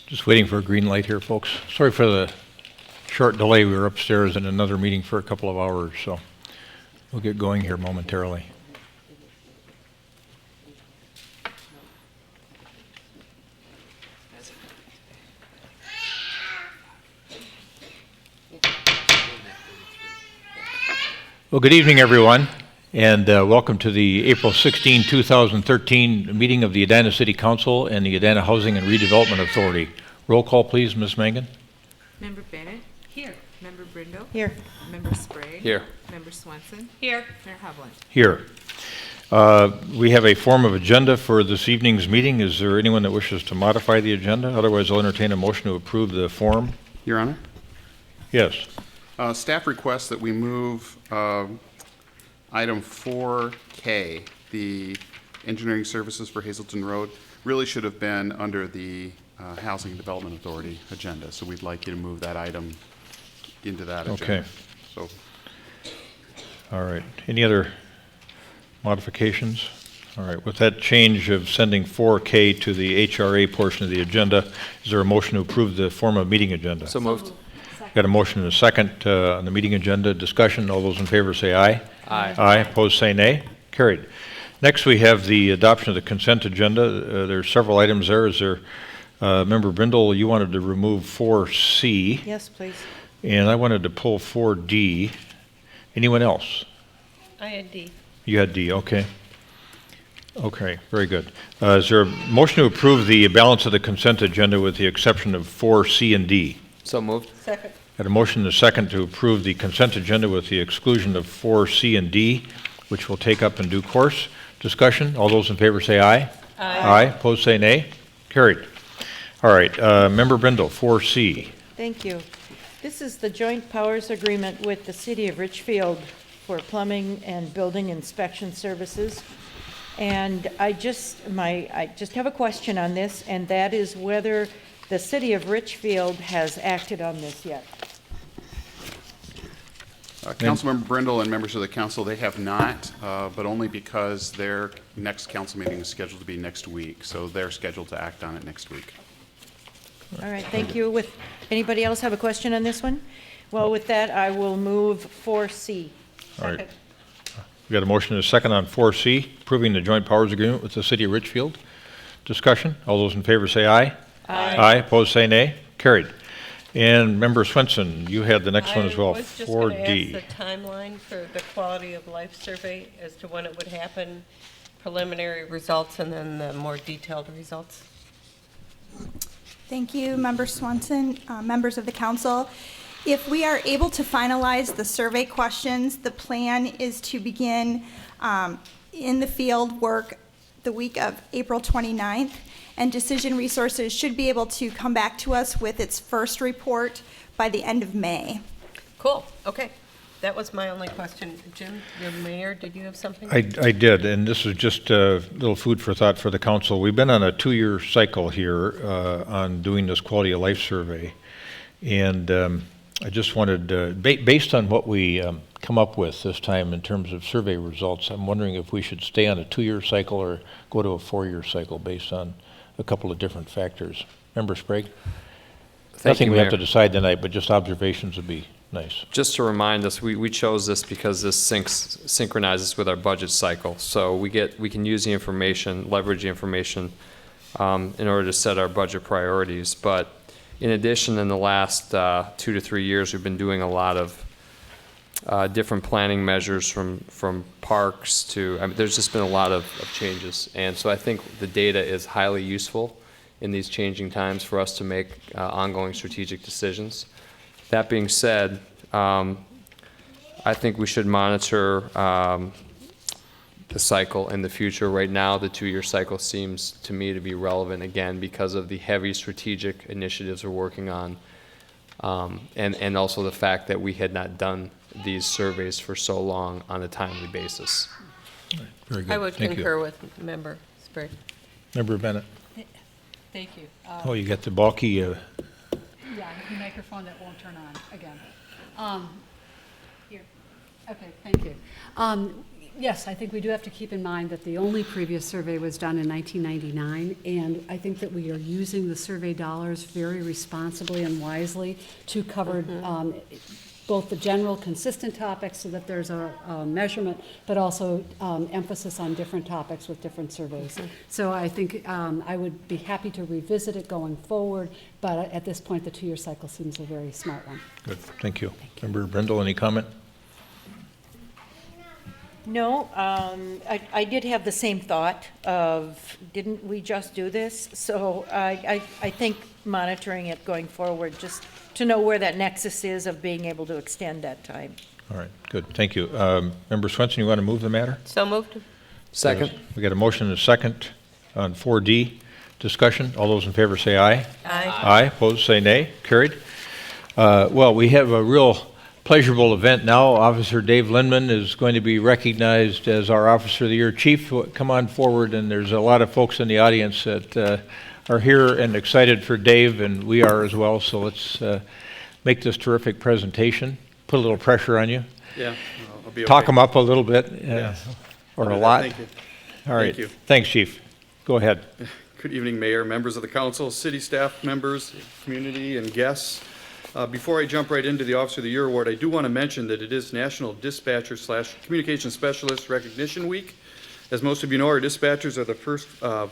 Just waiting for a green light here, folks. Sorry for the short delay. We were upstairs in another meeting for a couple of hours, so we'll get going here momentarily. Well, good evening, everyone, and welcome to the April 16, 2013 meeting of the Edina City Council and the Edina Housing and Redevelopment Authority. Roll call, please, Ms. Mangan. Member Bennett? Here. Member Brindle? Here. Member Sprague? Here. Member Swenson? Here. Mayor Hovland? Here. We have a form of agenda for this evening's meeting. Is there anyone that wishes to modify the agenda? Otherwise, I'll entertain a motion to approve the form. Your Honor, Yes. staff requests that we move item 4K, the engineering services for Hazelton Road, really should have been under the Housing and Development Authority agenda. So we'd like you to move that item into that agenda. Okay. So All right. Any other modifications? All right. With that change of sending 4K to the HRA portion of the agenda, is there a motion to approve the form of meeting agenda? So moved. Got a motion and a second on the meeting agenda. Discussion. All those in favor say aye. Aye. Aye. Opposed say nay. Carried. Next, we have the adoption of the consent agenda. There are several items there. Is there, Member Brindle, you wanted to remove 4C, Yes, please. and I wanted to pull 4D. Anyone else? I had D. You had D, okay. Okay, very good. Is there a motion to approve the balance of the consent agenda with the exception of 4C and D? So moved. Second. Got a motion and a second to approve the consent agenda with the exclusion of 4C and D, which we'll take up in due course. Discussion, all those in favor say aye. Aye. Aye, opposed say nay. Carried. All right, Member Brindle, 4C. Thank you. This is the joint powers agreement with the City of Richfield for plumbing and building inspection services. And I just have a question on this, and that is whether the City of Richfield has acted on this yet. Councilmember Brindle and members of the council, they have not, but only because their next council meeting is scheduled to be next week. So they're scheduled to act on it next week. All right, thank you. With anybody else have a question on this one? Well, with that, I will move 4C. All right. We got a motion and a second on 4C, approving the joint powers agreement with the City of Richfield. Discussion, all those in favor say aye. Aye. Aye, opposed say nay. Carried. And Member Swenson, you had the next one as well, I was just going to 4D. ask the timeline for the quality of life survey as to when it would happen, preliminary results, and then the more detailed results. Thank you, Member Swanson, members of the council. If we are able to finalize the survey questions, the plan is to begin in the field work the week of April 29th, and Decision Resources should be able to come back to us with its first report by the end of May. Cool, okay. That was my only question. Jim, your mayor, did you have something? I did, and this is just a little food for thought for the council. We've been on a 2-year cycle here on doing this quality of life survey, and I just wanted, based on what we come up with this time in terms of survey results, I'm wondering if we should stay on a 2-year cycle or go to a 4-year cycle based on a couple of different factors. Member Sprague? Nothing we have to decide tonight, but just observations would be nice. Just to remind us, we chose this because this synchronizes with our budget cycle. So we can use the information, leverage the information in order to set our budget priorities. But in addition, in the last 2 to 3 years, we've been doing a lot of different planning measures from parks to, I mean, there's just been a lot of changes. And so I think the data is highly useful in these changing times for us to make ongoing strategic decisions. That being said, I think we should monitor the cycle in the future. Right now, the 2-year cycle seems to me to be relevant again because of the heavy strategic initiatives we're working on, and also the fact that we had not done these surveys for so long on a timely basis. Very good. I would Thank concur you. with Member Sprague. Member Bennett? Thank you. Oh, you got the bulky, Yeah, the microphone that won't turn on again. Here. Okay, thank you. Yes, I think we do have to keep in mind that the only previous survey was done in 1999, and I think that we are using the survey dollars very responsibly and wisely to cover both the general consistent topics so that there's a measurement, but also emphasis on different topics with different surveys. So I think I would be happy to revisit it going forward, but at this point, the 2-year cycle seems a very smart one. Good, thank you. Member Brindle, any comment? No, I did have the same thought of, didn't we just do this? So I think monitoring it going forward, just to know where that nexus is of being able to extend that time. All right, good, thank you. Member Swenson, you want to move the matter? So moved. Second. We got a motion and a second on 4D. Discussion, all those in favor say aye. Aye. Aye, opposed say nay, carried. Well, we have a real pleasurable event now. Officer Dave Lindman is going to be recognized as our Officer of the Year. Chief, come on forward, and there's a lot of folks in the audience that are here and excited for Dave, and we are as well, so let's make this terrific presentation. Put a little pressure on you. Yeah, I'll be okay. Talk them up a little bit, Yeah. or a lot. Thank you. All right, Thank you. thanks, Chief. Go ahead. Good evening, Mayor, members of the council, city staff members, community, and guests. Before I jump right into the Officer of the Year Award, I do want to mention that it is National Dispatcher/Communication Specialist Recognition Week. As most of you know, our dispatchers are the first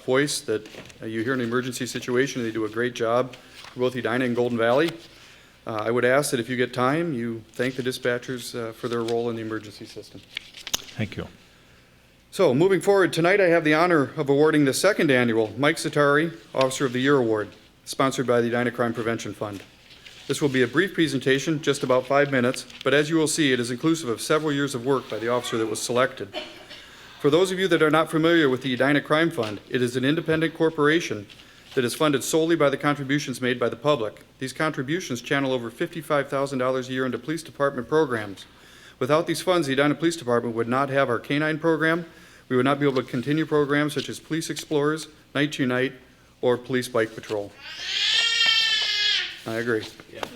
voice that you hear in an emergency situation. They do a great job for both Edina and Golden Valley. I would ask that if you get time, you thank the dispatchers for their role in the emergency system. Thank you. So, moving forward, tonight I have the honor of awarding the second annual Mike Satari Officer of the Year Award, sponsored by the Edina Crime Prevention Fund. This will be a brief presentation, just about 5 minutes, but as you will see, it is inclusive of several years of work by the officer that was selected. For those of you that are not familiar with the Edina Crime Fund, it is an independent corporation that is funded solely by the contributions made by the public. These contributions channel over $55,000 a year into police department programs. Without these funds, the Edina Police Department would not have our K-9 program. We would not be able to continue programs such as Police Explorers, Night to Night, or Police Bike Patrol. I agree.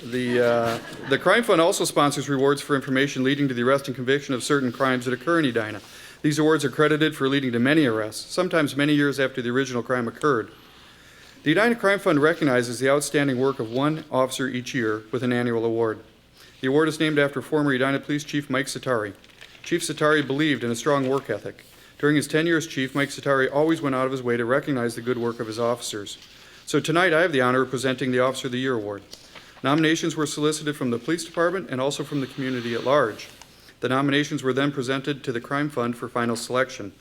The Crime Fund also sponsors rewards for information leading to the arrest and conviction of certain crimes that occur in Edina. These awards are credited for leading to many arrests, sometimes many years after the original crime occurred. The Edina Crime Fund recognizes the outstanding work of one officer each year with an annual award. The award is named after former Edina Police Chief Mike Satari. Chief Satari believed in a strong work ethic. During his 10 years as chief, Mike Satari always went out of his way to recognize the good work of his officers. So tonight, I have the honor of presenting the Officer of the Year Award. Nominations were solicited from the police department and also from the community at large. The nominations were then presented to the Crime Fund for final selection.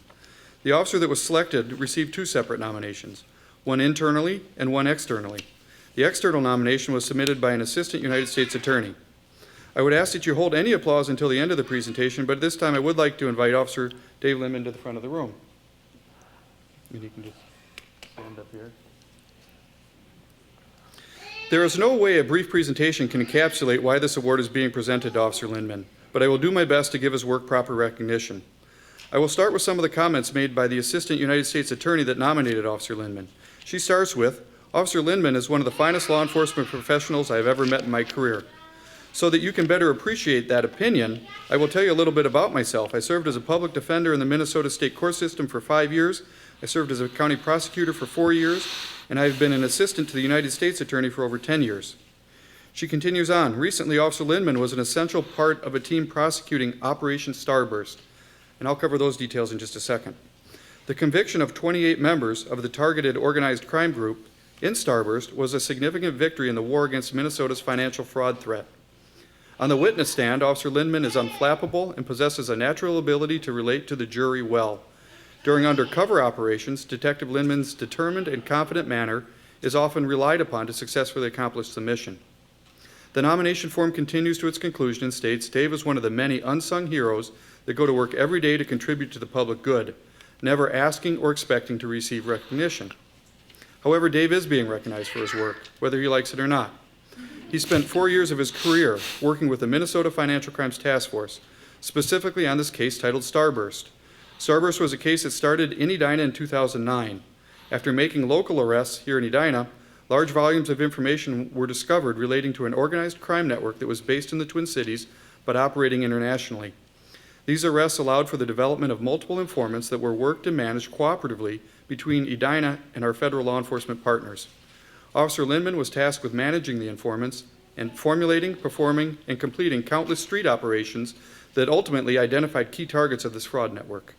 The officer that was selected received 2 separate nominations, one internally and one externally. The external nomination was submitted by an assistant United States attorney. I would ask that you hold any applause until the end of the presentation, but at this time I would like to invite Officer Dave Lindman to the front of the room. And he can just stand up here. There is no way a brief presentation can encapsulate why this award is being presented to Officer Lindman, but I will do my best to give his work proper recognition. I will start with some of the comments made by the Assistant United States Attorney that nominated Officer Lindman. She starts with, Officer Lindman is one of the finest law enforcement professionals I have ever met in my career. So that you can better appreciate that opinion, I will tell you a little bit about myself. I served as a public defender in the Minnesota State Court System for 5 years. I served as a county prosecutor for 4 years, and I've been an assistant to the United States Attorney for over 10 years. She continues on. Recently, Officer Lindman was an essential part of a team prosecuting Operation Starburst, and I'll cover those details in just a second. The conviction of 28 members of the targeted organized crime group in Starburst was a significant victory in the war against Minnesota's financial fraud threat. On the witness stand, Officer Lindman is unflappable and possesses a natural ability to relate to the jury well. During undercover operations, Detective Lindman's determined and confident manner is often relied upon to successfully accomplish the mission. The nomination form continues to its conclusion and states, Dave is one of the many unsung heroes that go to work every day to contribute to the public good, never asking or expecting to receive recognition. However, Dave is being recognized for his work, whether he likes it or not. He spent 4 years of his career working with the Minnesota Financial Crimes Task Force, specifically on this case titled Starburst. Starburst was a case that started in Edina in 2009. After making local arrests here in Edina, large volumes of information were discovered relating to an organized crime network that was based in the Twin Cities but operating internationally. These arrests allowed for the development of multiple informants that were worked and managed cooperatively between Edina and our federal law enforcement partners. Officer Lindman was tasked with managing the informants and formulating, performing, and completing countless street operations that ultimately identified key targets of this fraud network.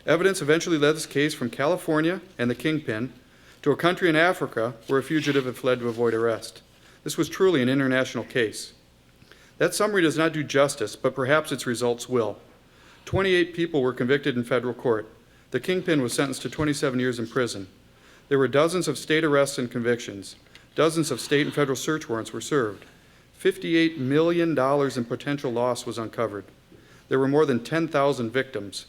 Evidence eventually led this case from California and the kingpin to a country in Africa where a fugitive had fled to avoid arrest. This was truly an international case. That summary does not do justice, but perhaps its results will. 28 people were convicted in federal court. The kingpin was sentenced to 27 years in prison. There were dozens of state arrests and convictions. Dozens of state and federal search warrants were served. $58 million in potential loss was uncovered. There were more than 10,000 victims.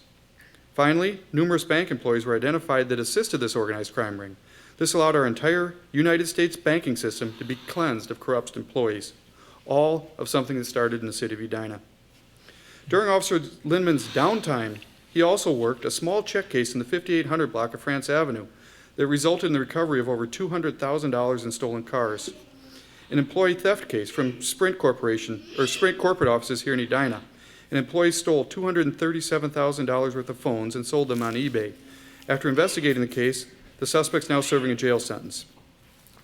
Finally, numerous bank employees were identified that assisted this organized crime ring. This allowed our entire United States banking system to be cleansed of corrupt employees, all of something that started in the city of Edina. During Officer Lindman's downtime, he also worked a small check case in the 5800 block of France Avenue that resulted in the recovery of over $200,000 in stolen cars. An employee theft case from Sprint Corporation, or Sprint corporate offices here in Edina. An employee stole $237,000 worth of phones and sold them on eBay. After investigating the case, the suspect's now serving a jail sentence.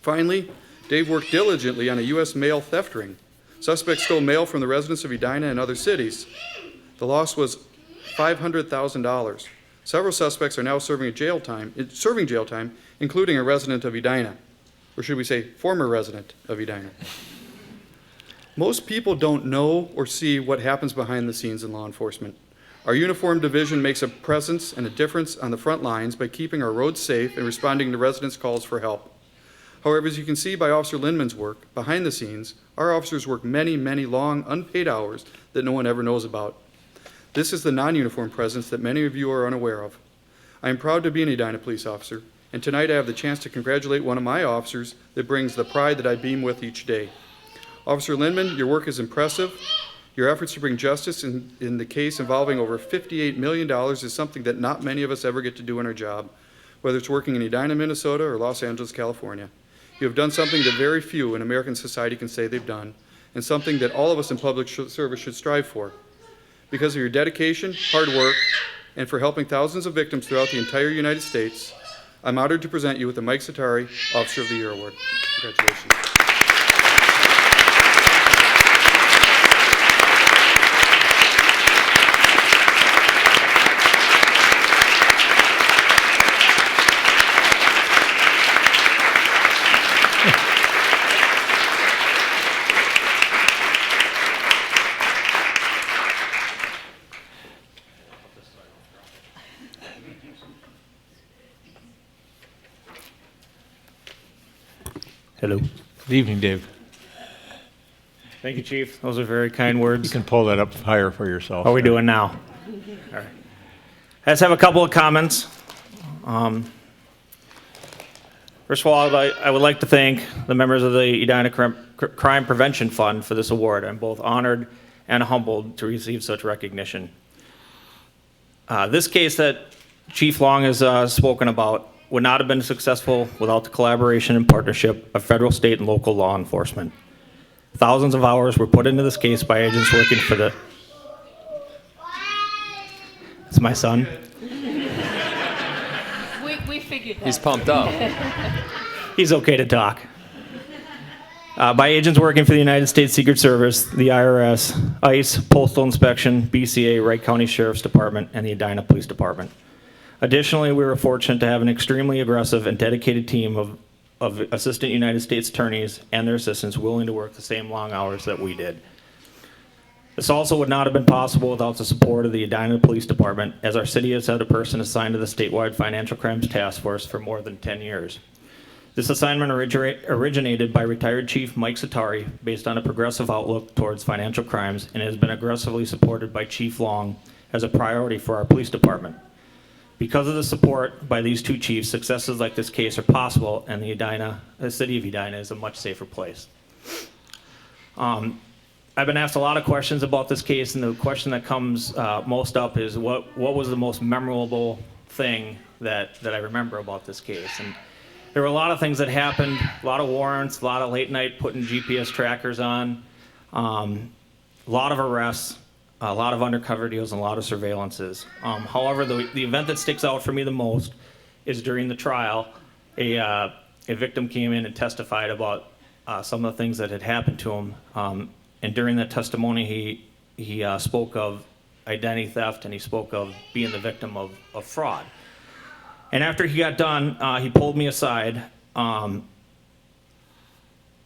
Finally, Dave worked diligently on a U.S. mail theft ring. Suspects stole mail from the residents of Edina and other cities. The loss was $500,000. Several suspects are now serving jail time, including a resident of Edina, or should we say, former resident of Edina. Most people don't know or see what happens behind the scenes in law enforcement. Our uniformed division makes a presence and a difference on the front lines by keeping our roads safe and responding to residents' calls for help. However, as you can see by Officer Lindman's work, behind the scenes, our officers work many, many long, unpaid hours that no one ever knows about. This is the non-uniformed presence that many of you are unaware of. I am proud to be an Edina police officer, and tonight I have the chance to congratulate one of my officers that brings the pride that I beam with each day. Officer Lindman, your work is impressive. Your efforts to bring justice in the case involving over $58 million is something that not many of us ever get to do in our job, whether it's working in Edina, Minnesota, or Los Angeles, California. You have done something that very few in American society can say they've done, and something that all of us in public service should strive for. Because of your dedication, hard work, and for helping thousands of victims throughout the entire United States, I'm honored to present you with the Mike Satari Officer of the Year Award. Congratulations. Hello. Good evening, Dave. Thank you, Chief. Those are very kind You words. can pull that up higher for yourself. How are we doing now? All right. I just have a couple of comments. First of all, I would like to thank the members of the Edina Crime Prevention Fund for this award. I'm both honored and humbled to receive such recognition. This case that Chief Long has spoken about would not have been successful without the collaboration and partnership of federal, state, and local law enforcement. Thousands of hours were put into this case by agents working for the... It's my son. We figured that. He's pumped up. He's okay to talk. By agents working for the United States Secret Service, the IRS, ICE, Postal Inspection, BCA, Wright County Sheriff's Department, and the Edina Police Department. Additionally, we were fortunate to have an extremely aggressive and dedicated team of Assistant United States Attorneys and their assistants willing to work the same long hours that we did. This also would not have been possible without the support of the Edina Police Department, as our city has had a person assigned to the statewide Financial Crimes Task Force for more than 10 years. This assignment originated by retired Chief Mike Satari based on a progressive outlook towards financial crimes and has been aggressively supported by Chief Long as a priority for our police department. Because of the support by these two chiefs, successes like this case are possible, and the city of Edina is a much safer place. I've been asked a lot of questions about this case, and the question that comes most up is what was the most memorable thing that I remember about this case? And there were a lot of things that happened, a lot of warrants, a lot of late night putting GPS trackers on, a lot of arrests. a lot of undercover deals and a lot of surveillances. However, the event that sticks out for me the most is during the trial, a victim came in and testified about some of the things that had happened to him. And during that testimony, he spoke of identity theft, and he spoke of being the victim of fraud. And after he got done, he pulled me aside and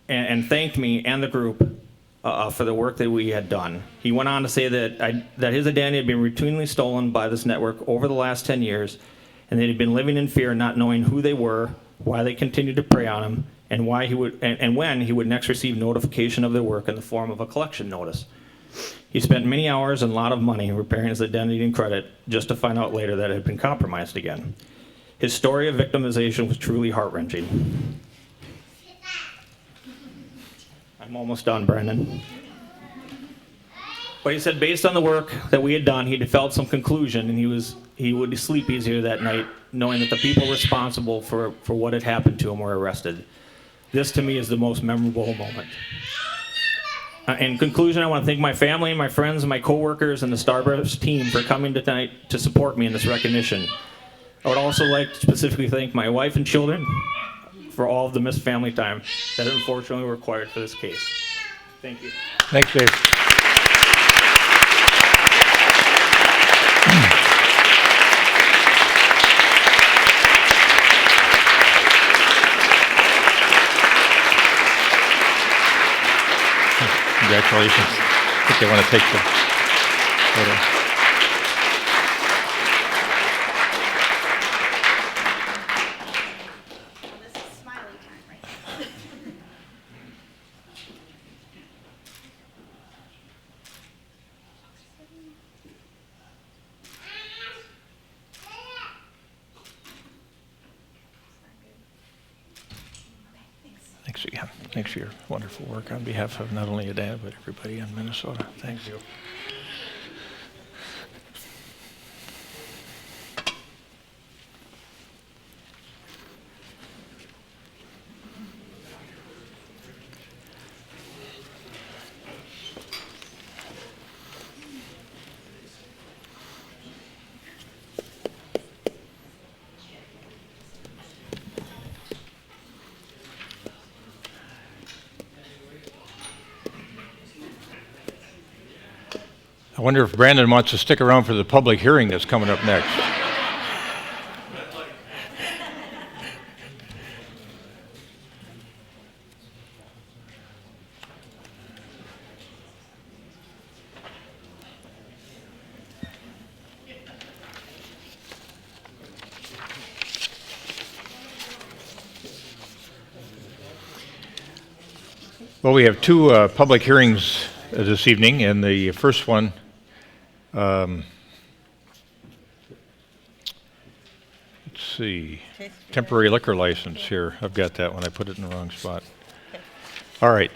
thanked me and the group for the work that we had done. He went on to say that his identity had been routinely stolen by this network over the last 10 years, and they had been living in fear, not knowing who they were, why they continued to prey on him, and when he would next receive notification of their work in the form of a collection notice. He spent many hours and a lot of money repairing his identity and credit, just to find out later that it had been compromised again. His story of victimization was truly heart-wrenching. I'm almost done, Brandon. But he said based on the work that we had done, he'd felt some conclusion, and he would sleep easier that night, knowing that the people responsible for what had happened to him were arrested. This, to me, is the most memorable moment. In conclusion, I want to thank my family, my friends, and my coworkers, and the Starburst team for coming tonight to support me in this recognition. I would also like to specifically thank my wife and children for all of the missed family time that unfortunately were required for this case. Thank you. Thanks, Dave. Congratulations. I think they want to take the photo. This is smiley time, right? Thanks again. Thanks for your wonderful work on behalf of not only Edina, but everybody in Minnesota. Thanks. You. I wonder if Brandon wants to stick around for the public hearing that's coming up next. Well, we have two public hearings this evening, and the first one let's see, temporary liquor license here. I've got that one. I put it in the wrong spot. All right.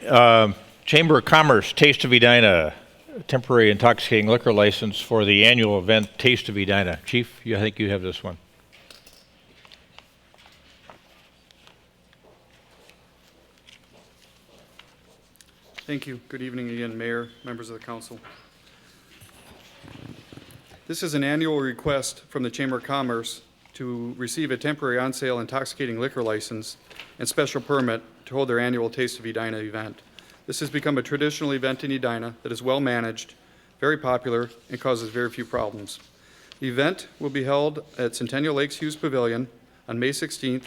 Chamber of Commerce, Taste of Edina, temporary intoxicating liquor license for the annual event, Taste of Edina. Chief, I think you have this one. Thank you. Good evening again, Mayor, members of the council. This is an annual request from the Chamber of Commerce to receive a temporary on-sale intoxicating liquor license and special permit to hold their annual Taste of Edina event. This has become a traditional event in Edina that is well managed, very popular, and causes very few problems. The event will be held at Centennial Lakes Hughes Pavilion on May 16th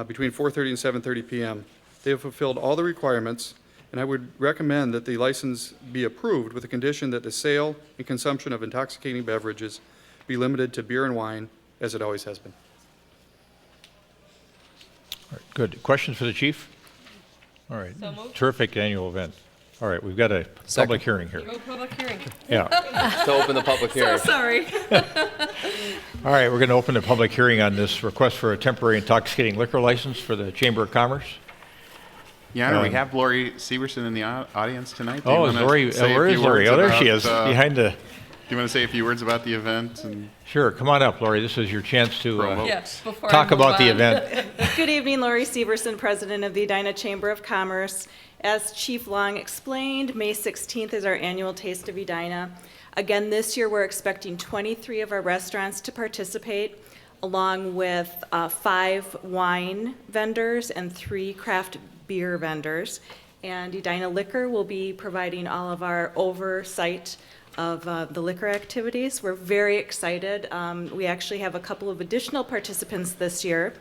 between 4:30 and 7:30 p.m. They have fulfilled all the requirements, and I would recommend that the license be approved with the condition that the sale and consumption of intoxicating beverages be limited to beer and wine, as it always has been. All right, good. Questions for the chief? All right. So moved. Terrific annual event. All right, we've got a public hearing here. Go public hearing. Yeah. To open the public hearing. Sorry. All right, we're going to open a public hearing on this request for a temporary intoxicating liquor license for the Chamber of Commerce. Your Honor, we have Lori Severson in the audience tonight. Do you Oh, is wanna Lori, say a where is few Lori? words Oh, there she about, is, behind the, Do you want to say a few words about the event? And sure, come on up, Lori. This is your chance to Promo. Yes, before I talk move about the on. event. Good evening, Lori Severson, President of the Edina Chamber of Commerce. As Chief Long explained, May 16th is our annual Taste of Edina. Again, this year, we're expecting 23 of our restaurants to participate, along with 5 wine vendors and 3 craft beer vendors. And Edina Liquor will be providing all of our oversight of the liquor activities. We're very excited. We actually have a couple of additional participants this year,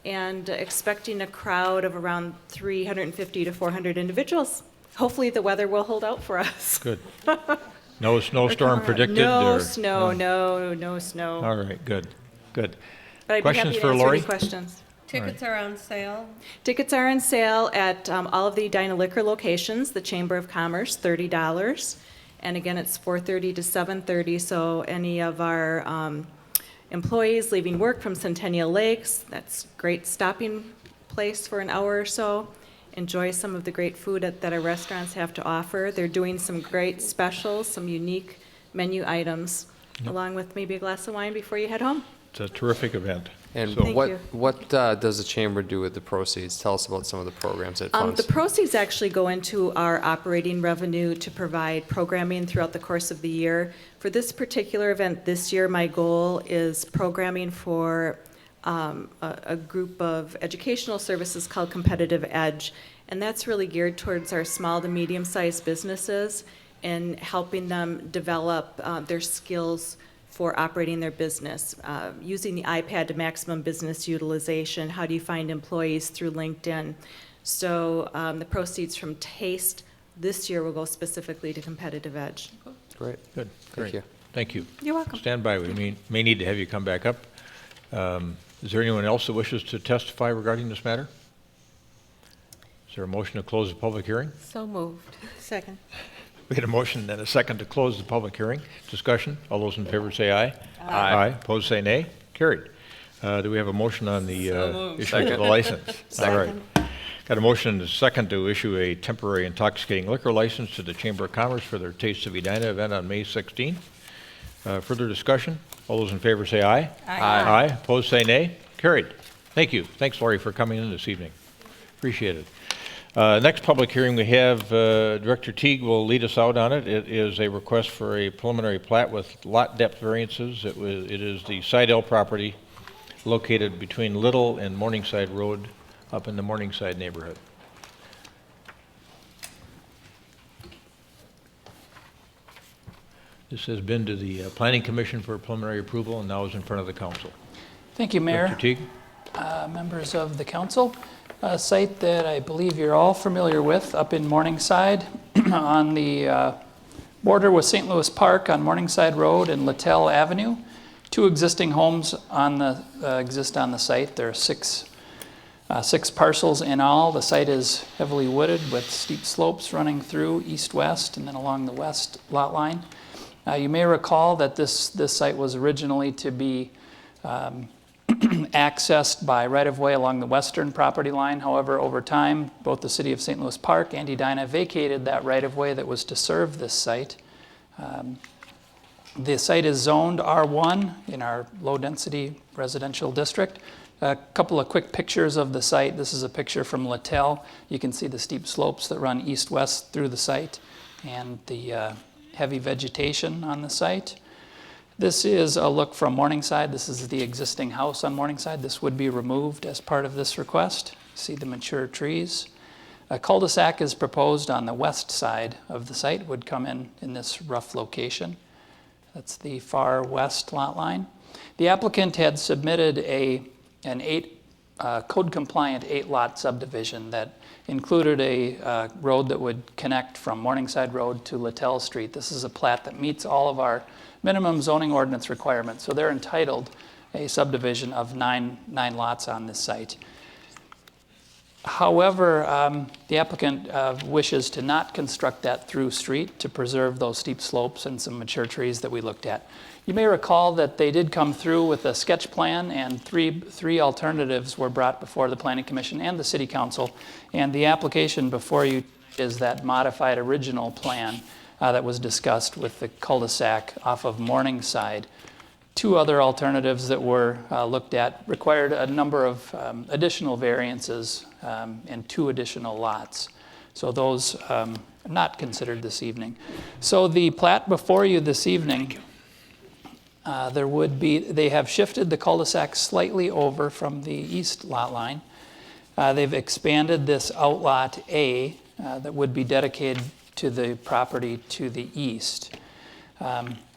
and expecting a crowd of around 350 to 400 individuals. Hopefully, the weather will hold out for us. Good. No snowstorm predicted? No or- snow, no snow. All right, good, good. But I'd be Questions happy to for answer Lori? any questions. Tickets are on sale. Tickets are on sale at all of the Edina Liquor locations, the Chamber of Commerce, $30. And again, it's 4:30 to 7:30, so any of our employees leaving work from Centennial Lakes, that's great stopping place for an hour or so. Enjoy some of the great food that our restaurants have to offer. They're doing some great specials, some unique menu items, along with maybe a glass of wine before you head home. It's a terrific event. And So- Thank you. what does the chamber do with the proceeds? Tell us about some of the programs it funds. The proceeds actually go into our operating revenue to provide programming throughout the course of the year. For this particular event this year, my goal is programming for a group of educational services called Competitive Edge. And that's really geared towards our small to medium-sized businesses and helping them develop their skills for operating their business, using the iPad to maximum business utilization. How do you find employees through LinkedIn? So the proceeds from TASTE this year will go specifically to Competitive Edge. Great. Good, Thank great. you. Thank you. You're welcome. Stand by. We may need to have you come back up. Is there anyone else that wishes to testify regarding this matter? Is there a motion to close the public hearing? So moved. Second. We had a motion and a second to close the public hearing. Discussion. All those in favor say aye. Aye. Opposed say nay. Carried. Do we have a motion on the issue of the license? All right. Got a motion and a second to issue a temporary intoxicating liquor license to the Chamber of Commerce for their Taste of Edina event on May 16th. Further discussion? All those in favor say aye. Aye. Opposed say nay. Carried. Thank you. Thanks, Lori, for coming in this evening. Appreciate it. Next public hearing we have, Director Teague will lead us out on it. It is a request for a preliminary plat with lot depth variances. It is the Sidell property located between Little and Morningside Road up in the Morningside neighborhood. This has been to the Planning Commission for preliminary approval and now is in front of the council. Thank you, Mayor. Director Teague? Members of the council. A site that I believe you're all familiar with up in Morningside on the border with St. Louis Park on Morningside Road and Littell Avenue. 2 existing homes exist on the site. There are 6 parcels in all. The site is heavily wooded with steep slopes running through east-west and then along the west lot line. You may recall that this site was originally to be accessed by right-of-way along the western property line. However, over time, both the City of St. Louis Park and Edina vacated that right-of-way that was to serve this site. The site is zoned R1 in our low-density residential district. A couple of quick pictures of the site. This is a picture from Littell. You can see the steep slopes that run east-west through the site and the heavy vegetation on the site. This is a look from Morningside. This is the existing house on Morningside. This would be removed as part of this request. See the mature trees. A cul-de-sac is proposed on the west side of the site, would come in this rough location. That's the far west lot line. The applicant had submitted an code-compliant 8-lot subdivision that included a road that would connect from Morningside Road to Littell Street. This is a plat that meets all of our minimum zoning ordinance requirements. So they're entitled a subdivision of 9 lots on this site. However, the applicant wishes to not construct that through street to preserve those steep slopes and some mature trees that we looked at. You may recall that they did come through with a sketch plan, and three alternatives were brought before the Planning Commission and the City Council. And the application before you is that modified original plan that was discussed with the cul-de-sac off of Morningside. 2 other alternatives that were looked at required a number of additional variances and 2 additional lots. So those are not considered this evening. So the plat before you this evening, they have shifted the cul-de-sac slightly over from the east lot line. They've expanded this outlot A that would be dedicated to the property to the east.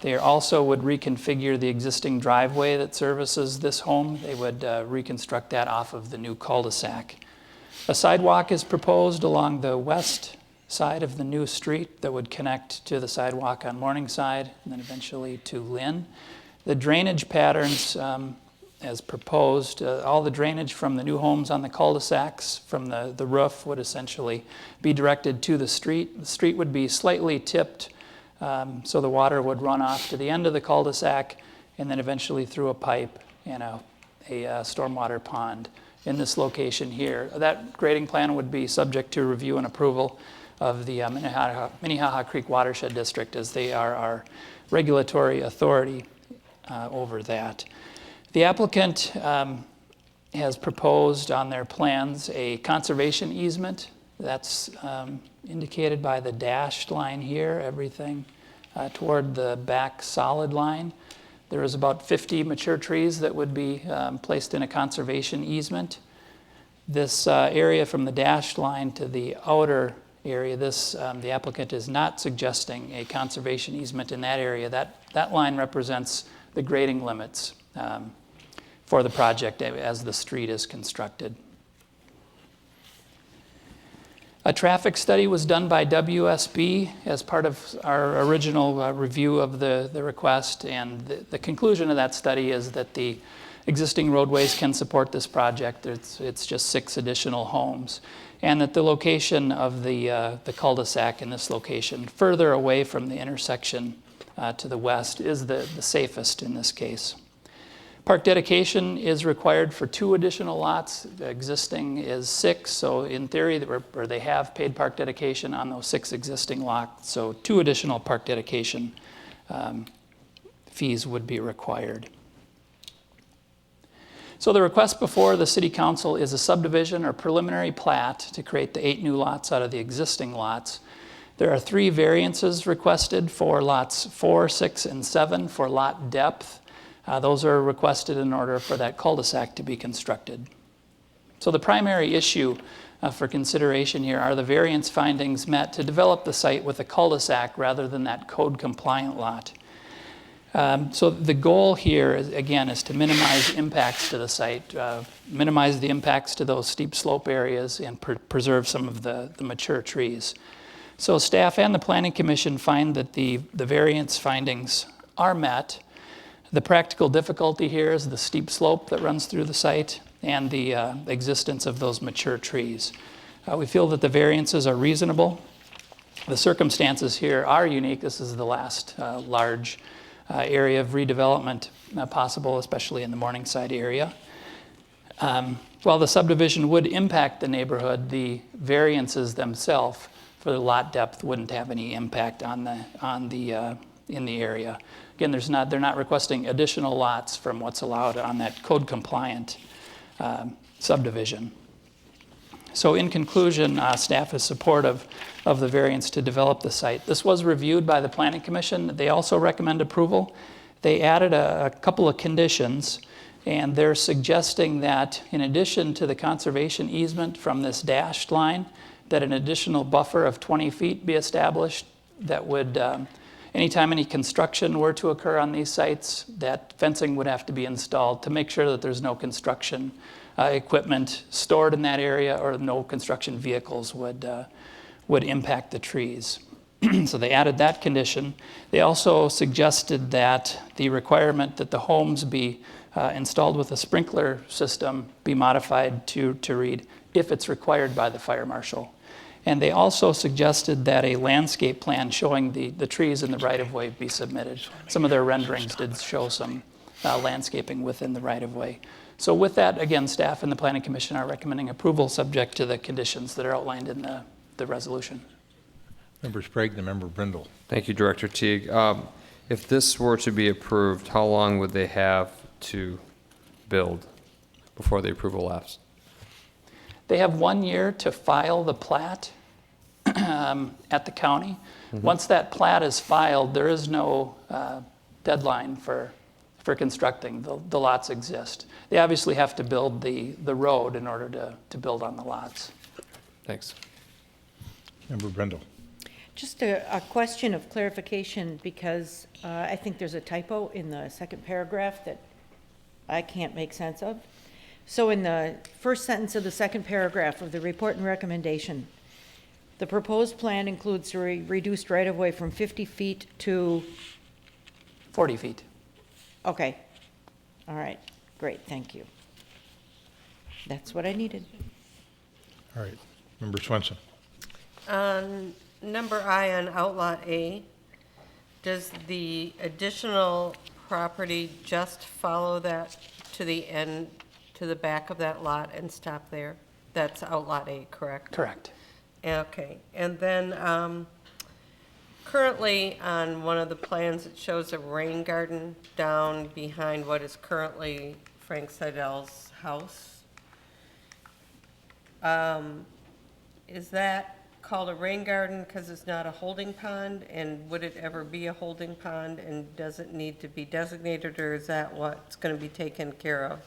They also would reconfigure the existing driveway that services this home. They would reconstruct that off of the new cul-de-sac. A sidewalk is proposed along the west side of the new street that would connect to the sidewalk on Morningside and then eventually to Lynn. The drainage patterns, as proposed, all the drainage from the new homes on the cul-de-sacs from the roof would essentially be directed to the street. The street would be slightly tipped so the water would run off to the end of the cul-de-sac and then eventually through a pipe and a stormwater pond in this location here. That grading plan would be subject to review and approval of the Minnehaha Creek Watershed District, as they are our regulatory authority over that. The applicant has proposed on their plans a conservation easement. That's indicated by the dashed line here, everything toward the back solid line. There is about 50 mature trees that would be placed in a conservation easement. This area from the dashed line to the outer area, the applicant is not suggesting a conservation easement in that area. That line represents the grading limits for the project as the street is constructed. A traffic study was done by WSB as part of our original review of the request, and the conclusion of that study is that the existing roadways can support this project. It's just 6 additional homes, and that the location of the cul-de-sac in this location, further away from the intersection to the west, is the safest in this case. Park dedication is required for 2 additional lots. The existing is 6, so in theory, they have paid park dedication on those 6 existing lots, so 2 additional park dedication fees would be required. So the request before the City Council is a subdivision or preliminary plat to create the 8 new lots out of the existing lots. There are 3 variances requested for lots 4, 6, and 7 for lot depth. Those are requested in order for that cul-de-sac to be constructed. So the primary issue for consideration here are the variance findings met to develop the site with a cul-de-sac rather than that code-compliant lot. So the goal here, is to minimize impacts to the site, minimize the impacts to those steep slope areas, and preserve some of the mature trees. So staff and the Planning Commission find that the variance findings are met. The practical difficulty here is the steep slope that runs through the site and the existence of those mature trees. We feel that the variances are reasonable. The circumstances here are unique. This is the last large area of redevelopment possible, especially in the Morningside area. While the subdivision would impact the neighborhood, the variances themselves for the lot depth wouldn't have any impact in the area. Again, they're not requesting additional lots from what's allowed on that code-compliant subdivision. So in conclusion, staff is supportive of the variance to develop the site. This was reviewed by the Planning Commission. They also recommend approval. They added a couple of conditions, and they're suggesting that in addition to the conservation easement from this dashed line, that an additional buffer of 20 feet be established that would, anytime any construction were to occur on these sites, that fencing would have to be installed to make sure that there's no construction equipment stored in that area or no construction vehicles would impact the trees. So they added that condition. They also suggested that the requirement that the homes be installed with a sprinkler system be modified to read, if it's required by the fire marshal. And they also suggested that a landscape plan showing the trees in the right-of-way be submitted. Some of their renderings did show some landscaping within the right-of-way. So with that, again, staff and the Planning Commission are recommending approval subject to the conditions that are outlined in the resolution. Member Sprague, the member Brindle. Thank you, Director Teague. If this were to be approved, how long would they have to build before the approval lapse? They have 1 year to file the plat, at the county. Once that plat is filed, there is no deadline for constructing. The lots exist. They obviously have to build the road in order to build on the lots. Thanks. Member Brendel. Just a question of clarification, because I think there's a typo in the second paragraph that I can't make sense of. So in the first sentence of the second paragraph of the report and recommendation, the proposed plan includes a reduced right-of-way from 50 feet to, 40 feet. okay, all right, great, thank you. That's what I needed. All right. Member Swenson. On number I on Outlot A, does the additional property just follow that to the end, to the back of that lot and stop there? That's Outlot A, correct? Correct. Okay, and then currently on one of the plans, it shows a rain garden down behind what is currently Frank Seidel's house. Is that called a rain garden because it's not a holding pond? And would it ever be a holding pond? And does it need to be designated, or is that what's going to be taken care of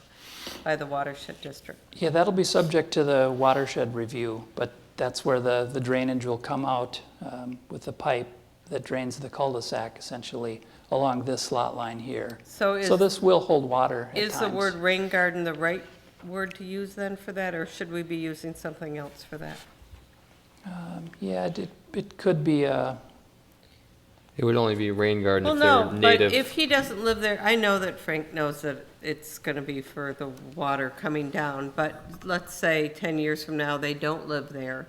by the watershed district? Yeah, that'll be subject to the watershed review, but that's where the drainage will come out with the pipe that drains the cul-de-sac essentially along this lot line here. So this will hold water at Is the times. word rain garden the right word to use then for that, or should we be using something else for that? Yeah, it could be a, It would only be rain garden Well, if no, they're but native. if he doesn't live there, I know that Frank knows that it's going to be for the water coming down, but let's say 10 years from now, they don't live there,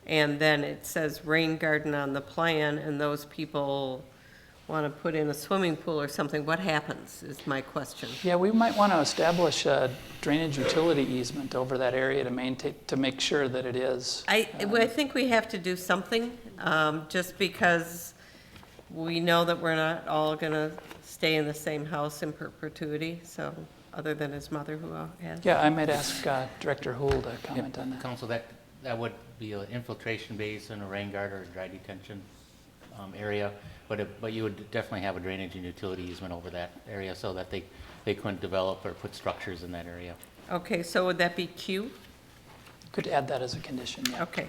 and then it says rain garden on the plan, and those people want to put in a swimming pool or something, what happens, is my question. yeah, we might want to establish a drainage utility easement over that area to maintain, to make sure that it is. I think we have to do something, just because we know that we're not all going to stay in the same house in perpetuity, so, other than his mother who has. Yeah, I might ask Director Hool to comment on that. Council, that would be an infiltration basin, a rain guard, or a dry detention area, but you would definitely have a drainage and utility easement over that area so that they couldn't develop or put structures in that area. Okay, so would that be Q? Could add that as a condition, yeah. Okay.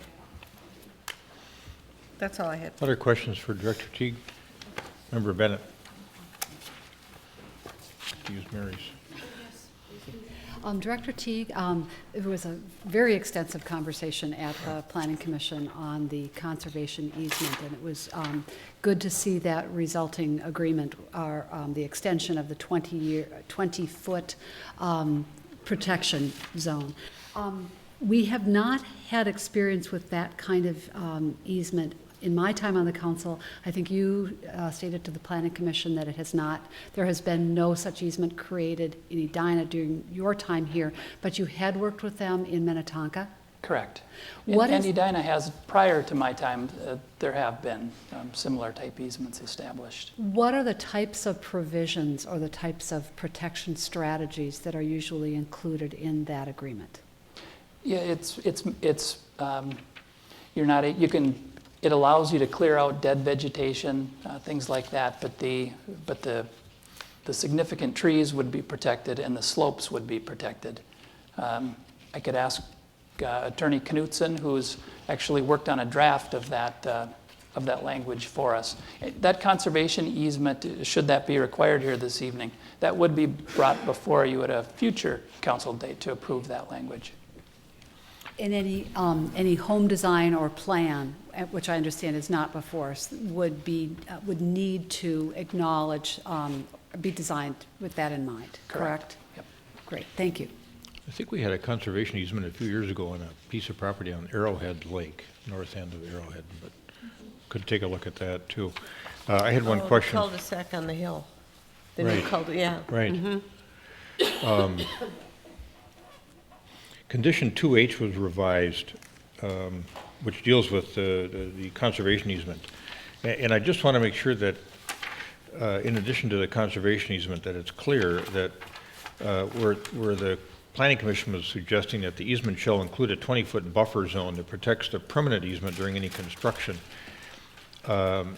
That's all I had. Other questions for Director Teague? Member Bennett. Use Mary's. Director Teague, it was a very extensive conversation at the Planning Commission on the conservation easement, and it was good to see that resulting agreement, or the extension of the 20-foot protection zone. We have not had experience with that kind of easement in my time on the council. I think you stated to the Planning Commission that it has not, there has been no such easement created in Edina during your time here, but you had worked with them in Minnetonka? Correct. What and is- Edina has, prior to my time, there have been similar type easements established. What are the types of provisions or the types of protection strategies that are usually included in that agreement? Yeah, you're not, you can, it allows you to clear out dead vegetation, things like that, but the significant trees would be protected and the slopes would be protected. I could ask Attorney Knutson, who's actually worked on a draft of that language for us. That conservation easement, should that be required here this evening, that would be brought before you at a future council date to approve that language. In any home design or plan, which I understand is not before us, would need to acknowledge, be designed with that in mind, correct? Yep. Great, thank you. I think we had a conservation easement a few years ago on a piece of property on Arrowhead Lake, north end of Arrowhead, but could take a look at that too. I had one question. The cul-de-sac on the hill. The new Right. yeah. Right. Mhm. Condition 2H was revised, which deals with the conservation easement. And I just want to make sure that, in addition to the conservation easement, that it's clear that where the Planning Commission was suggesting that the easement shall include a 20-foot buffer zone that protects the permanent easement during any construction. That,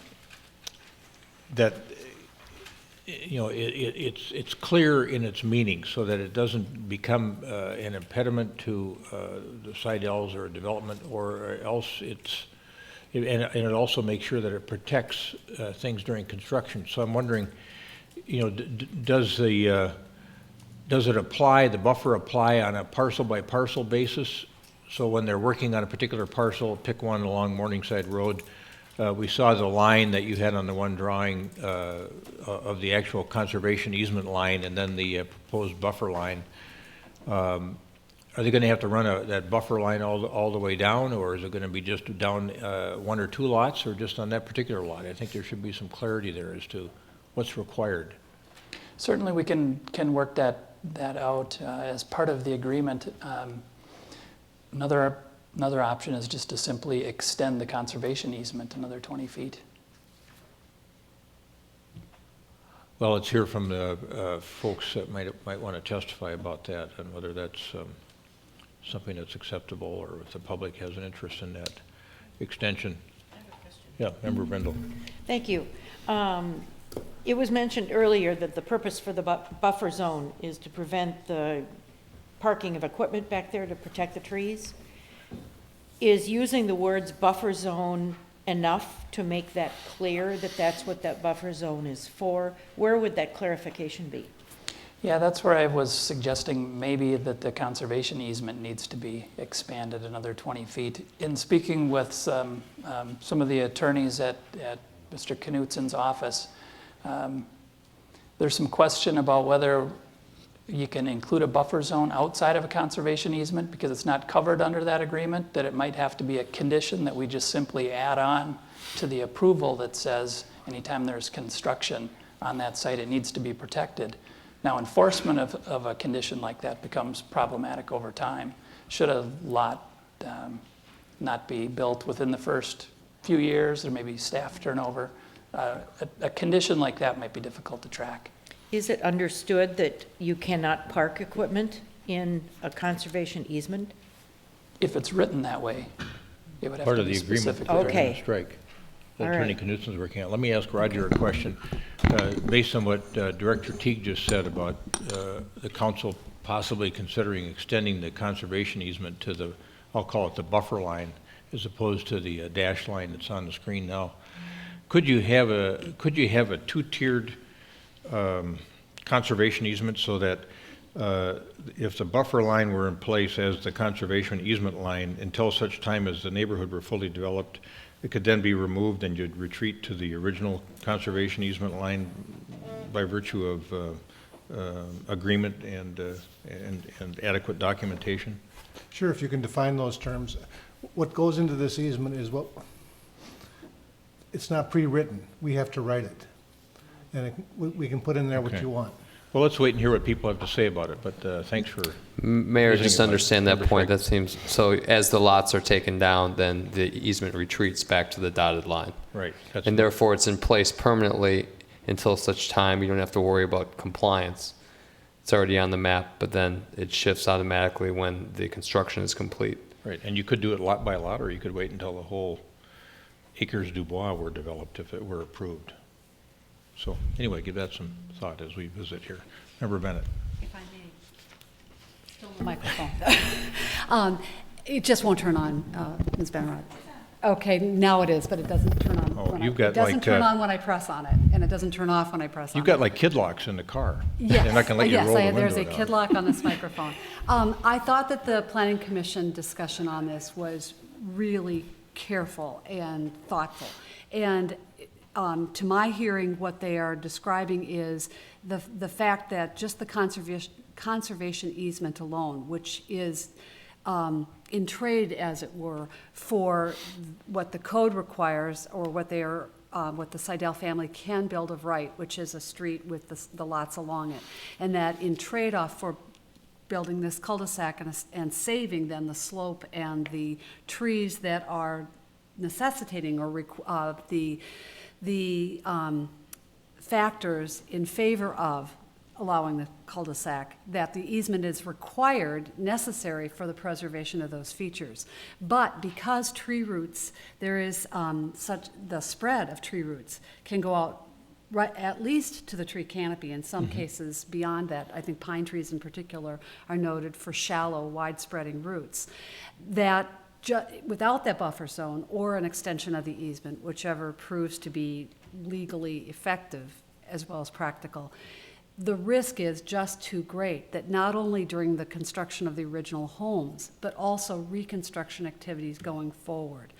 you know, it's clear in its meaning so that it doesn't become an impediment to the sidles or development, or else and it also makes sure that it protects things during construction. So I'm wondering, you know, does it apply, the buffer apply on a parcel by parcel basis? So when they're working on a particular parcel, pick one along Morningside Road, we saw the line that you had on the one drawing of the actual conservation easement line and then the proposed buffer line. Are they going to have to run that buffer line all the way down, or is it going to be just down one or two lots, or just on that particular lot? I think there should be some clarity there as to what's required. Certainly, we can work that out as part of the agreement. Another option is just to simply extend the conservation easement another 20 feet. Well, let's hear from the folks that might want to testify about that and whether that's something that's acceptable, or if the public has an interest in that extension. I have a question. Yeah, Member Brindle. Thank you. It was mentioned earlier that the purpose for the buffer zone is to prevent the parking of equipment back there to protect the trees. Is using the words buffer zone enough to make that clear that that's what that buffer zone is for? Where would that clarification be? Yeah, that's where I was suggesting maybe that the conservation easement needs to be expanded another 20 feet. In speaking with some of the attorneys at Mr. Knutsen's office, there's some question about whether you can include a buffer zone outside of a conservation easement because it's not covered under that agreement, that it might have to be a condition that we just simply add on to the approval that says anytime there's construction on that site, it needs to be protected. Now, enforcement of a condition like that becomes problematic over time. Should a lot not be built within the first few years, there may be staff turnover. A condition like that might be difficult to track. Is it understood that you cannot park equipment in a conservation easement? If it's written that way, it would have Part to of be the agreement specific. that they're going Okay. to strike. That All Attorney right. Knutsen's working on. Let me ask Roger a question. Based on what Director Teague just said about the council possibly considering extending the conservation easement to the, I'll call it the buffer line, as opposed to the dash line that's on the screen now. Could you have a two-tiered conservation easement so that if the buffer line were in place as the conservation easement line until such time as the neighborhood were fully developed, it could then be removed and you'd retreat to the original conservation easement line by virtue of agreement and adequate documentation? Sure, if you can define those terms. What goes into this easement is it's not pre-written. We have to write it. And we can put in there what Okay. you want. Well, let's wait and hear what people have to say about it, but thanks for... Mayor, using just it, understand that Member point. Frank. That seems, so as the lots are taken down, then the easement retreats back to the dotted line. Right. And therefore, it's in place permanently until such time you don't have to worry about compliance. It's already on the map, but then it shifts automatically when the construction is complete. Right, and you could do it lot by lot, or you could wait until the whole acres du bois were developed if it were approved. So anyway, give that some thought as we visit here. Member Bennett. If I may, still the microphone. It just won't turn on, Ms. Benrod. Okay, now it is, but it doesn't turn on. Oh, when you've I, got it doesn't like, turn on when I press on it, and it doesn't turn off when I press on it. You've got like kid locks in the car. Yes, They're not going to let you yes, roll the window there's a down. kid lock on this microphone. I thought that the Planning Commission discussion on this was really careful and thoughtful. And to my hearing, what they are describing is the fact that just the conservation easement alone, which is in trade, as it were, for what the code requires or what they are, what the Seidel family can build of right, which is a street with the lots along it, and that in trade-off for building this cul-de-sac and saving then the slope and the trees that are necessitating or the factors in favor of allowing the cul-de-sac, that the easement is required, necessary for the preservation of those features. But because tree roots, there is the spread of tree roots can go out right, at least to the tree canopy, in some cases beyond that. I think pine trees in particular are noted for shallow, wide-spreading roots. That without that buffer zone or an extension of the easement, whichever proves to be legally effective as well as practical, the risk is just too great that not only during the construction of the original homes, but also reconstruction activities going forward,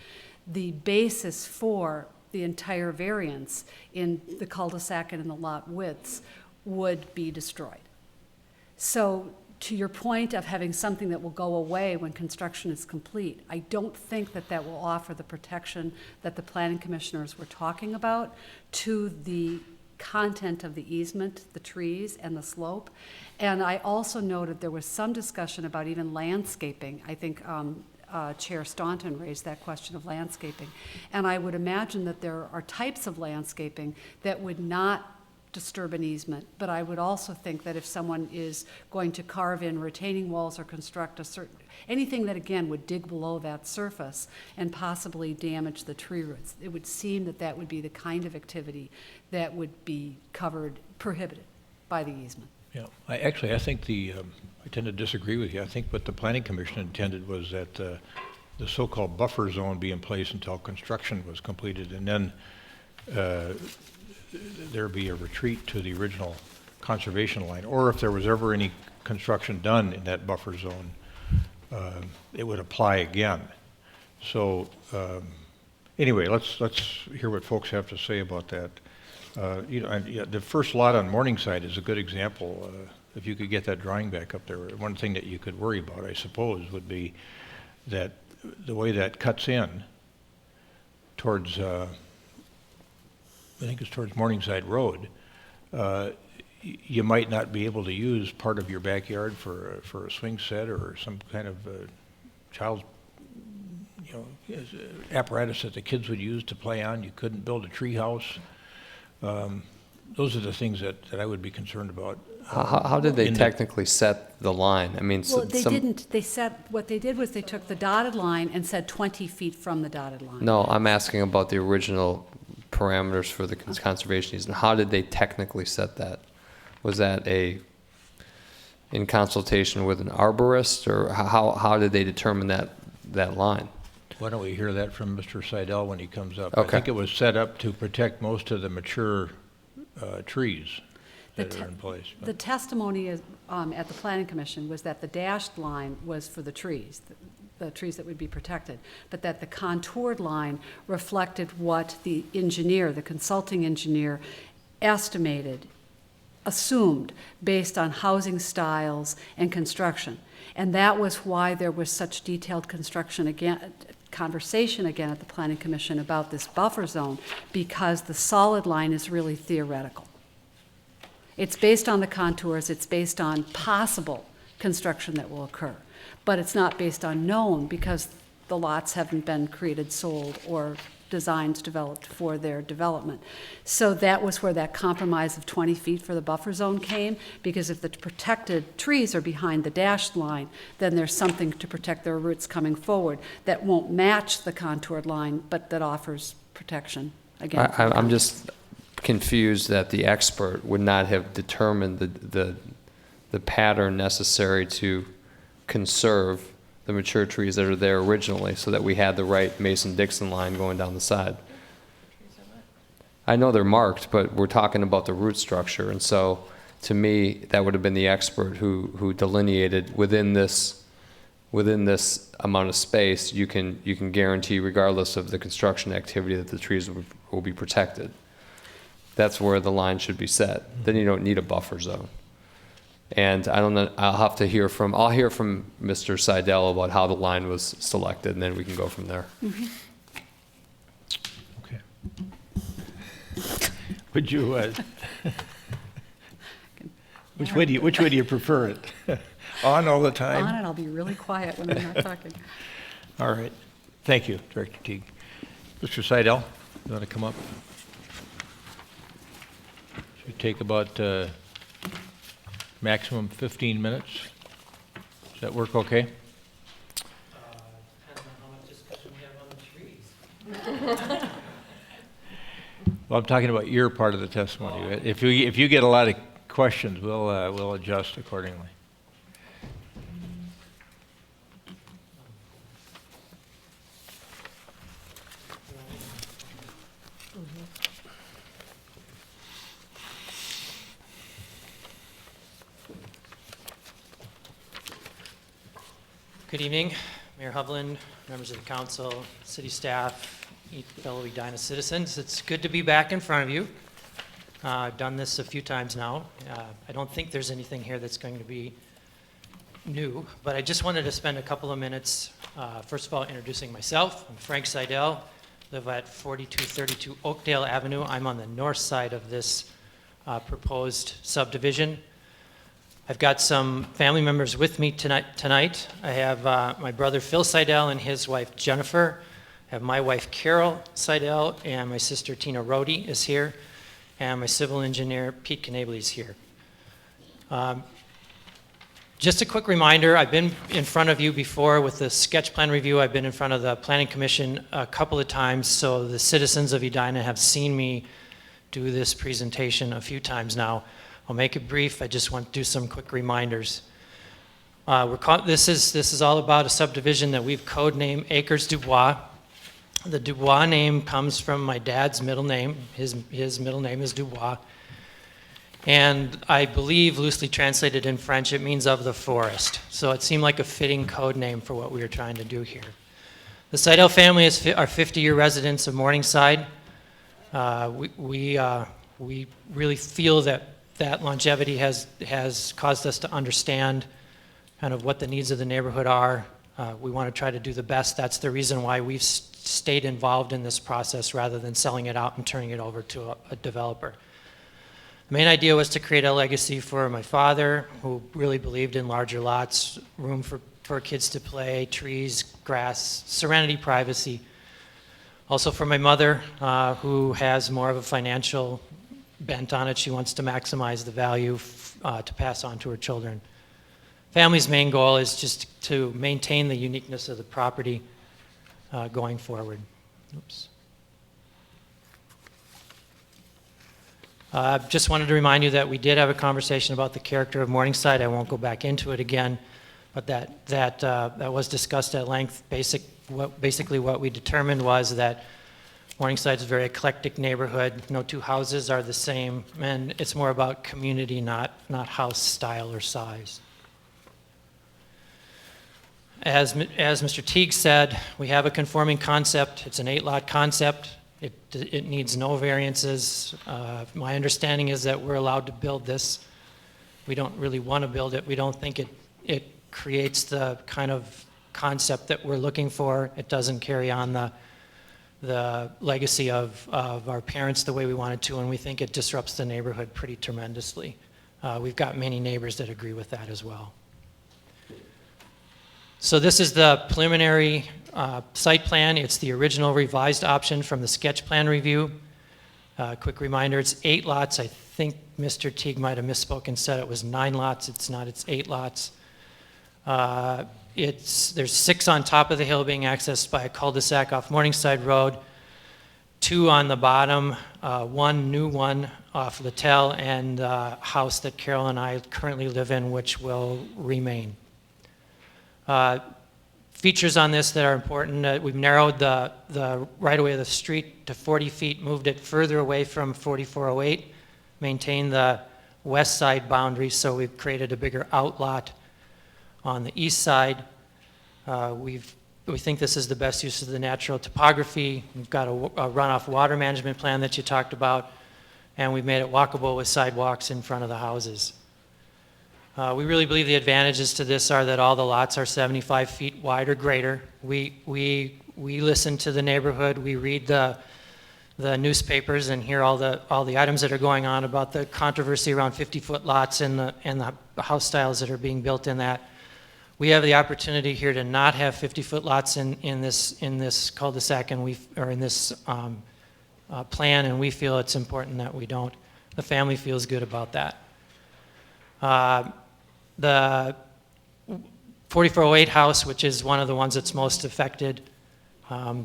the basis for the entire variance in the cul-de-sac and in the lot widths would be destroyed. So to your point of having something that will go away when construction is complete, I don't think that that will offer the protection that the planning commissioners were talking about to the content of the easement, the trees and the slope. And I also noted there was some discussion about even landscaping. I think Chair Staunton raised that question of landscaping. And I would imagine that there are types of landscaping that would not disturb an easement, but I would also think that if someone is going to carve in retaining walls or construct anything that again would dig below that surface and possibly damage the tree roots, it would seem that that would be the kind of activity that would be prohibited by the easement. Yeah, I think I tend to disagree with you. I think what the Planning Commission intended was that the so-called buffer zone be in place until construction was completed, and then there be a retreat to the original conservation line, or if there was ever any construction done in that buffer zone, it would apply again. So anyway, let's hear what folks have to say about that. The first lot on Morningside is a good example. If you could get that drawing back up there, one thing that you could worry about, I suppose, would be that the way that cuts in towards I think it's towards Morningside Road, you might not be able to use part of your backyard for a swing set or some kind of child's apparatus that the kids would use to play on. You couldn't build a tree house. Those are the things that I would be concerned about. How did they technically set the line? I mean, Well, they didn't. What they did was they took the dotted line and said 20 feet from the dotted line. No, I'm asking about the original parameters for the conservation easement. How did they technically set that? Was that in consultation with an arborist, or how did they determine that line? Why don't we hear that from Mr. Seidel when he comes up? Okay. I think it was set up to protect most of the mature trees that are in place. The testimony is, at the Planning Commission was that the dashed line was for the trees that would be protected, but that the contoured line reflected what the engineer, the consulting engineer, assumed based on housing styles and construction. And that was why there was such detailed conversation again at the Planning Commission about this buffer zone, because the solid line is really theoretical. It's based on the contours, it's based on possible construction that will occur, but it's not based on known, because the lots haven't been created, sold, or designs developed for their development. So that was where that compromise of 20 feet for the buffer zone came, because if the protected trees are behind the dashed line, then there's something to protect their roots coming forward that won't match the contoured line, but that offers protection again. I'm just confused that the expert would not have determined the pattern necessary to conserve the mature trees that are there originally, so that we had the right Mason-Dixon line going down the side. I know they're marked, but we're talking about the root structure, and so to me, that would have been the expert who delineated within this amount of space, you can guarantee, regardless of the construction activity, that the trees will be protected. That's where the line should be set. Then you don't need a buffer zone. And I don't know, I'll hear from Mr. Seidel about how the line was selected, and then we can go from there. Mm-hmm. Okay. Would you, which way do you prefer it? On all the time? On, and I'll be really quiet when I'm not talking. All right. Thank you, Director Teague. Mr. Seidel, you want to come up? Should we take about maximum 15 minutes. Does that work okay? Depends on how much discussion we have on the trees. Well, I'm talking about your part of the testimony. If you get a lot of questions, we'll adjust accordingly. Good evening, Mayor Hovland, members of the council, city staff, fellow Edina citizens. It's good to be back in front of you. I've done this a few times now. I don't think there's anything here that's going to be new, but I just wanted to spend a couple of minutes, first of all, introducing myself. I'm Frank Seidel, live at 4232 Oakdale Avenue. I'm on the north side of this proposed subdivision. I've got some family members with me tonight. I have my brother Phil Seidel and his wife Jennifer. I have my wife Carol Seidel, and my sister Tina Rohde is here, and my civil engineer Pete Knable is here. Just a quick reminder, I've been in front of you before with the sketch plan review. I've been in front of the Planning Commission a couple of times, so the citizens of Edina have seen me do this presentation a few times now. I'll make it brief. I just want to do some quick reminders. This is all about a subdivision that we've codenamed Acres Du Bois. The Du Bois name comes from my dad's middle name. His middle name is Du Bois. And I believe, loosely translated in French, it means of the forest. So it seemed like a fitting code name for what we were trying to do here. The Seidel family are 50-year residents of Morningside. We really feel that longevity has caused us to understand kind of what the needs of the neighborhood are. We want to try to do the best. That's the reason why we've stayed involved in this process rather than selling it out and turning it over to a developer. The main idea was to create a legacy for my father, who really believed in larger lots, room for kids to play, trees, grass, serenity, privacy. Also for my mother, who has more of a financial bent on it. She wants to maximize the value to pass on to her children. Family's main goal is just to maintain the uniqueness of the property going forward. Oops. Just wanted to remind you that we did have a conversation about the character of Morningside. I won't go back into it again, but that was discussed at length. Basically what we determined was that Morningside's a very eclectic neighborhood. No two houses are the same, and it's more about community, not house style or size. As Mr. Teague said, we have a conforming concept. It's an 8-lot concept. It needs no variances. My understanding is that we're allowed to build this. We don't really want to build it. We don't think it creates the kind of concept that we're looking for. It doesn't carry on the legacy of our parents the way we wanted to, and we think it disrupts the neighborhood pretty tremendously. We've got many neighbors that agree with that as well. So this is the preliminary site plan. It's the original revised option from the sketch plan review. Quick reminder, it's 8 lots. I think Mr. Teague might have misspoke and said it was 9 lots. It's not, it's 8 lots. There's 6 on top of the hill being accessed by a cul-de-sac off Morningside Road, 2 on the bottom, 1 new one off Littell, and a house that Carol and I currently live in, which will remain. Features on this that are important, we've narrowed the right-of-way of the street to 40 feet, moved it further away from 4408, maintained the west side boundary, so we've created a bigger outlot on the east side. We think this is the best use of the natural topography. We've got a runoff water management plan that you talked about, and we've made it walkable with sidewalks in front of the houses. We really believe the advantages to this are that all the lots are 75 feet wide or greater. We listen to the neighborhood. We read the newspapers and hear all the items that are going on about the controversy around 50-foot lots and the house styles that are being built in that. We have the opportunity here to not have 50-foot lots in this cul-de-sac or in this plan, and we feel it's important that we don't. The family feels good about that. The 4408 house, which is one of the ones that's most affected,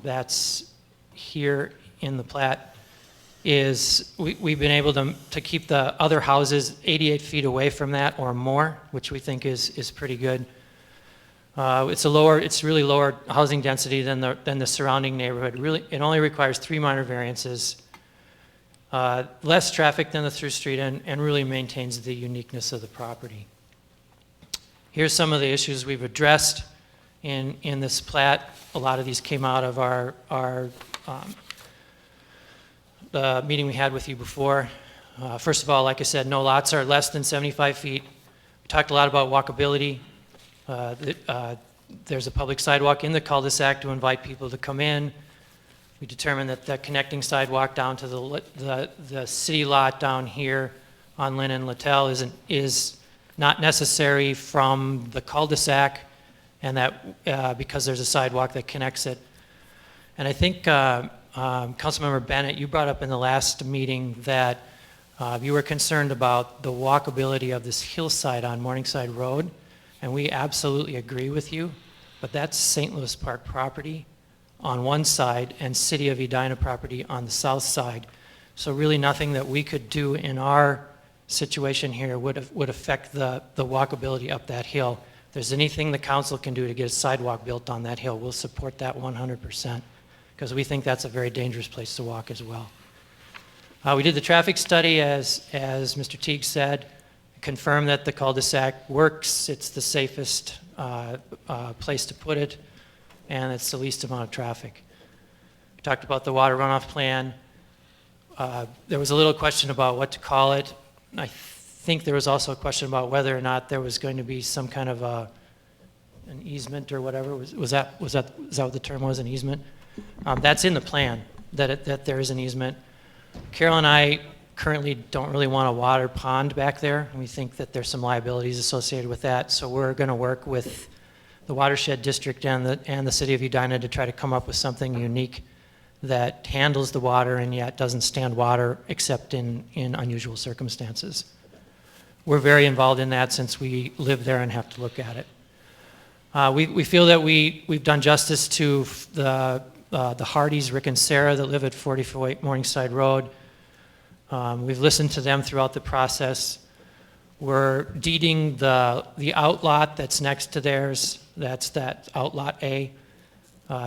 that's here in the plat, we've been able to keep the other houses 88 feet away from that or more, which we think is pretty good. It's really lower housing density than the surrounding neighborhood. Really, it only requires 3 minor variances, less traffic than the through street, and really maintains the uniqueness of the property. Here's some of the issues we've addressed in this plat. A lot of these came out of the meeting we had with you before. First of all, like I said, no lots are less than 75 feet. We talked a lot about walkability. There's a public sidewalk in the cul-de-sac to invite people to come in. We determined that the connecting sidewalk down to the city lot down here on Lynn and Littell is not necessary from the cul-de-sac, and that because there's a sidewalk that connects it. And I think Councilmember Bennett, you brought up in the last meeting that you were concerned about the walkability of this hillside on Morningside Road, and we absolutely agree with you, but that's St. Louis Park property on one side and City of Edina property on the south side. So really nothing that we could do in our situation here would affect the walkability up that hill. If there's anything the council can do to get a sidewalk built on that hill, we'll support that 100%, because we think that's a very dangerous place to walk as well. We did the traffic study, as Mr. Teague said, confirmed that the cul-de-sac works. It's the safest place to put it, and it's the least amount of traffic. We talked about the water runoff plan. There was a little question about what to call it. I think there was also a question about whether or not there was going to be some kind of an easement or whatever. Is that what the term was, an easement? That's in the plan, that there is an easement. Carol and I currently don't really want a water pond back there, and we think that there's some liabilities associated with that. So we're going to work with the watershed district and the city of Edina to try to come up with something unique that handles the water and yet doesn't stand water except in unusual circumstances. We're very involved in that since we live there and have to look at it. We feel that we've done justice to the Hardys, Rick and Sarah, that live at 4408 Morningside Road. We've listened to them throughout the process. We're deeding the outlot that's next to theirs, that's that outlot A,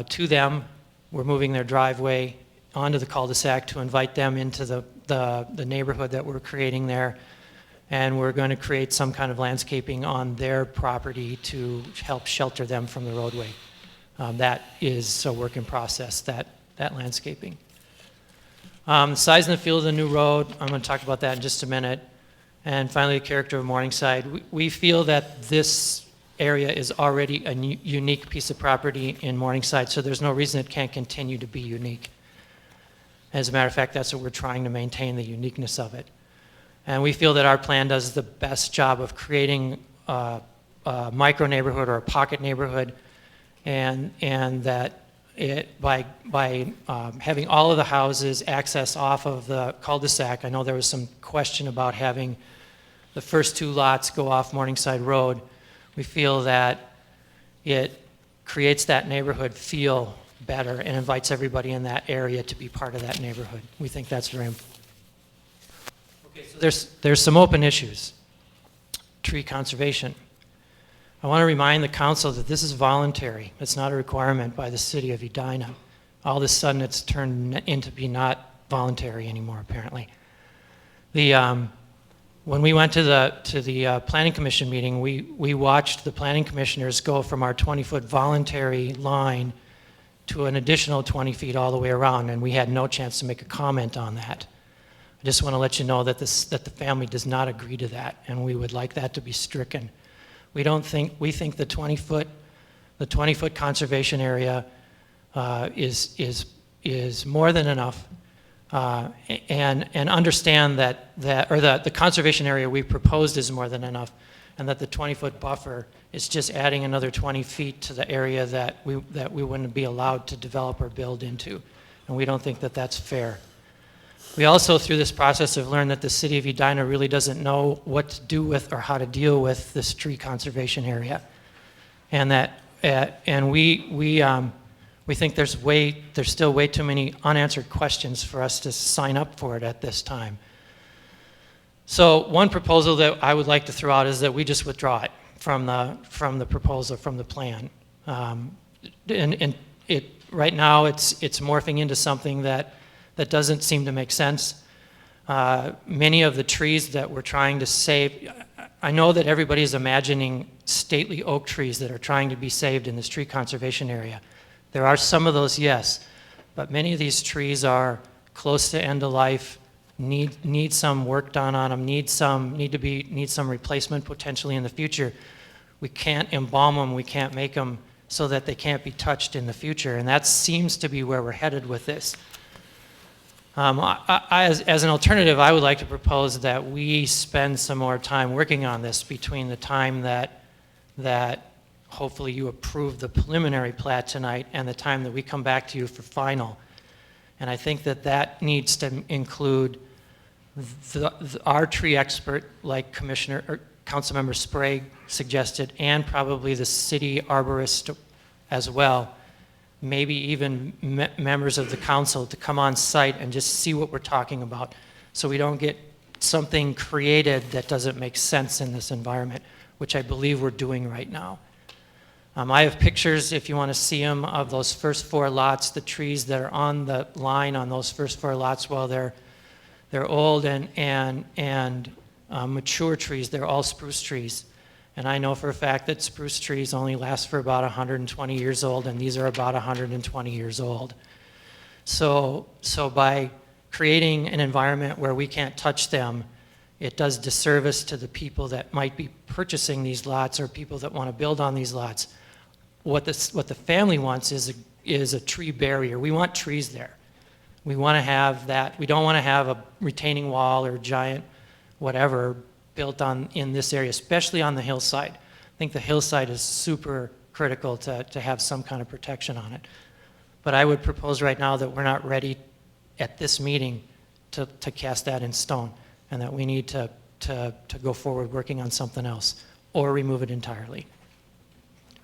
to them. We're moving their driveway onto the cul-de-sac to invite them into the neighborhood that we're creating there. And we're going to create some kind of landscaping on their property to help shelter them from the roadway. That is a work in process, that landscaping. The size and the feel of the new road, I'm going to talk about that in just a minute. And finally, the character of Morningside. We feel that this area is already a unique piece of property in Morningside, so there's no reason it can't continue to be unique. As a matter of fact, that's what we're trying to maintain, the uniqueness of it. And we feel that our plan does the best job of creating a micro neighborhood or a pocket neighborhood, and that by having all of the houses access off of the cul-de-sac. I know there was some question about having the first 2 lots go off Morningside Road. We feel that it creates that neighborhood feel better and invites everybody in that area to be part of that neighborhood. We think that's very important. Okay, so there's some open issues. Tree conservation. I want to remind the council that this is voluntary. It's not a requirement by the city of Edina. All of a sudden it's turned into be not voluntary anymore, apparently. When we went to the planning commission meeting, we watched the planning commissioners go from our 20-foot voluntary line to an additional 20 feet all the way around, and we had no chance to make a comment on that. I just want to let you know that the family does not agree to that, and we would like that to be stricken. We think the 20-foot conservation area is more than enough, and understand that the conservation area we proposed is more than enough, and that the 20-foot buffer is just adding another 20 feet to the area that we wouldn't be allowed to develop or build into, and we don't think that that's fair. We also, through this process, have learned that the city of Edina really doesn't know what to do with or how to deal with this tree conservation area. And that, and we think there's still way too many unanswered questions for us to sign up for it at this time. So one proposal that I would like to throw out is that we just withdraw it from the proposal, from the plan. And right now it's morphing into something that doesn't seem to make sense. Many of the trees that we're trying to save, I know that everybody is imagining stately oak trees that are trying to be saved in this tree conservation area. There are some of those, yes, but many of these trees are close to end of life, need some work done on them, need some replacement potentially in the future. We can't embalm them, we can't make them so that they can't be touched in the future, and that seems to be where we're headed with this. As an alternative, I would like to propose that we spend some more time working on this between the time that hopefully you approve the preliminary plat tonight and the time that we come back to you for final. And I think that needs to include our tree expert, like Councilmember Sprague suggested, and probably the city arborist as well. Maybe even members of the council to come on site and just see what we're talking about, so we don't get something created that doesn't make sense in this environment, which I believe we're doing right now. I have pictures, if you want to see them, of those first 4 lots, the trees that are on the line on those first 4 lots. While they're old and mature trees, they're all spruce trees. And I know for a fact that spruce trees only last for about 120 years old, and these are about 120 years old. So by creating an environment where we can't touch them, it does disservice to the people that might be purchasing these lots or people that want to build on these lots. What the family wants is a tree barrier. We want trees there. We want to have that. We don't want to have a retaining wall or giant whatever built in this area, especially on the hillside. I think the hillside is super critical to have some kind of protection on it. But I would propose right now that we're not ready at this meeting to cast that in stone, and that we need to go forward working on something else or remove it entirely.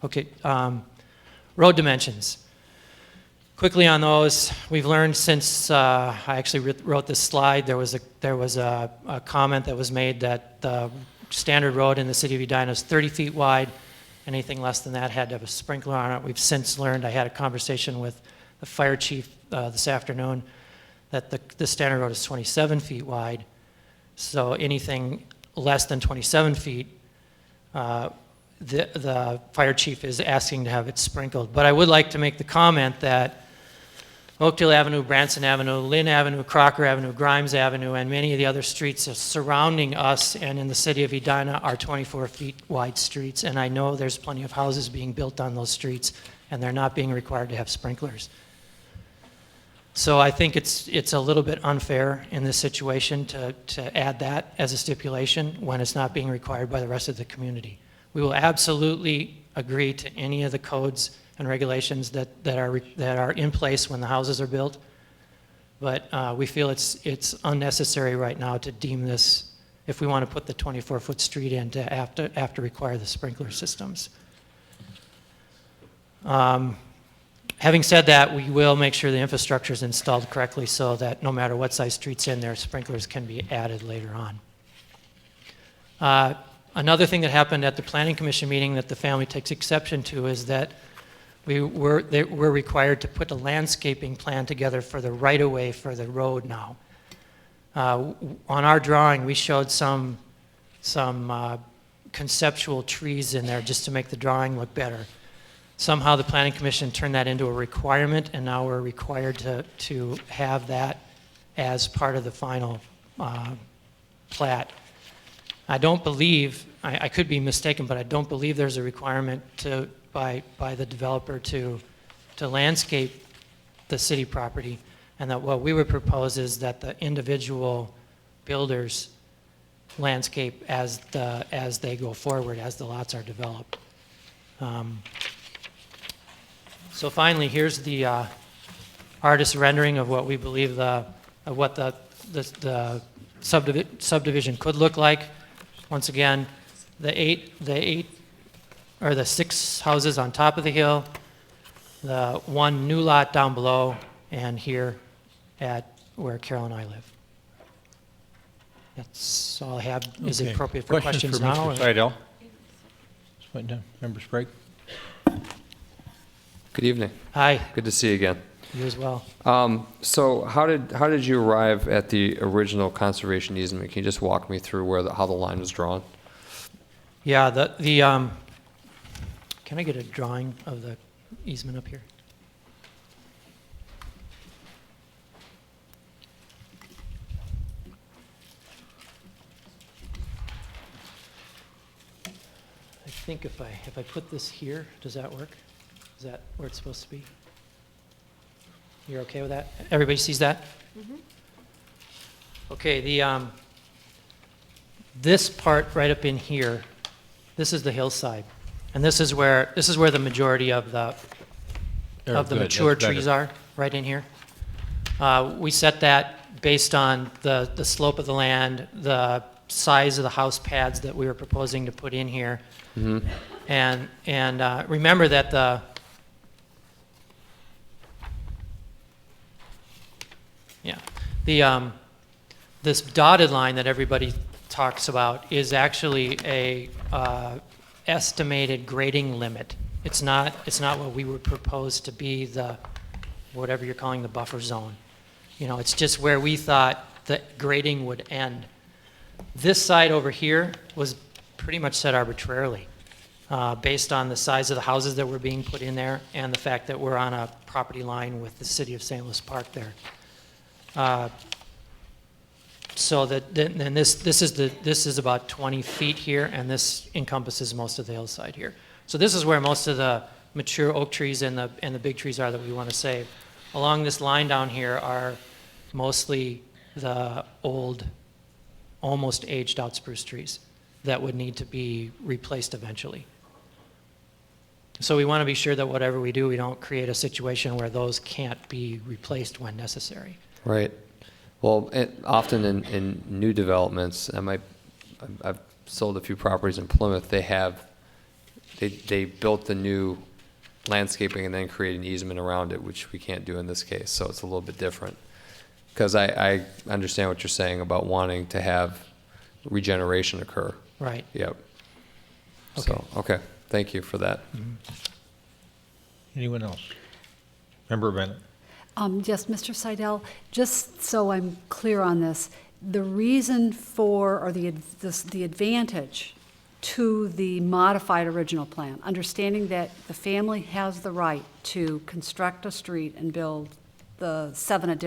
Okay, road dimensions. Quickly on those, we've learned since I actually wrote this slide, there was a comment that was made that the standard road in the city of Edina is 30 feet wide. Anything less than that had to have a sprinkler on it. We've since learned, I had a conversation with the fire chief this afternoon, that the standard road is 27 feet wide. So anything less than 27 feet, the fire chief is asking to have it sprinkled. But I would like to make the comment that Oakdale Avenue, Branson Avenue, Lynn Avenue, Crocker Avenue, Grimes Avenue, and many of the other streets surrounding us and in the city of Edina are 24 feet wide streets. And I know there's plenty of houses being built on those streets, and they're not being required to have sprinklers. So I think it's a little bit unfair in this situation to add that as a stipulation when it's not being required by the rest of the community. We will absolutely agree to any of the codes and regulations that are in place when the houses are built, but we feel it's unnecessary right now to deem this, if we want to put the 24-foot street in, to have to require the sprinkler systems. Having said that, we will make sure the infrastructure is installed correctly so that no matter what size street's in there, sprinklers can be added later on. Another thing that happened at the Planning Commission meeting that the family takes exception to is that we're required to put a landscaping plan together for the right-of-way for the road now. On our drawing, we showed some conceptual trees in there just to make the drawing look better. Somehow the Planning Commission turned that into a requirement, and now we're required to have that as part of the final plat. I don't believe, I could be mistaken, but I don't believe there's a requirement by the developer to landscape the city property, and that what we would propose is that the individual builders landscape as they go forward, as the lots are developed. So finally, here's the artist rendering of what we believe what the the subdivision could look like. Once again, the 6 houses on top of the hill, the 1 new lot down below, and here at where Carol and I live. That's all I have. Is it Okay. appropriate for questions now? Questions for Mr. Seidel? This point in time. Member Sprague? Good evening. Hi, Good to see you again. you as well. So how did you arrive at the original conservation easement? Can you just walk me through how the line was drawn? Yeah, can I get a drawing of the easement up here? I think if I put this here, does that work? Is that where it's supposed to be? You're okay with that? Everybody sees that? Okay, this part right up in here, this is the hillside. And this is where the majority of the mature trees are, right in here. We set that based on the slope of the land, the size of the house pads that we were proposing to put in here. And remember that this dotted line that everybody talks about is actually a estimated grading limit. It's not what we would propose to be whatever you're calling the buffer zone. It's just where we thought the grading would end. This side over here was pretty much set arbitrarily based on the size of the houses that were being put in there and the fact that we're on a property line with the city of St. Louis Park there. So then this is about 20 feet here, and this encompasses most of the hillside here. So this is where most of the mature oak trees and the big trees are that we want to save. Along this line down here are mostly the old, almost aged out spruce trees that would need to be replaced eventually. So we want to be sure that whatever we do, we don't create a situation where those can't be replaced when necessary. Right. Well, often in new developments, I've sold a few properties in Plymouth. They built the new landscaping and then create an easement around it, which we can't do in this case. So it's a little bit different. Because I understand what you're saying about wanting to have regeneration occur. Right. Yep. Okay. So, okay. Thank you for that. Anyone else? Member Bennett? Yes, Mr. Seidel, just so I'm clear on this, the reason for, or the advantage to the modified original plan, understanding that the family has the right to construct a street and build the 7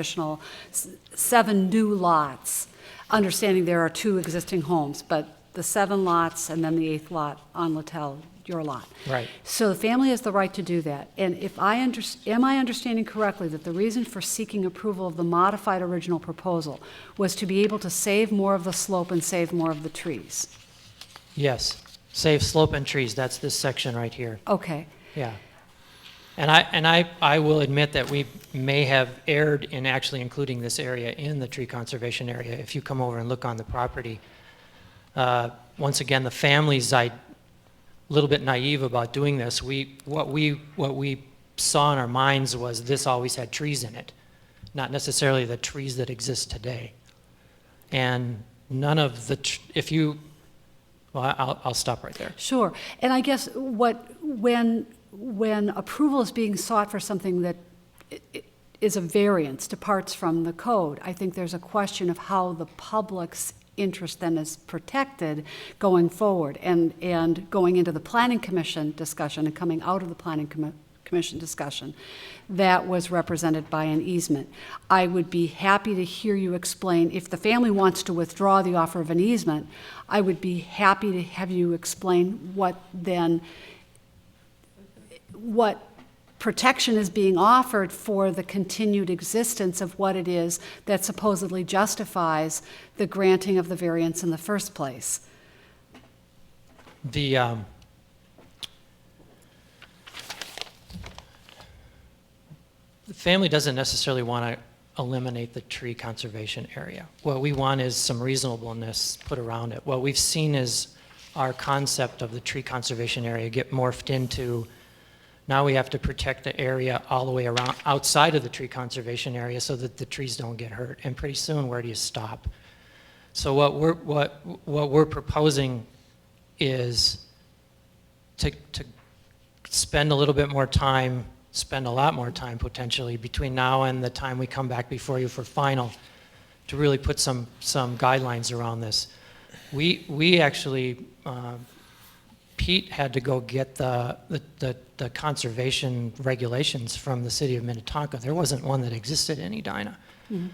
new lots, understanding there are 2 existing homes, but the 7 lots and then the 8th lot on Littell, your lot. Right. So the family has the right to do that. And am I understanding correctly that the reason for seeking approval of the modified original proposal was to be able to save more of the slope and save more of the trees? Yes, save slope and trees, that's this section right here. Okay. Yeah. And I will admit that we may have erred in actually including this area in the tree conservation area. If you come over and look on the property, once again, the family's a little bit naive about doing this. What we saw in our minds was this always had trees in it, not necessarily the trees that exist today. And none of the, I'll stop right there. Sure. And I guess when approval is being sought for something that is a variance, departs from the code, I think there's a question of how the public's interest then is protected going forward and going into the Planning Commission discussion and coming out of the Planning Commission discussion that was represented by an easement. I would be happy to hear you explain, if the family wants to withdraw the offer of an easement, I would be happy to have you explain what protection is being offered for the continued existence of what it is that supposedly justifies the granting of the variance in the first place. The family doesn't necessarily want to eliminate the tree conservation area. What we want is some reasonableness put around it. What we've seen is our concept of the tree conservation area get morphed into, now we have to protect the area all the way around, outside of the tree conservation area so that the trees don't get hurt. And pretty soon, where do you stop? So what we're proposing is to spend a little bit more time, spend a lot more time potentially between now and the time we come back before you for final, to really put some guidelines around this. We actually, Pete had to go get the conservation regulations from the city of Minnetonka. There wasn't one that existed in Edina. Mm-hmm.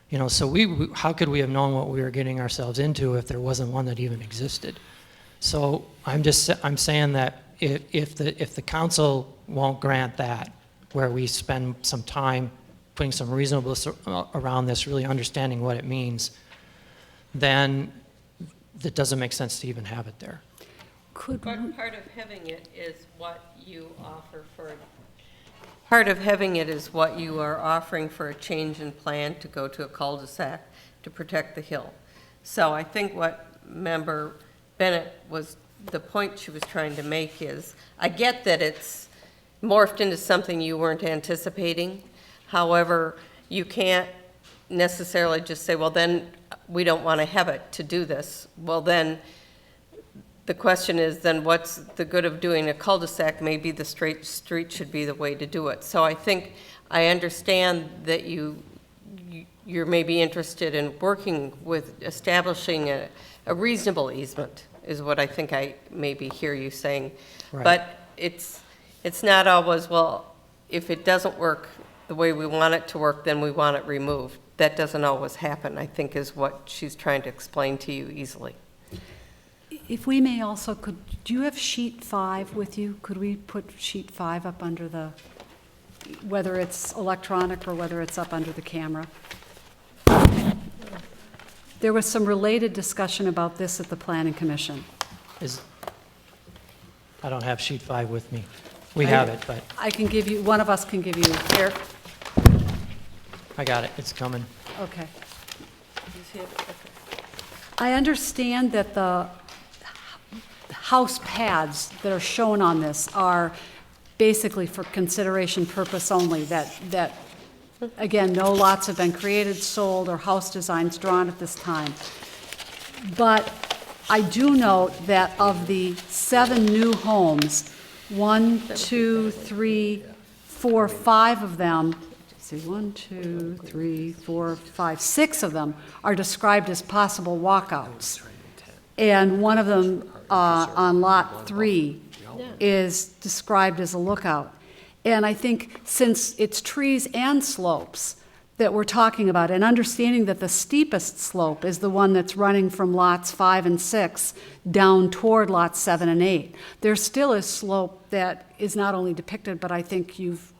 You know, so how could we have known what we were getting ourselves into if there wasn't one that even existed? So I'm saying that if the council won't grant that, where we spend some time putting some reasonableness around this, really understanding what it means, then it doesn't make sense to even have it there. But part of having it is what you offer for, part of having it is what you are offering for a change in plan to go to a cul-de-sac to protect the hill. So I think what Member Bennett was, the point she was trying to make is, I get that it's morphed into something you weren't anticipating. However, you can't necessarily just say, well, then we don't want to have it to do this. Well, then the question is, then what's the good of doing a cul-de-sac? Maybe the straight street should be the way to do it. So I think I understand that you're maybe interested in working with establishing a reasonable easement, is what I think I maybe hear you saying. Right. But it's not always, well, if it doesn't work the way we want it to work, then we want it removed. That doesn't always happen, I think, is what she's trying to explain to you easily. If we may also, do you have sheet 5 with you? Could we put sheet 5 up under the, whether it's electronic or whether it's up under the camera? There was some related discussion about this at the Planning Commission. I don't have sheet 5 with me. We have it, but I can give you, one of us can give you, here. I got it. It's coming. Okay. You see it? Okay. I understand that the house pads that are shown on this are basically for consideration purpose only, that again, no lots have been created, sold, or house designs drawn at this time. But I do note that of the 7 new homes, 1, 2, 3, 4, 5 of them, see, 1, 2, 3, 4, 5, 6 of them are described as possible walkouts. And one of them on lot 3 is described as a lookout. And I think since it's trees and slopes that we're talking about, and understanding that the steepest slope is the one that's running from lots 5 and 6 down toward lots 7 and 8, there still is slope that is not only depicted, but I think you've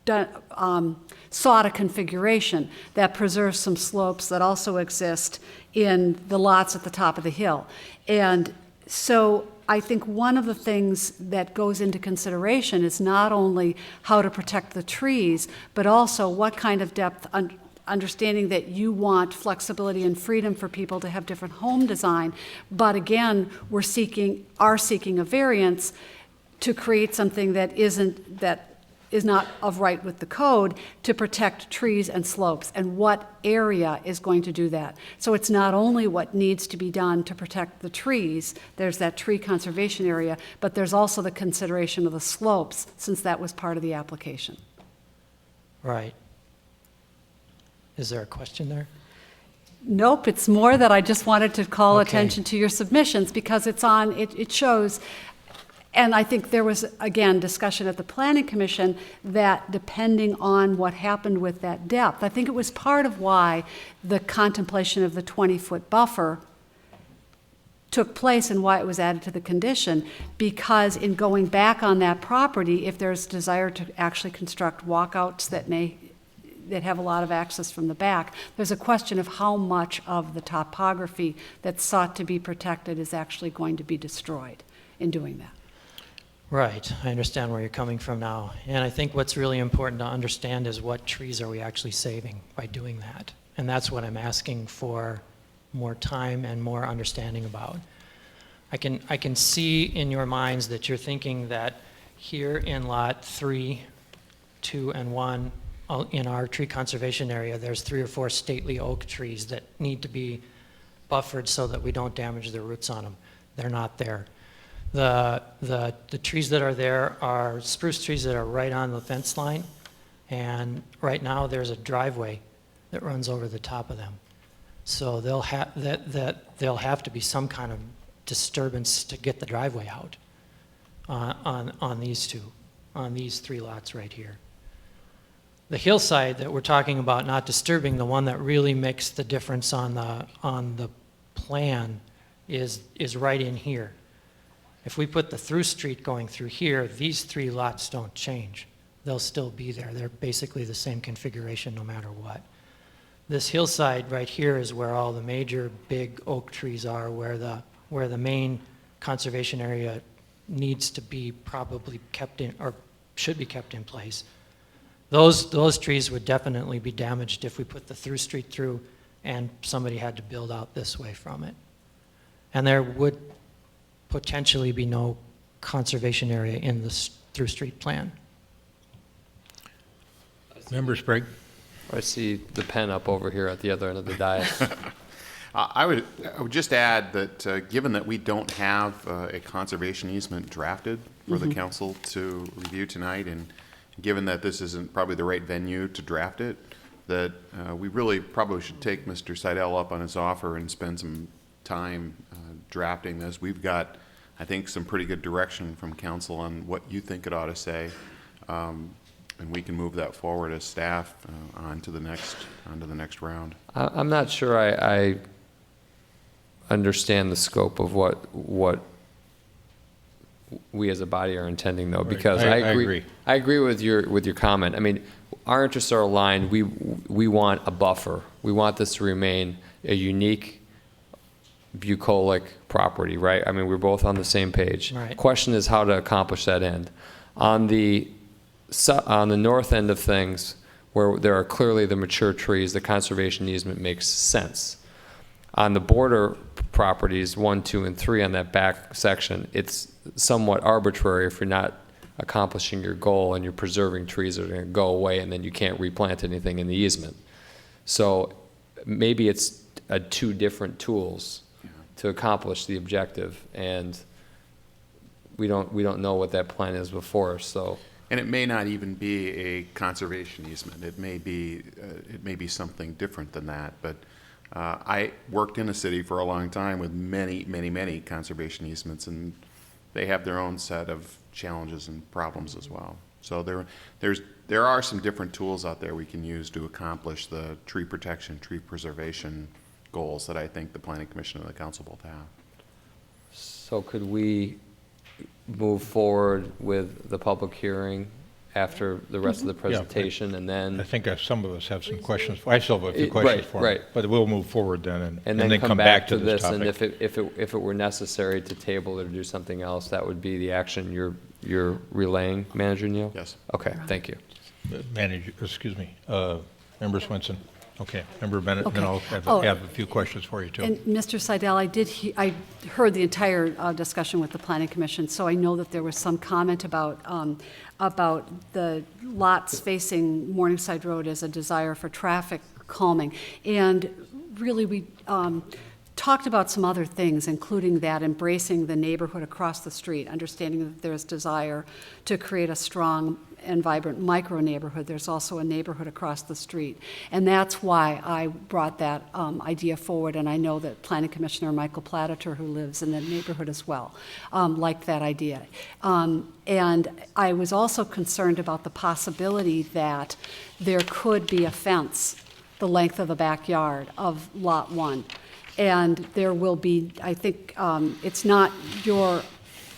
done, sought a configuration that preserves some slopes that also exist in the lots at the top of the hill. And so I think one of the things that goes into consideration is not only how to protect the trees, but also what kind of depth, understanding that you want flexibility and freedom for people to have different home design. But again, are seeking a variance to create something that is not of right with the code to protect trees and slopes, and what area is going to do that. So it's not only what needs to be done to protect the trees, there's that tree conservation area, but there's also the consideration of the slopes, since that was part of the application. Right. Is there a question there? Nope, it's more that I just wanted to call Okay. attention to your submissions, because it's on, it shows. And I think there was, again, discussion at the Planning Commission that depending on what happened with that depth, I think it was part of why the contemplation of the 20-foot buffer took place and why it was added to the condition, because in going back on that property, if there's desire to actually construct walkouts that have a lot of access from the back, there's a question of how much of the topography that's sought to be protected is actually going to be destroyed in doing that. Right, I understand where you're coming from now. And I think what's really important to understand is what trees are we actually saving by doing that? And that's what I'm asking for more time and more understanding about. I can see in your minds that you're thinking that here in lot 3, 2, and 1, in our tree conservation area, there's 3 or 4 stately oak trees that need to be buffered so that we don't damage the roots on them. They're not there. The trees that are there are spruce trees that are right on the fence line, and right now there's a driveway that runs over the top of them. So they'll have to be some kind of disturbance to get the driveway out on these 3 lots right here. The hillside that we're talking about not disturbing, the one that really makes the difference on the plan is right in here. If we put the through street going through here, these 3 lots don't change. They'll still be there. They're basically the same configuration no matter what. This hillside right here is where all the major big oak trees are, where the main conservation area needs to be probably kept in, or should be kept in place. Those trees would definitely be damaged if we put the through street through and somebody had to build out this way from it. And there would potentially be no conservation area in the through street plan. Member Sprague? I see the pen up over here at the other end of the dais. I would just add that given that we don't have a conservation easement drafted for the council to review tonight, and given that this isn't probably the right venue to draft it, that we really probably should take Mr. Seidel up on his offer and spend some time drafting this. We've got, I think, some pretty good direction from council on what you think it ought to say, and we can move that forward as staff onto the next round. I'm not sure I understand the scope of what we as a body are intending, though, because I agree. I agree with your comment. I mean, our interests are aligned. We want a buffer. We want this to remain a unique bucolic property, right? I mean, we're both on the same page. Right. Question is how to accomplish that end. On the north end of things, where there are clearly the mature trees, the conservation easement makes sense. On the border properties, 1, 2, and 3 on that back section, it's somewhat arbitrary if you're not accomplishing your goal and you're preserving trees that are going to go away and then you can't replant anything in the easement. So maybe it's 2 different tools to accomplish the objective, and we don't know what that plan is before us. So. And it may not even be a conservation easement. It may be something different than that. But I worked in a city for a long time with many conservation easements, and they have their own set of challenges and problems as well. So there are some different tools out there we can use to accomplish the tree protection, tree preservation goals that I think the Planning Commission and the Council both have. So could we move forward with the public hearing after the rest of the presentation, and then? I think some of us have some questions. I still have a few questions for him. Right. But we'll move forward then and then come back to this And topic. if it were necessary to table or do something else, that would be the action you're relaying, Manager Neal? Yes. Okay, thank you. Member Swenson. Okay, Member Bennett, Okay. then I'll have a few questions for you too. And Mr. Seidel, I heard the entire discussion with the Planning Commission, so I know that there was some comment about the lots facing Morningside Road as a desire for traffic calming. And really, we talked about some other things, including that embracing the neighborhood across the street, understanding that there's desire to create a strong and vibrant micro-neighborhood. There's also a neighborhood across the street. And that's why I brought that idea forward, and I know that Planning Commissioner Michael Platter, who lives in the neighborhood as well, liked that idea. And I was also concerned about the possibility that there could be a fence the length of the backyard of Lot 1. And there will be, I think, it's not your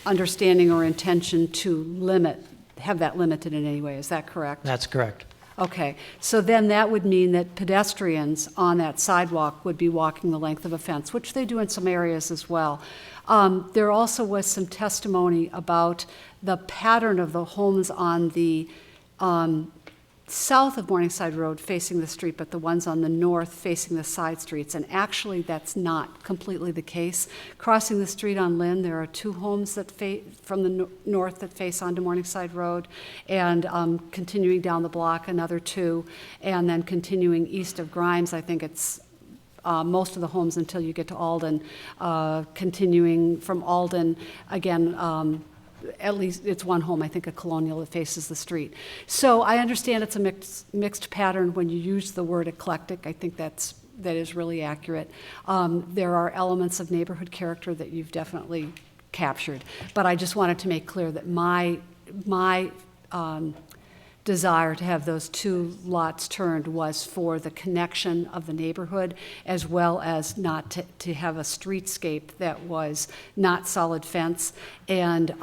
understanding or intention to have that limited in any way. Is that correct? That's correct. Okay, so then that would mean that pedestrians on that sidewalk would be walking the length of a fence, which they do in some areas as well. There also was some testimony about the pattern of the homes on the south of Morningside Road facing the street, but the ones on the north facing the side streets. And actually, that's not completely the case. Crossing the street on Lynn, there are 2 homes that from the north that face onto Morningside Road, and continuing down the block, another 2, and then continuing east of Grimes, I think it's most of the homes until you get to Alden. Continuing from Alden, again, at least it's 1 home, I think a colonial that faces the street. So I understand it's a mixed pattern when you use the word eclectic. I think that is really accurate. There are elements of neighborhood character that you've definitely captured. But I just wanted to make clear that my desire to have those 2 lots turned was for the connection of the neighborhood, as well as not to have a streetscape that was not solid fence, and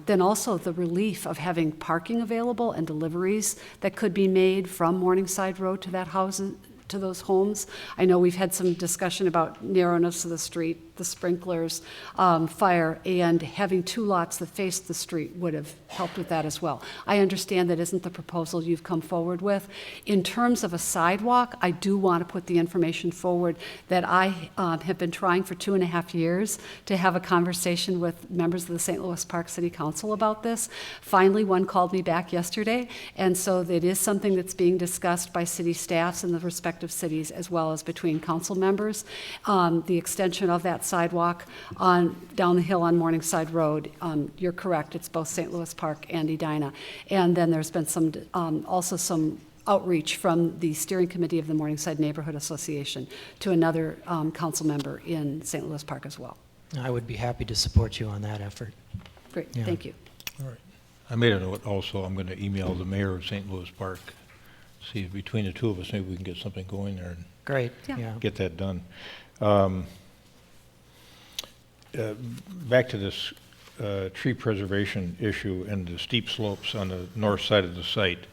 then also the relief of having parking available and deliveries that could be made from Morningside Road to that house, to those homes. I know we've had some discussion about narrowness of the street, the sprinklers, fire, and having 2 lots that face the street would have helped with that as well. I understand that isn't the proposal you've come forward with. In terms of a sidewalk, I do want to put the information forward that I have been trying for 2.5 years to have a conversation with members of the St. Louis Park City Council about this. Finally, one called me back yesterday, and so it is something that's being discussed by city staffs in the respective cities, as well as between council members. The extension of that sidewalk down the hill on Morningside Road, you're correct, it's both St. Louis Park and Edina. And then there's been also some outreach from the steering committee of the Morningside Neighborhood Association to another council member in St. Louis Park as well. I would be happy to support you on that effort. Great, Yeah. thank you. All right. I made a note also, I'm going to email the mayor of St. Louis Park, see if between the 2 of us, maybe we can get something going there and Great, Yeah. yeah. get that done. Back to this tree preservation issue and the steep slopes on the north side of the site.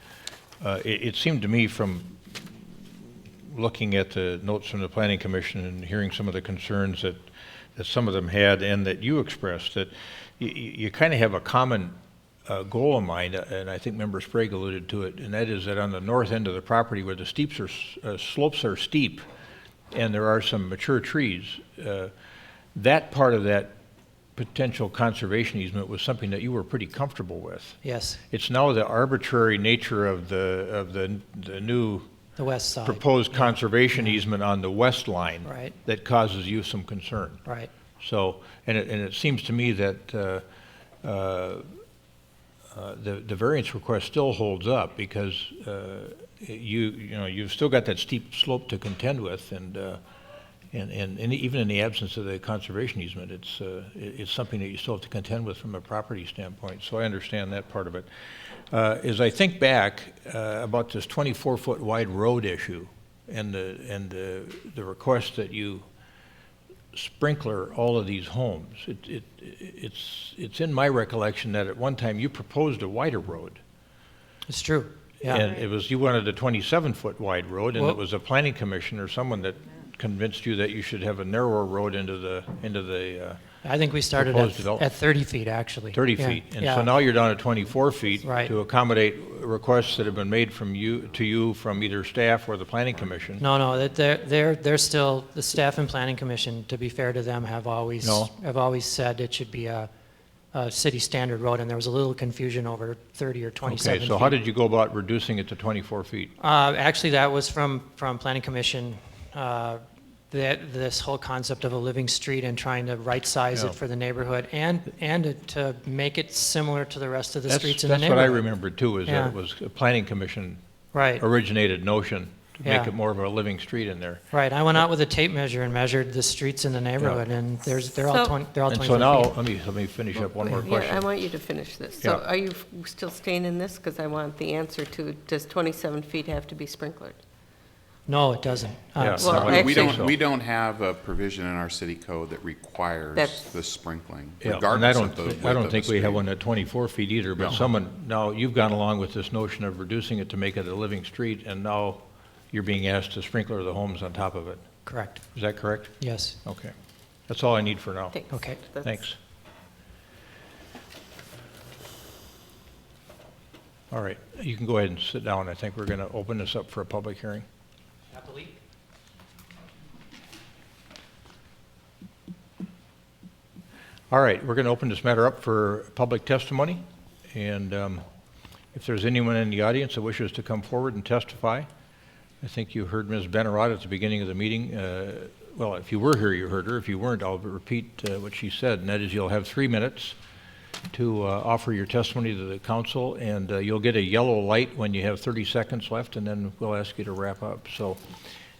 It seemed to me from looking at the notes from the Planning Commission and hearing some of the concerns that some of them had and that you expressed, that you kind of have a common goal in mind, and I think Member Sprague alluded to it, and that is that on the north end of the property where the slopes are steep and there are some mature trees, that part of that potential conservation easement was something that you were pretty comfortable with. Yes, It's now the arbitrary nature of the new the west side. proposed conservation easement on the west line Right. that causes you some concern. Right. So, and it seems to me that the variance request still holds up because you've still got that steep slope to contend with, and even in the absence of the conservation easement, it's something that you still have to contend with from a property standpoint. So I understand that part of it. As I think back about this 24-foot wide road issue and the request that you sprinkler all of these homes, it's in my recollection that at one time you proposed a wider road. It's true, yeah. And you wanted a 27-foot wide road, and Well- it was a planning commission or someone that convinced you that you should have a narrower road into the I think we started proposed development. at 30 feet, actually. 30 Yeah, feet. And yeah. so now you're down at 24 feet Right. to accommodate requests that have been made to you from either staff or the planning commission. No, that they're still, the staff and planning commission, to be fair to them, have always said it should be a city standard road, and there was a little confusion over 30 or 27 Okay, so feet. how did you go about reducing it to 24 feet? Actually, that was from planning commission, this whole concept of a living street and trying to right-size Yeah. it for the neighborhood and to make it similar to the rest of the That's streets in the what I neighborhood. remembered too, is that Yeah. it was a planning commission Right. originated notion to make Yeah. it more of a living street in there. Right, I went out with a tape measure and measured the streets in the neighborhood, and they're all So- 24 And feet. so now, let me finish up one more Yeah, question. I want you to finish this. So Yeah. are you still staying in this? Because I want the answer to, does 27 feet have to be sprinklered? No, it doesn't. Yeah, So- no, I don't We think don't, so. we don't have a provision in our city code that requires That's- the sprinkling, Yeah, and I regardless don't, of the width I don't of think the we have street. one at 24 feet either, but No. someone, now, you've gone along with this notion of reducing it to make it a living street, and now you're being asked to sprinkler the homes on top of it. Correct. Is that correct? Yes. Okay. That's all I need for now. Thanks. Okay. That's- Thanks. All right, you can go ahead and sit down. I think we're going to open this up for a public hearing. Happily. All right, we're going to open this matter up for public testimony. And if there's anyone in the audience that wishes to come forward and testify, I think you heard Ms. Benarad at the beginning of the meeting. Well, if you were here, you heard her. If you weren't, I'll repeat what she said, and that is you'll have 3 minutes to offer your testimony to the council, and you'll get a yellow light when you have 30 seconds left, and then we'll ask you to wrap up. So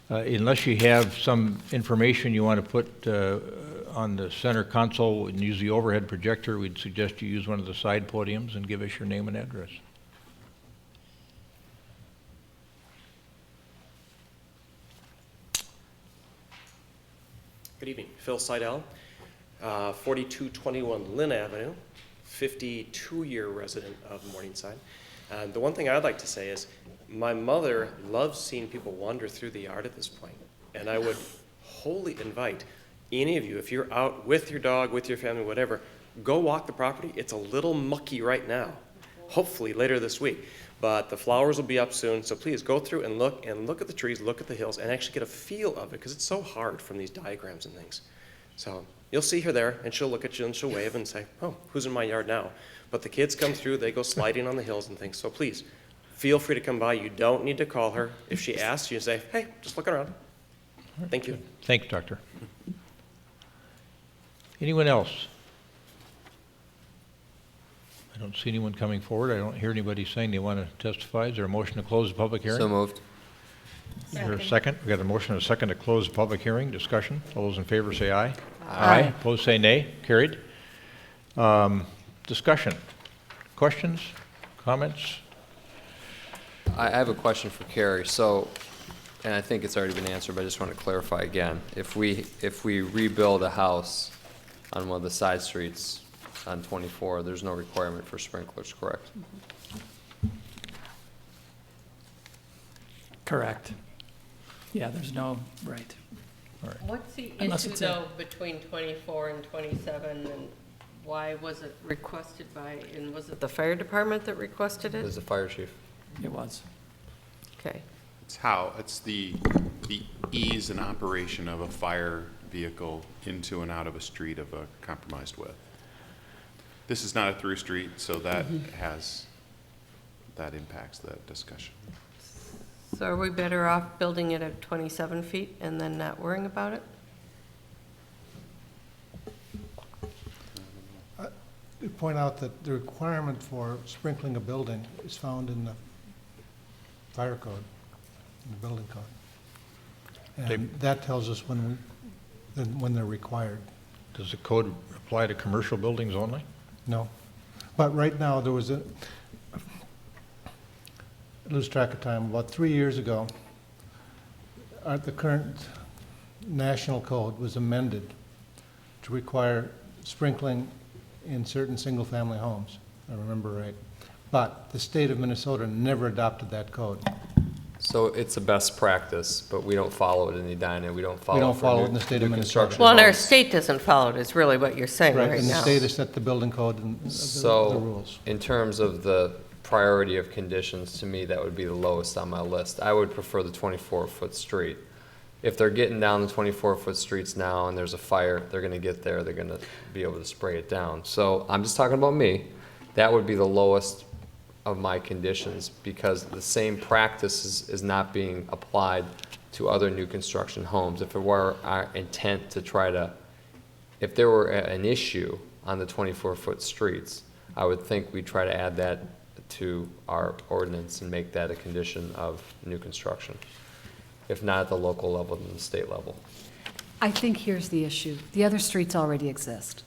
unless you have some information you want to put on the center console and use the overhead projector, we'd suggest you use one of the side podiums and give us your name and address. Good evening. Phil Seidel, 4221 Lynn Avenue, 52-year resident of Morningside. The one thing I'd like to say is my mother loves seeing people wander through the yard at this point, and I would wholly invite any of you, if you're out with your dog, with your family, whatever, go walk the property. It's a little mucky right now, hopefully later this week. But the flowers will be up soon, so please go through and look at the trees, look at the hills, and actually get a feel of it, because it's so hard from these diagrams and things. So you'll see her there, and she'll look at you and she'll wave and say, oh, who's in my yard now? But the kids come through, they go sliding on the hills and things, so please, feel free to come by. You don't need to call her. If she asks, you say, hey, just look around. Thank you. Thanks, Doctor. Anyone else? I don't see anyone coming forward. I don't hear anybody saying they want to testify. Is there a motion to close the public hearing? So moved. Is there a second? We've got a motion and a second to close the public hearing. Discussion. All those in favor say aye. Aye. Opposed say nay. Carried. Discussion. Questions? Comments? I have a question for Carrie. So, and I think it's already been answered, but I just want to clarify again. If we rebuild a house on one of the side streets on 24, there's no requirement for sprinklers, correct? Correct. Yeah, there's no, right. What's the Unless issue it's a- though between 24 and 27, and why was it requested by, and was it the fire department that requested There's it? the fire chief. It was. Okay. It's the ease and operation of a fire vehicle into and out of a street of a compromised width. This is not a through street, so that that impacts that discussion. So are we better off building it at 27 feet and then not worrying about it? To point out that the requirement for sprinkling a building is found in the fire code, in the building code. And that tells us when they're required. Does the code apply to commercial buildings only? No. But right now, there was I lose track of time, about 3 years ago, the current national code was amended to require sprinkling in certain single-family homes, if I remember right. But the state of Minnesota never adopted that code. So it's a best practice, but we don't follow it in Edina. We don't follow We don't for follow new- it in the state of new Minnesota. construction Well, and our homes. state doesn't follow it, is really what you're saying right And the now. state has set the building code and the So, rules. in terms of the priority of conditions, to me, that would be the lowest on my list. I would prefer the 24-foot street. If they're getting down the 24-foot streets now and there's a fire, they're gonna get there, they're gonna be able to spray it down. So, I'm just talking about me. That would be the lowest of my conditions, because the same practice is not being applied to other new construction homes. If it were our intent to try to, if there were an issue on the 24-foot streets, I would think we'd try to add that to our ordinance and make that a condition of new construction. If not at the local level, then the state level. I think here's the issue. The other streets already exist.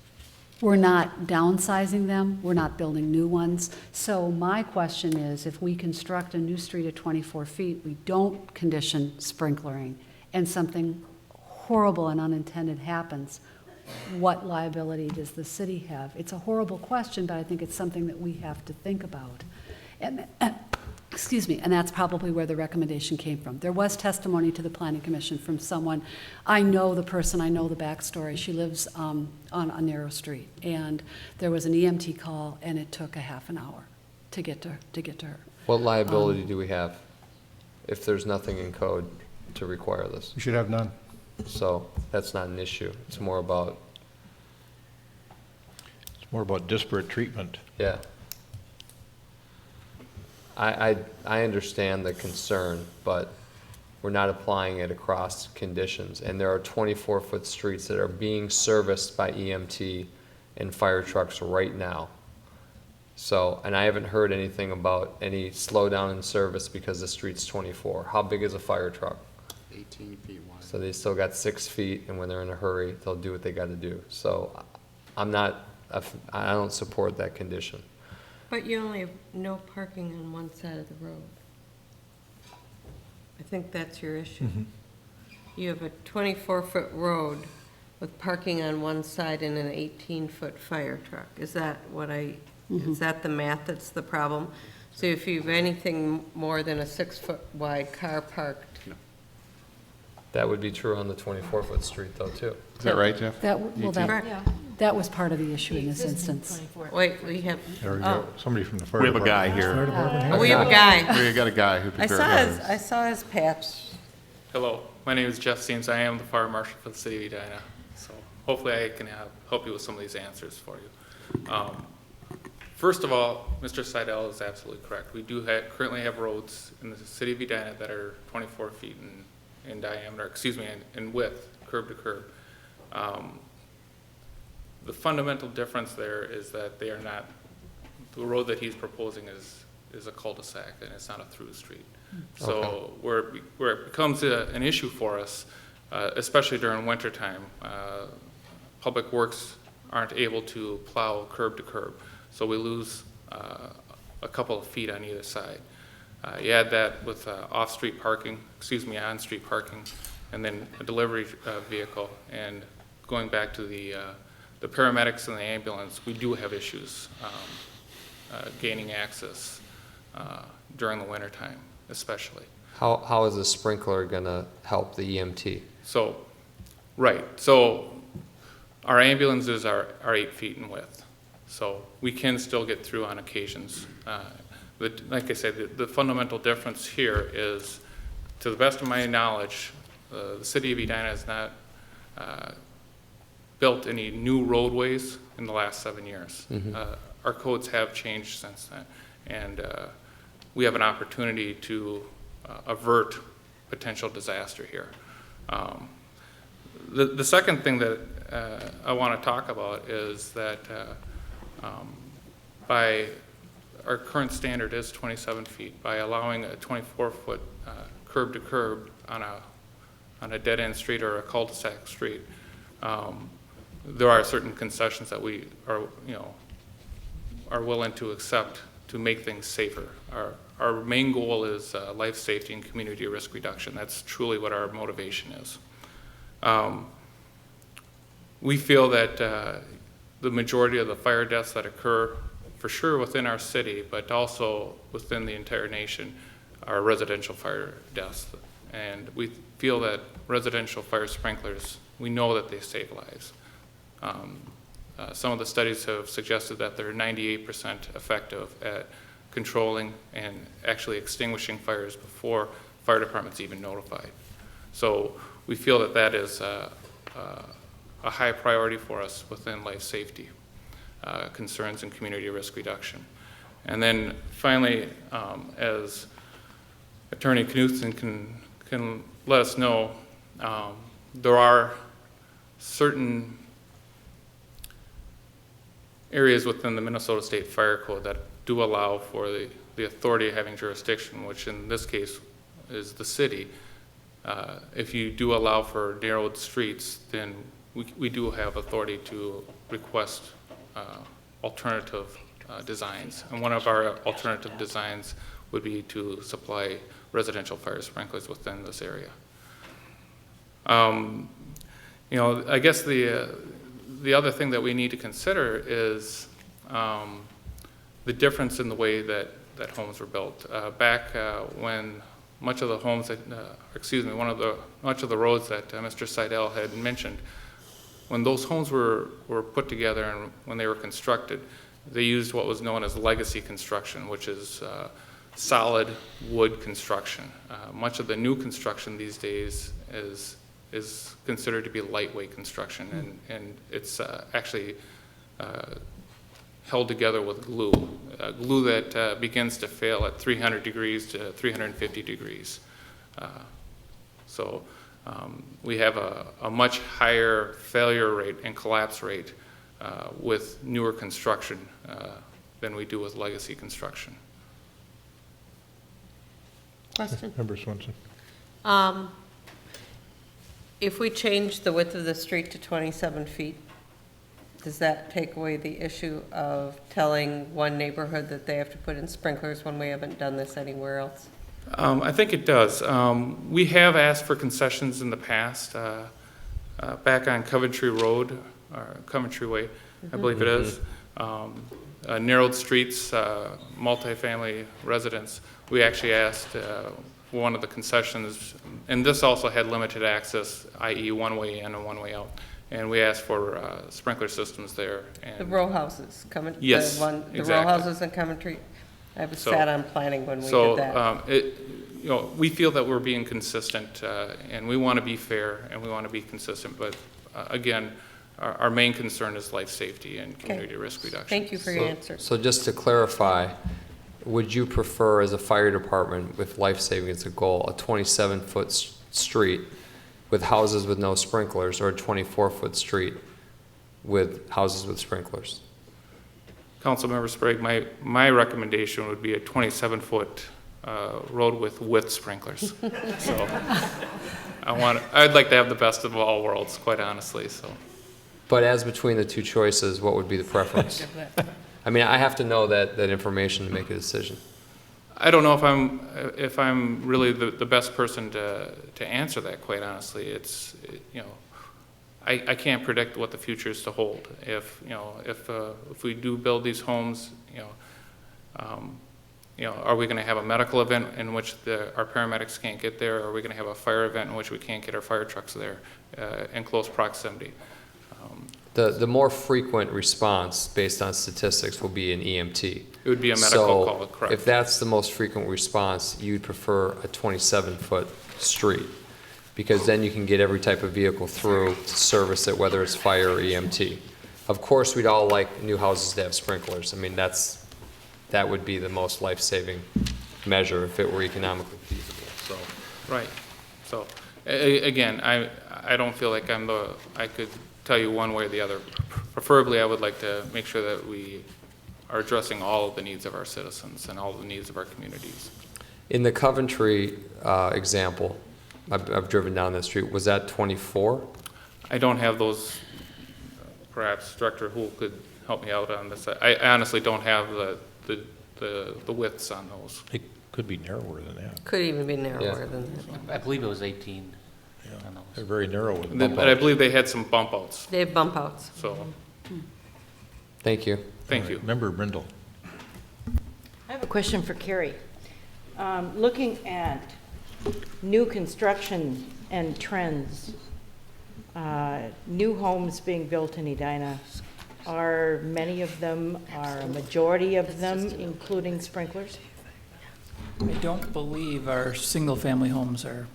We're not downsizing them, we're not building new ones. So my question is, if we construct a new street at 24 feet, we don't condition sprinklering, and something horrible and unintended happens, what liability does the city have? It's a horrible question, but I think it's something that we have to think about. And, excuse me, and that's probably where the recommendation came from. There was testimony to the Planning Commission from someone, I know the person, I know the backstory. She lives on a narrow street, and there was an EMT call, and it took a half an hour to get to her. What liability do we have if there's nothing in code to require this? You should have none. So that's not an issue. It's more about, disparate treatment. yeah. I understand the concern, but we're not applying it across conditions. And there are 24-foot streets that are being serviced by EMT and fire trucks right now. So, and I haven't heard anything about any slowdown in service because the street's 24. How big is a fire truck? 18 feet wide. So they still got 6 feet, and when they're in a hurry, they'll do what they got to do. So I don't support that condition. But you only have no parking on one side of the road. I think that's your issue. You have a 24-foot road with parking on one side and an 18-foot fire truck. Is that is that the math that's the problem? So if you have anything more than a 6-foot wide car parked, That would be true on the 24-foot street, though, too. Is that right, Jeff? That was part of the issue in this instance. wait, we have, There we go. Somebody from the fire We have a department. guy here. oh, we have a guy. We got a guy who I prepared his. saw his patch. Hello, my name is Jeff Seams. I am the fire marshal for the city of Edina. So hopefully I can help you with some of these answers for you. First of all, Mr. Seidel is absolutely correct. We do currently have roads in the city of Edina that are 24 feet in diameter, in width, curb to curb. The fundamental difference there is that they are not, the road that he's proposing is a cul-de-sac and it's not a through street. So where it becomes an issue for us, especially during winter time, Public Works aren't able to plow curb to curb. So we lose a couple of feet on either side. You add that with on-street parking, and then a delivery vehicle. And going back to the paramedics and the ambulance, we do have issues gaining access during the winter time, especially. How is a sprinkler going to help the EMT? So, right. So our ambulances are 8 feet in width. So we can still get through on occasions. But like I said, the fundamental difference here is, to the best of my knowledge, the city of Edina has not built any new roadways in the last 7 years. Our codes have changed since then, and we have an opportunity to avert potential disaster here. The second thing that I want to talk about is that by our current standard is 27 feet. By allowing a 24-foot curb to curb on a dead-end street or a cul-de-sac street, there are certain concessions that we are willing to accept to make things safer. Our main goal is life safety and community risk reduction. That's truly what our motivation is. We feel that the majority of the fire deaths that occur, for sure within our city, but also within the entire nation, are residential fire deaths. And we feel that residential fire sprinklers, we know that they save lives. Some of the studies have suggested that they're 98% effective at controlling and actually extinguishing fires before fire department's even notified. So we feel that that is a high priority for us within life safety concerns and community risk reduction. And then finally, as Attorney Knudsen can let us know, there are certain areas within the Minnesota State Fire Code that do allow for the authority of having jurisdiction, which in this case is the city. If you do allow for narrowed streets, then we do have authority to request alternative designs. And one of our alternative designs would be to supply residential fire sprinklers within this area. You know, I guess the other thing that we need to consider is the difference in the way that homes were built. Back when much of the homes that, much of the roads that Mr. Seidel had mentioned, when those homes were put together and when they were constructed, they used what was known as legacy construction, which is solid wood construction. Much of the new construction these days is considered to be lightweight construction, and it's actually held together with glue, glue that begins to fail at 300 degrees to 350 degrees. So we have a much higher failure rate and collapse rate with newer construction than we do with legacy construction. Question? Member Swenson. If we change the width of the street to 27 feet, does that take away the issue of telling one neighborhood that they have to put in sprinklers when we haven't done this anywhere else? I think it does. We have asked for concessions in the past. Back on Coventry Road, or Coventry Way, I believe it is, narrowed streets, multifamily residents, we actually asked one of the concessions, and this also had limited access, i.e. one way in and one way out. And we asked for sprinkler systems there. And The row houses, yes, the exactly. row houses in Coventry. I was sat on planning when we did that. You know, we feel that we're being consistent, and we want to be fair and we want to be consistent. But again, our main concern is life safety and community risk reduction. Thank you for your answer. So just to clarify, would you prefer, as a fire department with life saving as a goal, a 27-foot street with houses with no sprinklers, or a 24-foot street with houses with sprinklers? Councilmember Sprague, my recommendation would be a 27-foot road with sprinklers. So I'd like to have the best of all worlds, quite honestly. So. But as between the two choices, what would be the preference? I mean, I have to know that information to make a decision. I don't know if I'm really the best person to answer that, quite honestly. You know, I can't predict what the future is to hold. If we do build these homes, you know, are we going to have a medical event in which our paramedics can't get there? Or are we going to have a fire event in which we can't get our fire trucks there in close proximity? The more frequent response based on statistics will be an EMT. It would be a medical call, correct. If that's the most frequent response, you'd prefer a 27-foot street, because then you can get every type of vehicle through to service it, whether it's fire or EMT. Of course, we'd all like new houses to have sprinklers. I mean, that would be the most life-saving measure if it were economically feasible. So. Right. So again, I don't feel like I could tell you one way or the other. Preferably, I would like to make sure that we are addressing all of the needs of our citizens and all of the needs of our communities. In the Coventry example, I've driven down that street. Was that 24? I don't have those. Perhaps Director Houle could help me out on this. I honestly don't have the widths on those. It could be narrower than that. Could even be narrower than that. I believe it was 18. Yeah, they're very narrow with But I believe they had some bump outs. They have bump outs. So. Thank you. Thank you. Member Brindle. I have a question for Carrie. Looking at new construction and trends, new homes being built in Edina, are many of them, are a majority of them including sprinklers? I don't believe our single-family homes are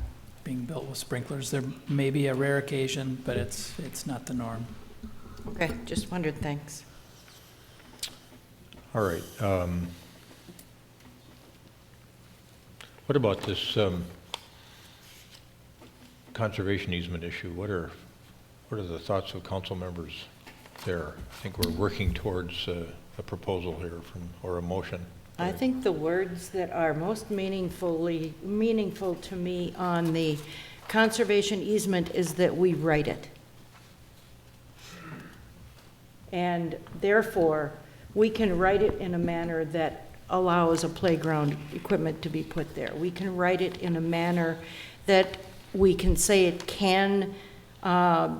being built with sprinklers. There may be a rare occasion, but it's not the norm. Okay, just wondered, thanks. All right. What about this conservation easement issue? What are the thoughts of council members there? I think we're working towards a proposal here or a motion. I think the words that are most meaningful to me on the conservation easement is that we write it. And therefore, we can write it in a manner that allows a playground equipment to be put there. We can write it in a manner that we can say it can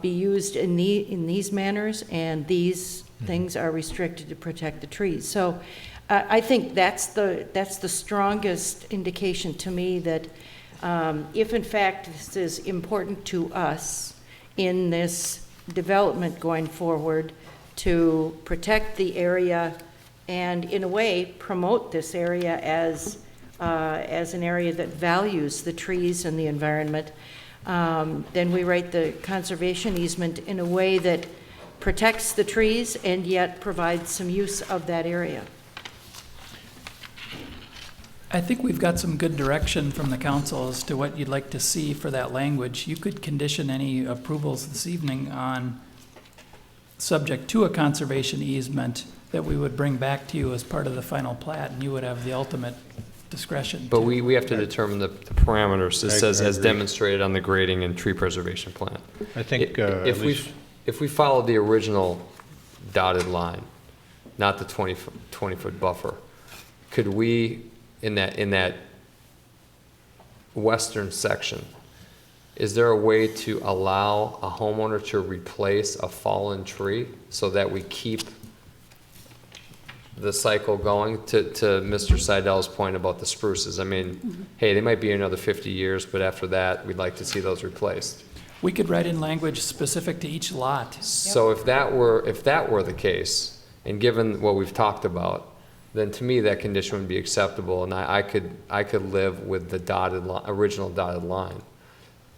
be used in these manners, and these things are restricted to protect the trees. So I think that's the strongest indication to me that if in fact this is important to us in this development going forward, to protect the area and in a way promote this area as an area that values the trees and the environment, then we write the conservation easement in a way that protects the trees and yet provides some use of that area. I think we've got some good direction from the council as to what you'd like to see for that language. You could condition any approvals this evening on subject to a conservation easement that we would bring back to you as part of the final plat, and you would have the ultimate discretion. But we have to determine the parameters. It says as demonstrated on the grading and tree preservation plan. I think if we follow the original dotted line, not the 20-foot buffer, could we, in that western section, is there a way to allow a homeowner to replace a fallen tree so that we keep the cycle going? To Mr. Seidel's point about the spruces, I mean, hey, they might be another 50 years, but after that, we'd like to see those replaced. We could write in language specific to each lot. So if that were the case, and given what we've talked about, then to me that condition would be acceptable, and I could live with the original dotted line,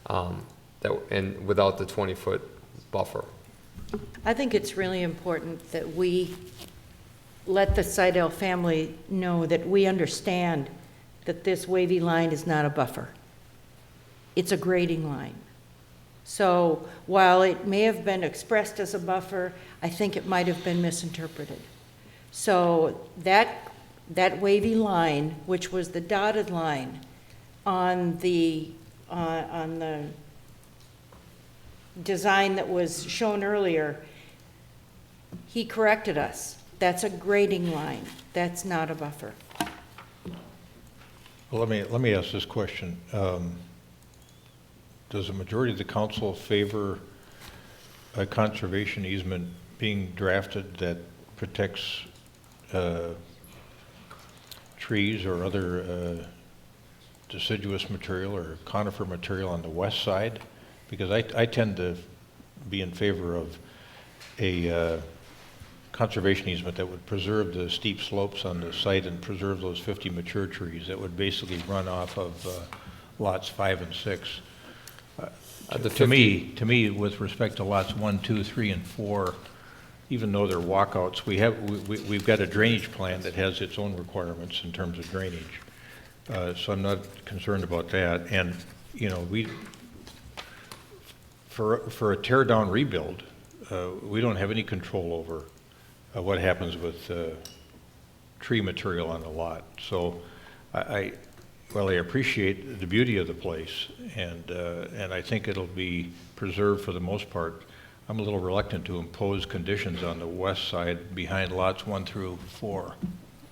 and without the 20-foot buffer. I think it's really important that we let the Seidel family know that we understand that this wavy line is not a buffer. It's a grading line. So while it may have been expressed as a buffer, I think it might have been misinterpreted. So that wavy line, which was the dotted line on the design that was shown earlier, he corrected us. That's a grading line. That's not a buffer. Well, let me ask this question. Does a majority of the council favor a conservation easement being drafted that protects trees or other deciduous material or conifer material on the west side? Because I tend to be in favor of a conservation easement that would preserve the steep slopes on the site and preserve those 50 mature trees that would basically run off of lots 5 and 6. To me, with respect to lots 1, 2, 3, and 4, even though they're walkouts, we've got a drainage plan that has its own requirements in terms of drainage. So I'm not concerned about that. And you know, for a tear down rebuild, we don't have any control over what happens with tree material on the lot. So I appreciate the beauty of the place, and I think it'll be preserved for the most part. I'm a little reluctant to impose conditions on the west side behind lots 1 through 4.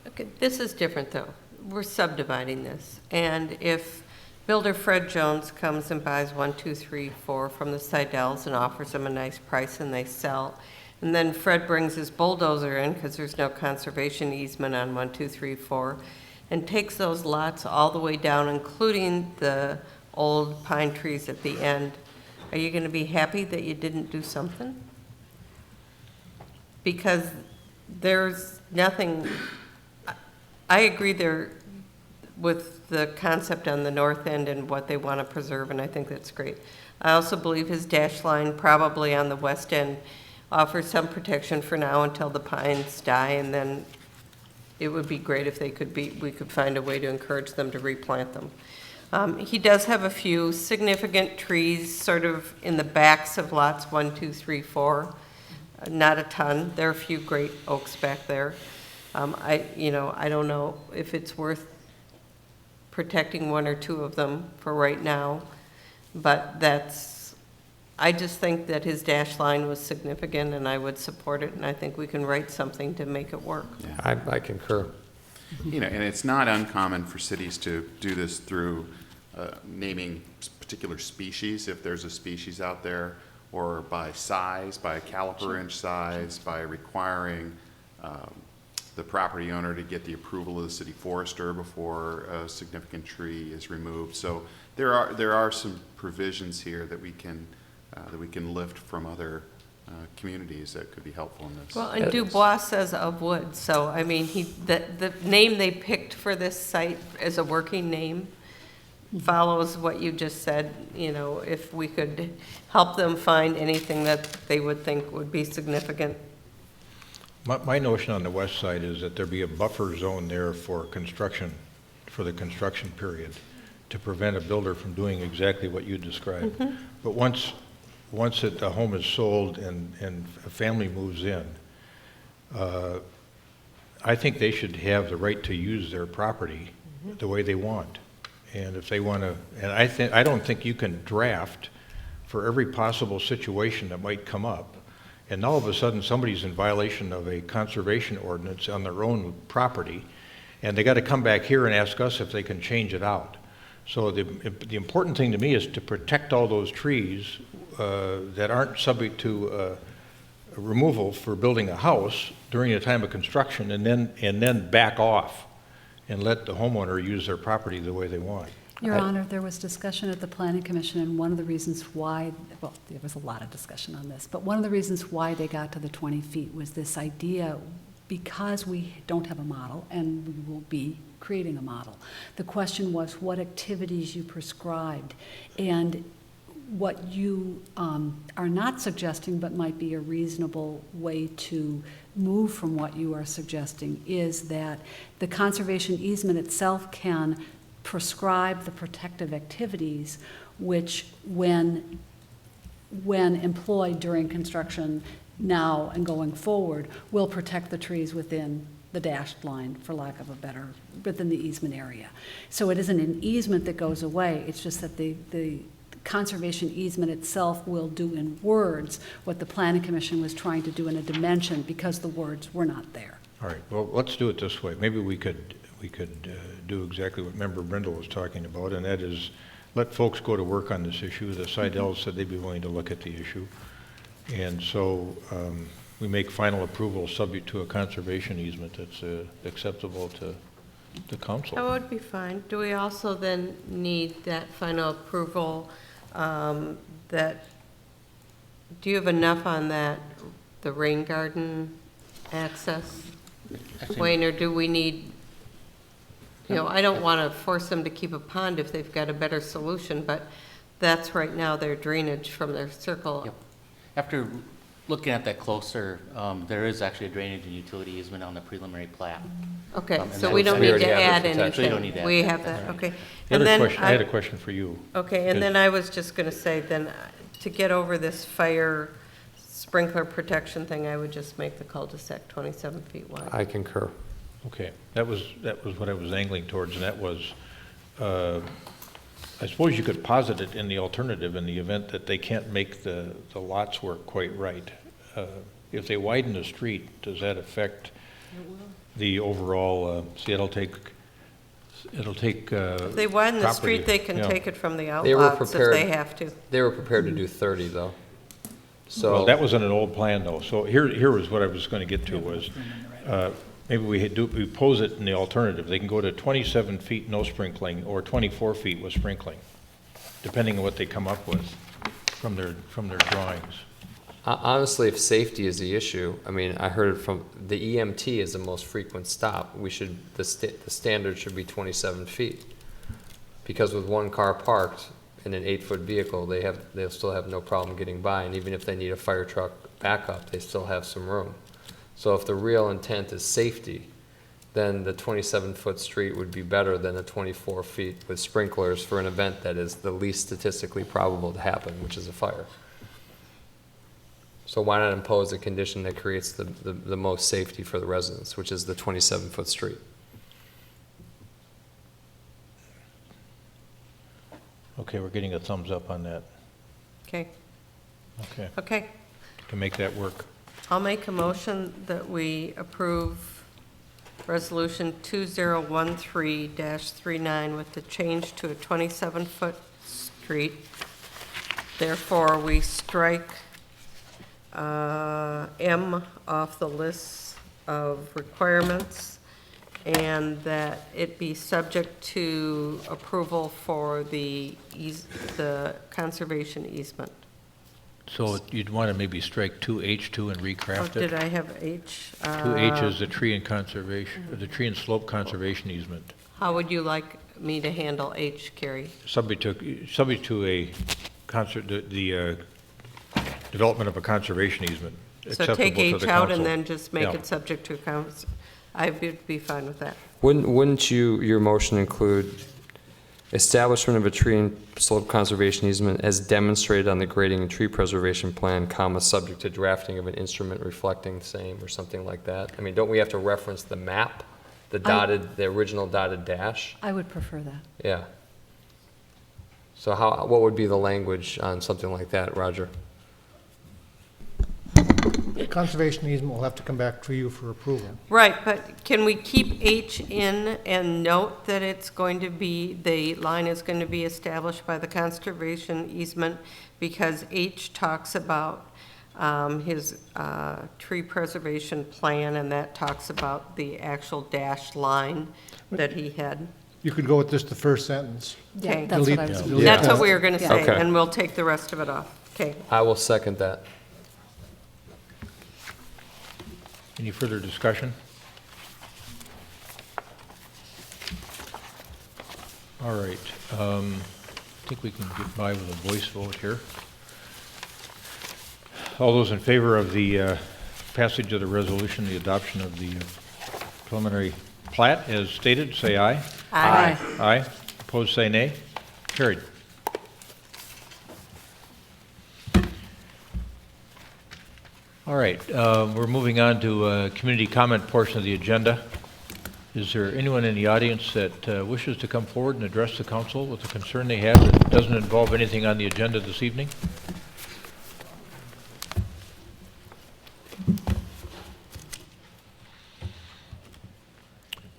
Okay, this is different though. We're subdividing this, and if Builder Fred Jones comes and buys 1, 2, 3, 4 from the Seidels and offers them a nice price and they sell, and then Fred brings his bulldozer in because there's no conservation easement on 1, 2, 3, 4, and takes those lots all the way down, including the old pine trees at the end, are you going to be happy that you didn't do something? Because there's nothing, I agree there with the concept on the north end and what they want to preserve, and I think that's great. I also believe his dash line probably on the west end offers some protection for now until the pines die, and then it would be great if we could find a way to encourage them to replant them. He does have a few significant trees sort of in the backs of lots 1, 2, 3, 4. Not a ton. There are a few great oaks back there. I don't know if it's worth protecting 1 or 2 of them for right now, but I just think that his dash line was significant, and I would support it, and I think we can write something to make it work. I concur. You know, and it's not uncommon for cities to do this through naming particular species, if there's a species out there, or by size, by a caliper inch size, by requiring the property owner to get the approval of the city forester before a significant tree is removed. So there are some provisions here that we can lift from other communities that could be helpful in this. Well, and Dubois says of wood, so, I mean, the name they picked for this site as a working name follows what you just said. You know, if we could help them find anything that they would think would be significant. My notion on the west side is that there be a buffer zone there for construction, for the construction period, to prevent a builder from doing exactly what you described. Mhm. But once a home is sold and a family moves in, I think they should have the right to use their property the way they want. And if they want to, and I don't think you can draft for every possible situation that might come up. And all of a sudden, somebody's in violation of a conservation ordinance on their own property, and they got to come back here and ask us if they can change it out. So the important thing to me is to protect all those trees that aren't subject to removal for building a house during the time of construction, and then back off and let the homeowner use their property the way they want. Your Honor, there was discussion at the Planning Commission, and one of the reasons why, well, there was a lot of discussion on this, but one of the reasons why they got to the 20 feet was this idea, because we don't have a model, and we will be creating a model. The question was what activities you prescribed, and what you are not suggesting, but might be a reasonable way to move from what you are suggesting, is that the conservation easement itself can prescribe the protective activities, which when employed during construction now and going forward, will protect the trees within the dashed line, for lack of a better, within the easement area. So it isn't an easement that goes away, it's just that the conservation easement itself will do in words what the Planning Commission was trying to do in a dimension, because the words were not there. All right, well, let's do it this way. Maybe we could do exactly what Member Brindle was talking about, and that is let folks go to work on this issue. The Seidels said they'd be willing to look at the issue. And so we make final approval subject to a conservation easement that's acceptable to the council. That would be fine. Do we also then need that final approval do you have enough on that, the rain garden access? Wayne, or do we need, you know, I don't want to force them to keep a pond if they've got a better solution, but that's right now their drainage from their circle. Yep. After looking at that closer, there is actually a drainage and utility easement on the preliminary plat. Okay, And so that we was- don't we need already to have add the protection. anything. So you don't need that. We have That's that, right. okay. The And other then question, I had a question for you. Okay, and then I was just going to say, then, to get over this fire sprinkler protection thing, I would just make the cul-de-sac 27 feet wide. I concur. Okay, that was what I was angling towards, and that was, I suppose you could posit it in the alternative in the event that they can't make the lots work quite right. If they widen the street, does that affect the overall, see, it'll take If they widen the property, street, they can yeah. take it from the They were outlots if prepared. they have to. They were prepared to do 30, though. Well, So that was in an old plan, though. So here was what I was going to get to was, maybe we pose it in the alternative. They can go to 27 feet no sprinkling or 24 feet with sprinkling, depending on what they come up with from their drawings. honestly, if safety is the issue, I mean, I heard from the EMT is the most frequent stop. The standard should be 27 feet. Because with one car parked in an 8-foot vehicle, they'll still have no problem getting by. And even if they need a fire truck backup, they still have some room. So if the real intent is safety, then the 27-foot street would be better than the 24 feet with sprinklers for an event that is the least statistically probable to happen, which is a fire. So why not impose a condition that creates the most safety for the residents, which is the 27-foot street? Okay, we're getting a thumbs up on that. Okay. Okay, Okay, to make that work. I'll make a motion that we approve Resolution 2013-39 with the change to a 27-foot street. Therefore, we strike M off the list of requirements, and that it be subject to approval for the conservation easement. So you'd want to maybe strike 2H2 and Oh, recraft did it? I have H? 2H is the tree and conservation, the tree and slope conservation easement. How would you like me to handle H, Carrie? Subject to a the development of a conservation easement. So take acceptable to H the out council. and then just make Yeah. it subject to accounts. I would be fine with that. Wouldn't your motion include establishment of a tree and slope conservation easement as demonstrated on the grading and tree preservation plan, comma, subject to drafting of an instrument reflecting the same, or something like that? I mean, don't we have to reference the map, the original dotted dash? I would prefer that. Yeah. So what would be the language on something like that, Roger? Conservation easement will have to come back to you for approval. Right, but can we keep H in and note that it's going to be, the line is going to be established by the conservation easement, because H talks about his tree preservation plan, and that talks about the actual dashed line that he had. You could go with just the first sentence. Okay. That's what I was. delete That's that. what we were going to say, Okay. and we'll take the rest of it off. Okay. I will second that. Any further discussion? All right, I think we can get by with a voice vote here. All those in favor of the passage of the resolution, the adoption of the preliminary plat as stated, say aye. Aye. Aye. Opposed, say nay. Carried. All right, we're moving on to community comment portion of the agenda. Is there anyone in the audience that wishes to come forward and address the council with a concern they have that doesn't involve anything on the agenda this evening?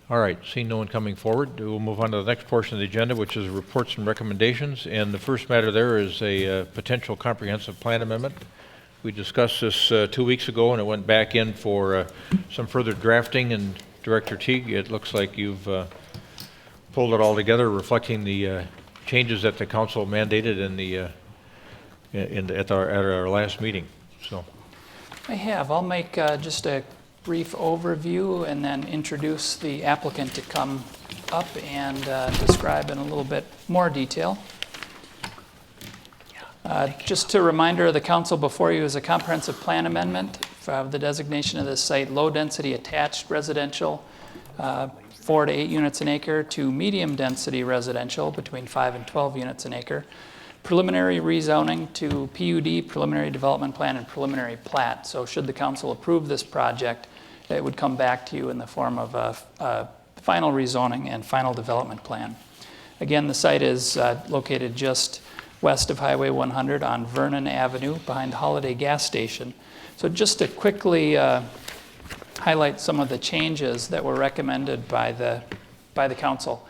All right, seeing no one coming forward, we'll move on to the next portion of the agenda, which is reports and recommendations. And the first matter there is a potential comprehensive plan amendment. We discussed this 2 weeks ago, and it went back in for some further drafting. And Director Teague, it looks like you've pulled it all together, reflecting the changes that the council mandated at our last meeting. So, I have. I'll make just a brief overview and then introduce the applicant to come up and describe in a little bit more detail. Just a reminder, the council before you is a comprehensive plan amendment for the designation of this site, low-density attached residential, 4 to 8 units an acre, to medium-density residential between 5 and 12 units an acre, preliminary rezoning to PUD, preliminary development plan, and preliminary plat. So should the council approve this project, it would come back to you in the form of a final rezoning and final development plan. Again, the site is located just west of Highway 100 on Vernon Avenue behind Holiday Gas Station. So just to quickly highlight some of the changes that were recommended by the council.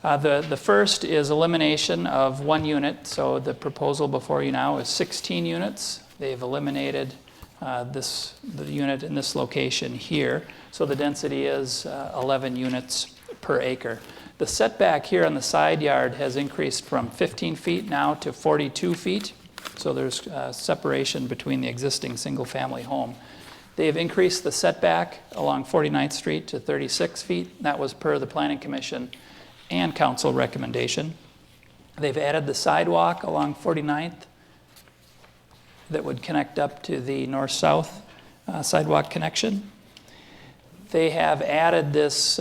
The first is elimination of 1 unit. So the proposal before you now is 16 units. They've eliminated the unit in this location here. So the density is 11 units per acre. The setback here on the side yard has increased from 15 feet now to 42 feet. So there's separation between the existing single-family home. They have increased the setback along 49th Street to 36 feet. That was per the Planning Commission and council recommendation. They've added the sidewalk along 49th that would connect up to the north-south sidewalk connection. They have added this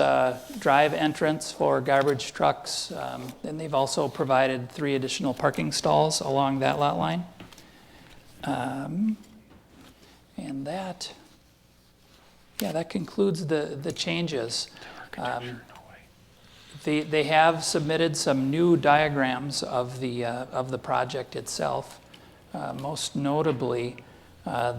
drive entrance for garbage trucks, and they've also provided 3 additional parking stalls along that lot line. And that concludes the changes. They have submitted some new diagrams of the project itself, most notably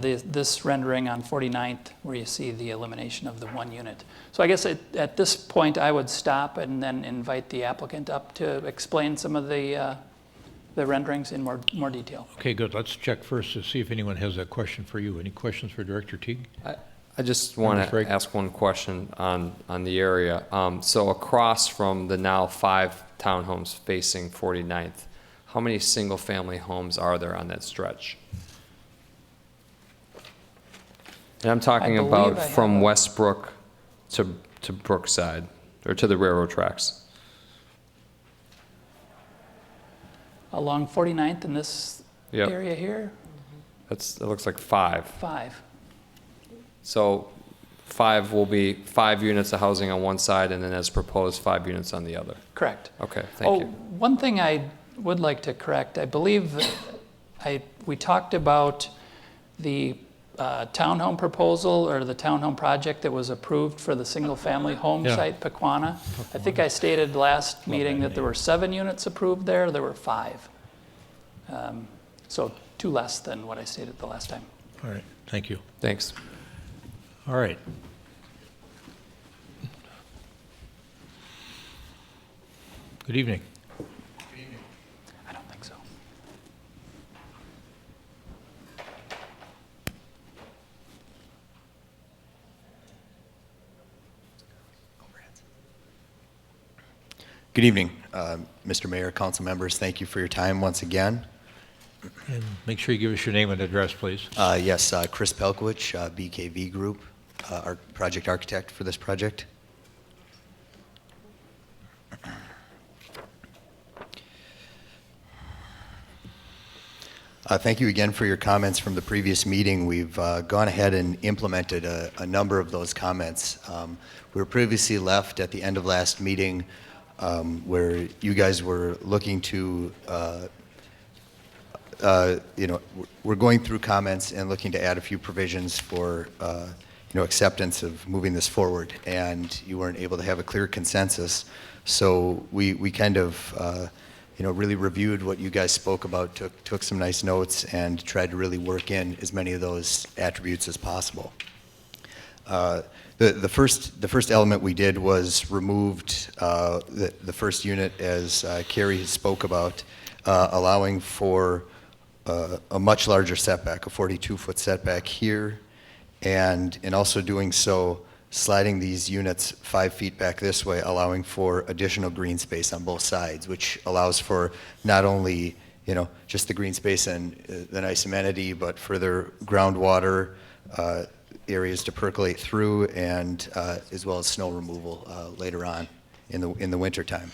this rendering on 49th, where you see the elimination of the 1 unit. So I guess at this point, I would stop and then invite the applicant up to explain some of the renderings in more detail. Okay, good. Let's check first to see if anyone has a question for you. Any questions for Director Teague? I just want to ask one question on the area. So across from the now 5 townhomes facing 49th, how many single-family homes are there on that stretch? And I'm talking about from Westbrook to Brookside, or to the railroad tracks. Along 49th in this Yep. area here? It looks like 5. 5. So 5 will be 5 units of housing on one side, and then as proposed, 5 units on the other. Correct. Okay, thank you. One thing I would like to correct, I believe we talked about the townhome proposal or the townhome project that was approved for the single-family home site, Pequanna. I think I stated last meeting that there were 7 units approved there. There were 5. So 2 less than what I stated the last time. All right, thank you. Thanks. All right. Good evening. I don't think so. Good evening, Mr. Mayor, council members. Thank you for your time once again. And make sure you give us your name and address, please. Yes, Chris Pelkowicz, BKV Group, our project architect for this project. Thank you again for your comments from the previous meeting. We've gone ahead and implemented a number of those comments. We were previously left at the end of last meeting where you guys were looking to, we're going through comments and looking to add a few provisions for, acceptance of moving this forward, and you weren't able to have a clear consensus. So we kind of, really reviewed what you guys spoke about, took some nice notes, and tried to really work in as many of those attributes as possible. The first element we did was removed the first unit, as Carrie spoke about, allowing for a much larger setback, a 42-foot setback here, and in also doing so, sliding these units 5 feet back this way, allowing for additional green space on both sides, which allows for not only just the green space and the nice amenity, but further groundwater areas to percolate through, and as well as snow removal later on in the winter time.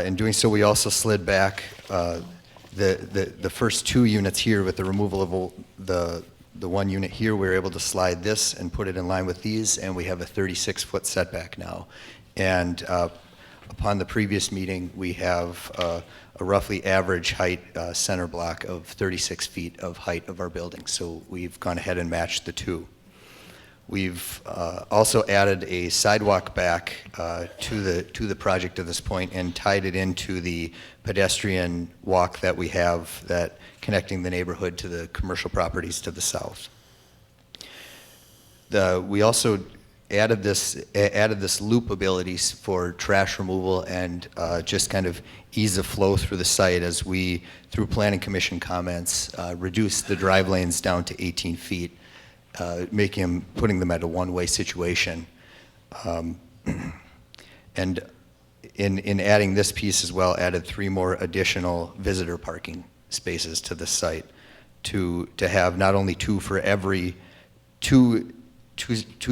In doing so, we also slid back the first 2 units here with the removal of the 1 unit here. We were able to slide this and put it in line with these, and we have a 36-foot setback now. And upon the previous meeting, we have a roughly average height center block of 36 feet of height of our building. So we've gone ahead and matched the 2. We've also added a sidewalk back to the project at this point and tied it into the pedestrian walk that we have that connecting the neighborhood to the commercial properties to the south. We also added this loop abilities for trash removal and just kind of ease of flow through the site as we, through planning commission comments, reduced the drive lanes down to 18 feet, putting them at a one-way situation. And in adding this piece as well, added 3 more additional visitor parking spaces to the site to have not only 2 for every two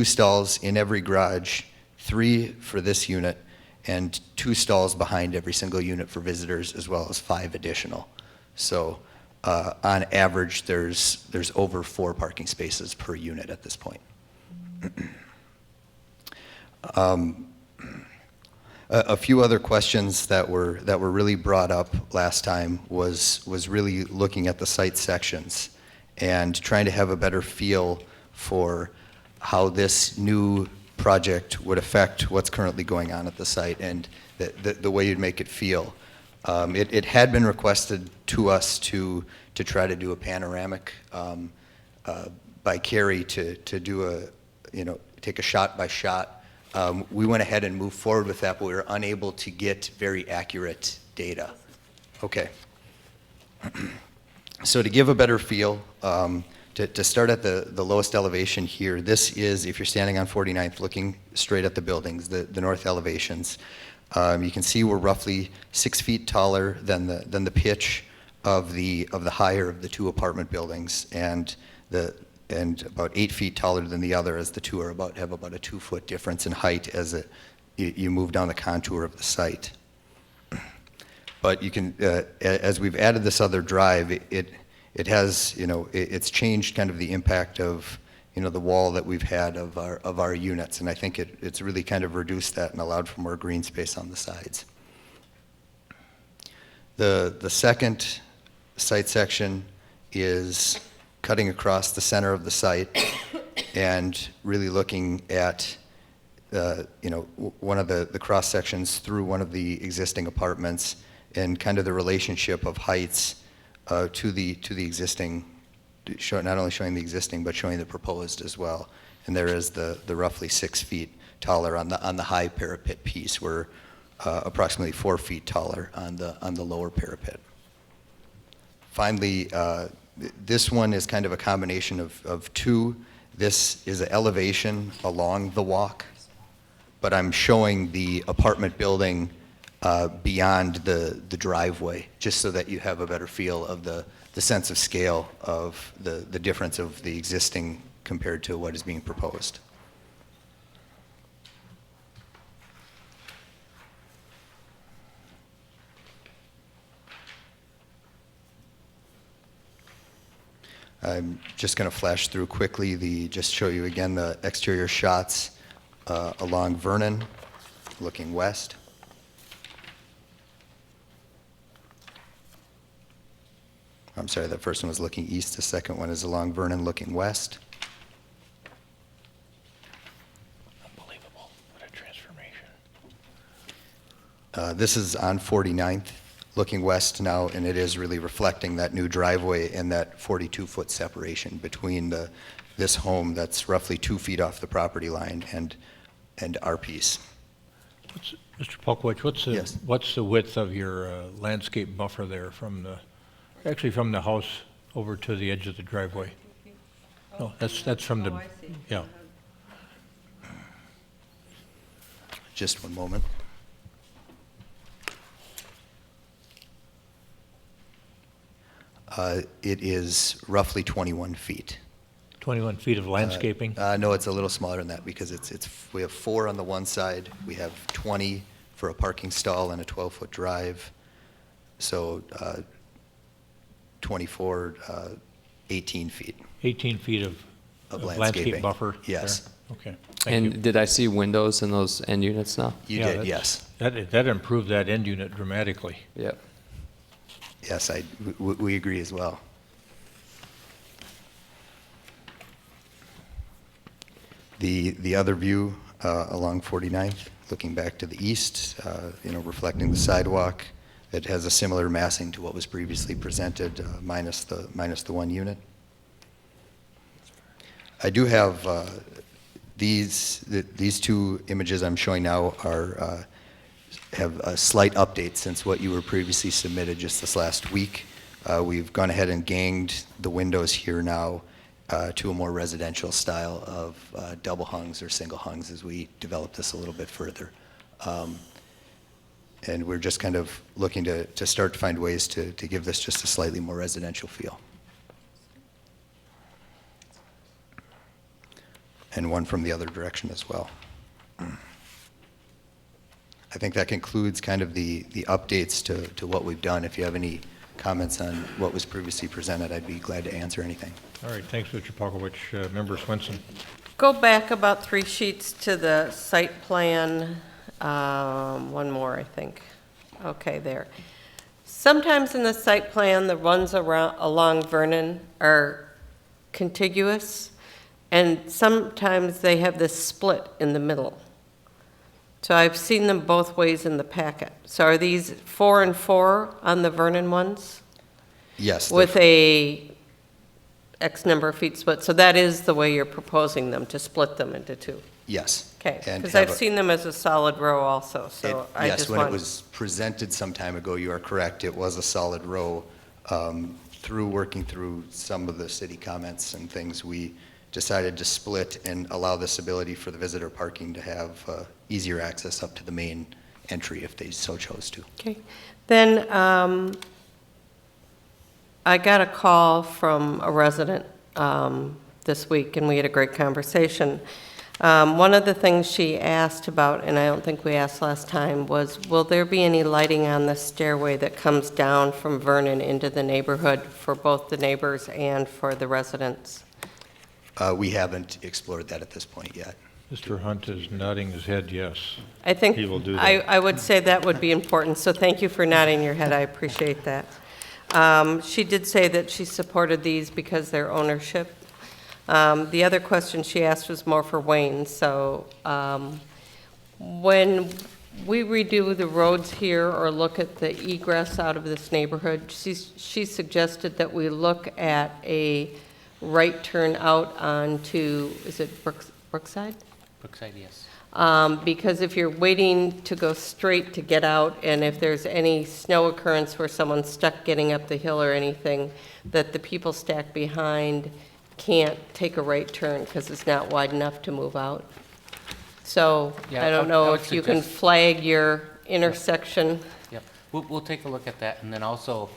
stalls in every garage, 3 for this unit, and 2 stalls behind every single unit for visitors, as well as 5 additional. So on average, there's over 4 parking spaces per unit at this point. A few other questions that were really brought up last time was really looking at the site sections and trying to have a better feel for how this new project would affect what's currently going on at the site and the way you'd make it feel. It had been requested to us to to try to do a panoramic by Carrie to do a, take a shot by shot. We went ahead and moved forward with that, but we were unable to get very accurate data. Okay. So to give a better feel, to start at the lowest elevation here, this is, if you're standing on 49th looking straight at the buildings, the north elevations, you can see we're roughly 6 feet taller than the pitch of the higher of the two apartment buildings, and about 8 feet taller than the other, as the two are have about a 2 foot difference in height as you move down the contour of the site. But you can, as we've added this other drive, it has, it's changed kind of the impact of, the wall that we've had of our units, and I think it's really kind of reduced that and allowed for more green space on the sides. The second site section is cutting across the center of the site and really looking at one of the cross sections through one of the existing apartments and kind of the relationship of heights to the existing, not only showing the existing but showing the proposed as well. And there is the roughly 6 feet taller on the high parapet piece. We're approximately 4 feet taller on the lower parapet. Finally, this one is kind of a combination of two. This is an elevation along the walk, but I'm showing the apartment building beyond the driveway, just so that you have a better feel of the sense of scale of the difference of the existing compared to what is being proposed. I'm just going to flash through quickly, just show you again the exterior shots along Vernon, looking west. I'm sorry, that first one was looking east, the second one is along Vernon, looking west. Unbelievable, what a transformation. This is on 49th, looking west now, and it is really reflecting that new driveway and that 42-foot separation between this home that's roughly 2 feet off the property line and our piece. Mr. Polkowicz, what's the width of your landscape buffer there from the house over to the edge of the driveway? No, that's from the, I see. yeah. Just one moment. It is roughly 21 feet. 21 feet of landscaping? No, it's a little smaller than that because we have 4 on the one side, we have 20 for a parking stall and a 12-foot drive. So 24, 18 feet. 18 feet of landscape buffer? Yes. There? Okay. Thank you. Did I see windows in those end units now? You did, yes. That improved that end unit dramatically. Yep. Yes, we agree as well. The other view along 49th, looking back to the east, reflecting the sidewalk, it has a similar massing to what was previously presented, minus the one unit. I do have these two images I'm showing now have a slight update since what you were previously submitted just this last week. We've gone ahead and ganged the windows here now to a more residential style of double hungs or single hungs as we develop this a little bit further. And we're just kind of looking to start to find ways to give this just a slightly more residential feel. And one from the other direction as well. I think that concludes kind of the updates to what we've done. If you have any comments on what was previously presented, I'd be glad to answer anything. All right, thanks, Mr. Polkowicz. Member Swenson. Go back about 3 sheets to the site plan. One more, I think. Okay, there. Sometimes in the site plan, the runs along Vernon are contiguous, and sometimes they have this split in the middle. So I've seen them both ways in the packet. So are these 4 and 4 on the Vernon ones? Yes. With a X number of feet split. So that is the way you're proposing them, to split them into two? Yes. Okay, And because have I've a- seen them as a solid row also, so I Yes, just when it want. was presented some time ago, you are correct, it was a solid row. Through working through some of the city comments and things, we decided to split and allow this ability for the visitor parking to have easier access up to the main entry if they so chose to. Okay. Then I got a call from a resident this week, and we had a great conversation. One of the things she asked about, and I don't think we asked last time, was will there be any lighting on the stairway that comes down from Vernon into the neighborhood for both the neighbors and for the residents? We haven't explored that at this point yet. Mr. Hunt is nodding his head yes. I think He will do that. I would say that would be important, so thank you for nodding your head. I appreciate that. She did say that she supported these because they're ownership. The other question she asked was more for Wayne. So when we redo the roads here or look at the egress out of this neighborhood, she suggested that we look at a right turn out onto, is it Brookside? Brookside, yes. Because if you're waiting to go straight to get out, and if there's any snow occurrence where someone's stuck getting up the hill or anything, that the people stacked behind can't take a right turn because it's not wide enough to move out. So Yeah, I don't I know would if you can suggest- flag your intersection. Yep, we'll take a look at that, and then also,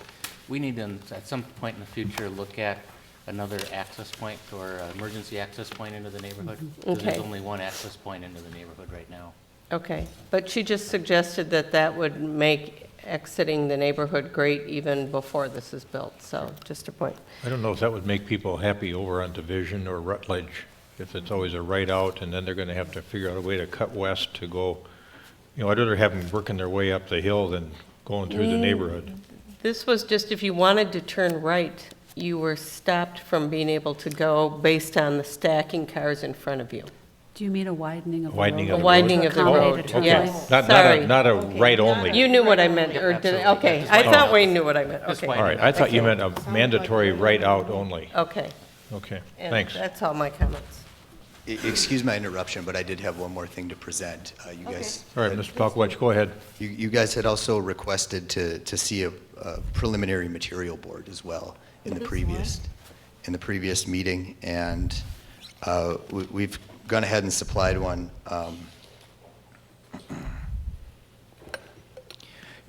we need to, at some point in the future, look at another access point or emergency access point into the neighborhood. 'Cause Okay. There's only one access point into the neighborhood right now. Okay, but she just suggested that that would make exiting the neighborhood great even before this is built, so just a point. I don't know if that would make people happy over on Division or Rutledge, if it's always a right out, and then they're gonna have to figure out a way to cut west to go, you know, I'd rather have them working their way up the hill than going through the neighborhood. This was just if you wanted to turn right, you were stopped from being able to go based on the stacking cars in front of you. Do you mean a widening of the road? Widening A of the widening road? of the Accommodate road, a turn yes. Not Sorry. not a right only. You knew what I meant, or did, absolutely. okay. Just I widen thought it. Wayne knew what I meant, Just okay. widen All right, I thought you Okay. meant a mandatory right out only. Okay. Okay, And thanks. that's all my comments. Excuse my interruption, but I did have one more thing to present. You guys. All right, Mr. Palkowicz, go ahead. You guys had also requested to see a preliminary material board as well in the previous meeting, and we've gone ahead and supplied one.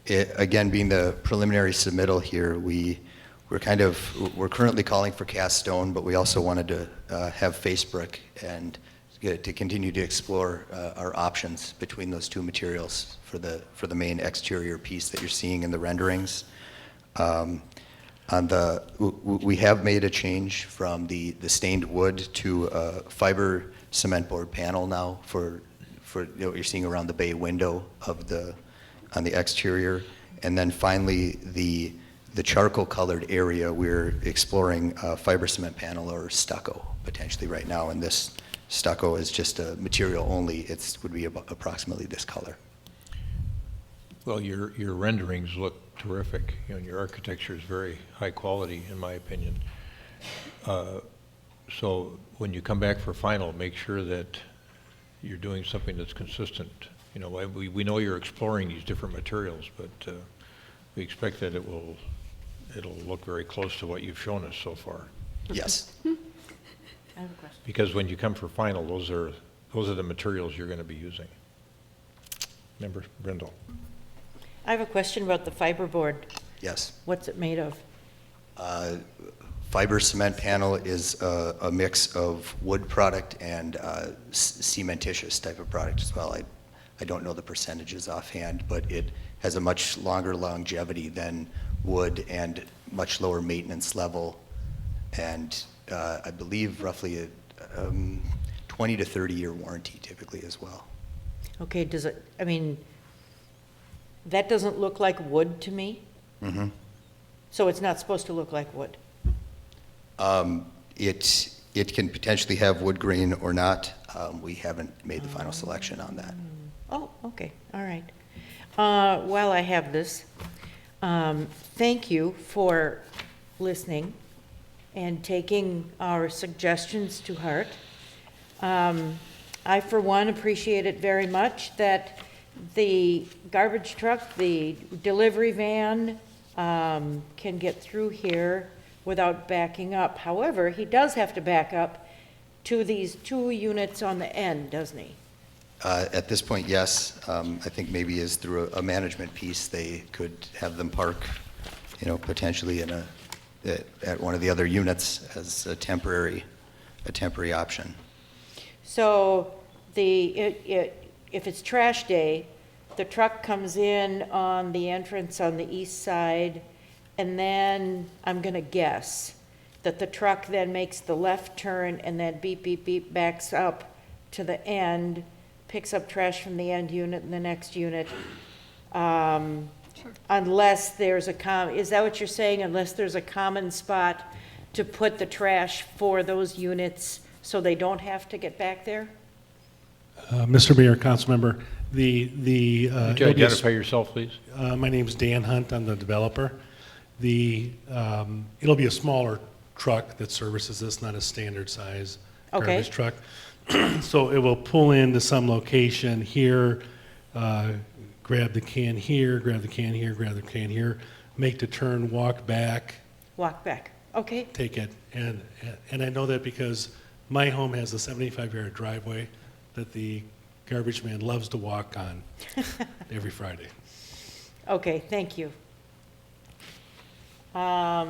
Again, being the preliminary submittal here, we're currently calling for cast stone, but we also wanted to have face brick and to continue to explore our options between those two materials for the main exterior piece that you're seeing in the renderings. We have made a change from the stained wood to a fiber cement board panel now for what you're seeing around the bay window on the exterior. And then finally, the charcoal colored area, we're exploring a fiber cement panel or stucco potentially right now. And this stucco is just a material only. It would be approximately this color. Well, your renderings look terrific. You know, and your architecture is very high quality, in my opinion. So when you come back for final, make sure that you're doing something that's consistent. You know, we know you're exploring these different materials, but we expect that it'll look very close to what you've shown us so far. Yes. I have a question. Because when you come for final, those are the materials you're going to be using. Member Brindle. I have a question about the fiberboard. Yes. What's it made of? Fiber cement panel is a mix of wood product and cementitious type of product as well. I don't know the percentages offhand, but it has a much longer longevity than wood and much lower maintenance level, and I believe roughly a 20 to 30 year warranty typically as well. Okay, that doesn't look like wood to me, Mm-hmm. so it's not supposed to look like wood. It can potentially have wood grain or not. We haven't made the final selection on that. Oh, okay, all right. While I have this, thank you for listening and taking our suggestions to heart. I, for one, appreciate it very much that the garbage truck, the delivery van, can get through here without backing up. However, he does have to back up to these 2 units on the end, doesn't he? At this point, yes. I think maybe as through a management piece, they could have them park, potentially at one of the other units as a temporary option. So if it's trash day, the truck comes in on the entrance on the east side, and then I'm gonna guess that the truck then makes the left turn and then beep, beep, beep, backs up to the end, picks up trash from the end unit and the next unit. Unless there's is that what you're saying? Unless there's a common spot to put the trash for those units so they don't have to get back there? Mr. Mayor, Councilmember, Would you identify yourself, please? My name's Dan Hunt. I'm the developer. It'll be a smaller truck that services this, not a standard size garbage truck. So it will pull into some location here, grab the can here, grab the can here, grab the can here, make the turn, walk back. Walk back, okay. Take it. And I know that because my home has a 75-yard driveway that the garbage man loves to walk on every Friday. Okay, thank you. All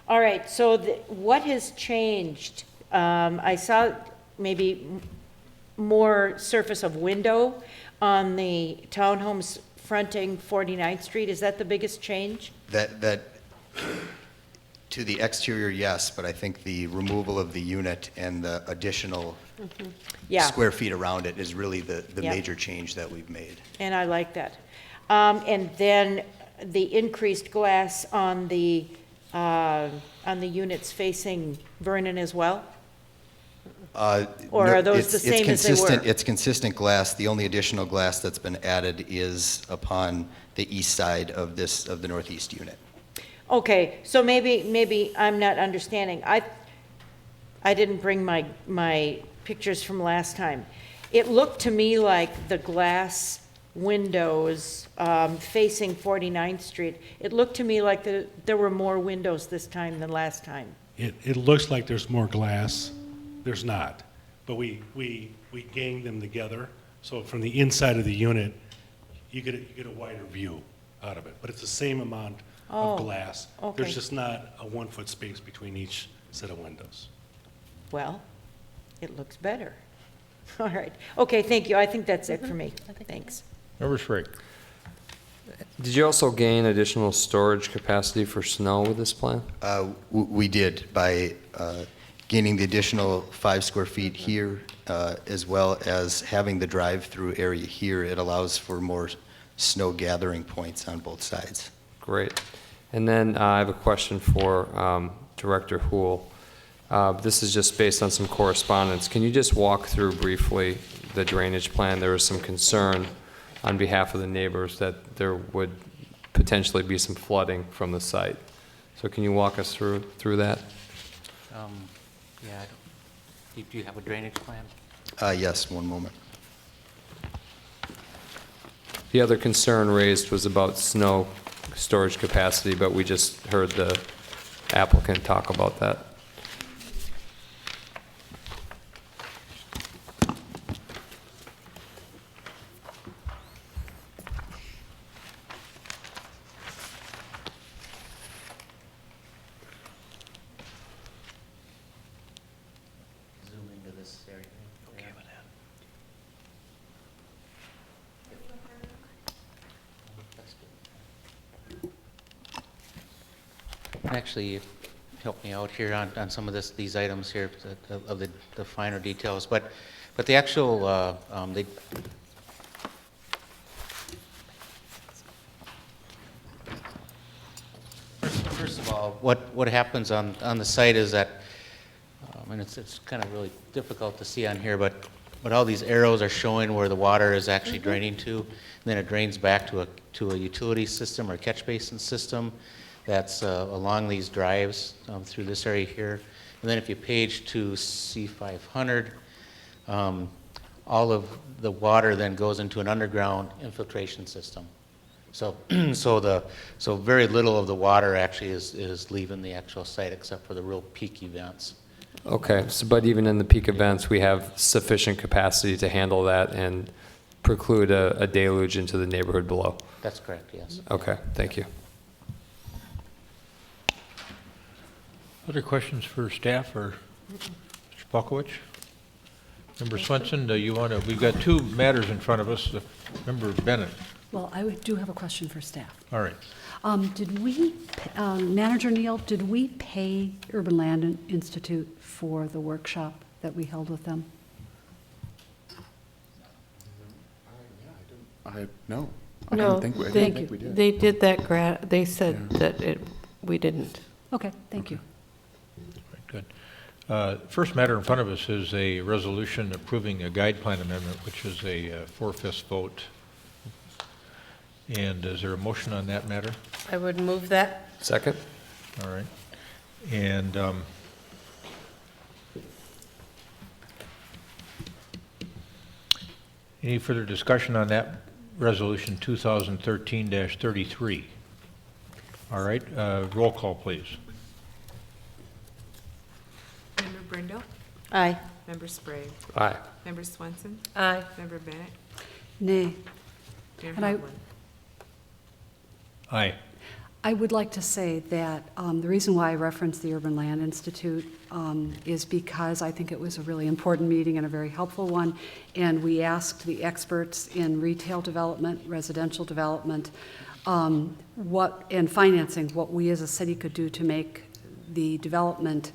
right, so what has changed? I saw maybe more surface of window on the townhomes fronting 49th Street. Is that the biggest change? That to the exterior, yes, but I think the removal of the unit and the additional square feet around it is really the major change that we've made. And I like that. And then the increased glass on the units facing Vernon as well? Or are those the same as they were? It's consistent glass. The only additional glass that's been added is upon the east side of the northeast unit. Okay, so maybe I'm not understanding. I didn't bring my pictures from last time. It looked to me like the glass windows facing 49th Street, it looked to me like there were more windows this time than last time. It looks like there's more glass. There's not. But we gang them together, so from the inside of the unit, you get a wider view out of it. But it's the same amount of glass. Okay. There's just not a 1-foot space between each set of windows. Well, it looks better. All right. Okay, thank you. I think that's it for me. Thanks. Member Schrake. Did you also gain additional storage capacity for snow with this plan? We did by gaining the additional 5 square feet here, as well as having the drive-through area here. It allows for more snow gathering points on both sides. Great. And then I have a question for Director Houle. This is just based on some correspondence. Can you just walk through briefly the drainage plan? There was some concern on behalf of the neighbors that there would potentially be some flooding from the site. So can you walk us through that? Yeah, do you have a drainage plan? Yes, one moment. The other concern raised was about snow storage capacity, but we just heard the applicant talk about that. Zoom into this area. Okay with that. Actually, you helped me out here on some of these items here of the finer details, but the actual first of all, what happens on the site is that, and it's kind of really difficult to see on here, but all these arrows are showing where the water is actually draining to, and then it drains back to a utility system or catch basin system that's along these drives through this area here. And then if you page to C500, all of the water then goes into an underground infiltration system. So, so very little of the water actually is leaving the actual site except for the real peak events. Okay, so, but even in the peak events, we have sufficient capacity to handle that and preclude a deluge into the neighborhood below? That's correct, yes. Okay, thank you. Other questions for staff or Mr. Polkowicz? Member Swenson, we've got two matters in front of us. Member Bennett. Well, I do have a question for staff. All right. Did we, Manager Neal, did we pay Urban Land Institute for the workshop that we held with them? No. No, think we did. they did that they said that we didn't. Okay, thank you. Good. First matter in front of us is a resolution approving a guide plan amendment, which is a 4/5 vote. And is there a motion on that matter? I would move that. Second. All right. And any further discussion on that resolution 2013-33? All right, roll call, please. Member Brindle? Aye. Member Sprague? Aye. Member Swenson? Aye. Member Bennett? Nay. Mayor And I- Hovland? Aye. I would like to say that the reason why I referenced the Urban Land Institute is because I think it was a really important meeting and a very helpful one, and we asked the experts in retail development, residential development, and financing, what we as a city could do to make the development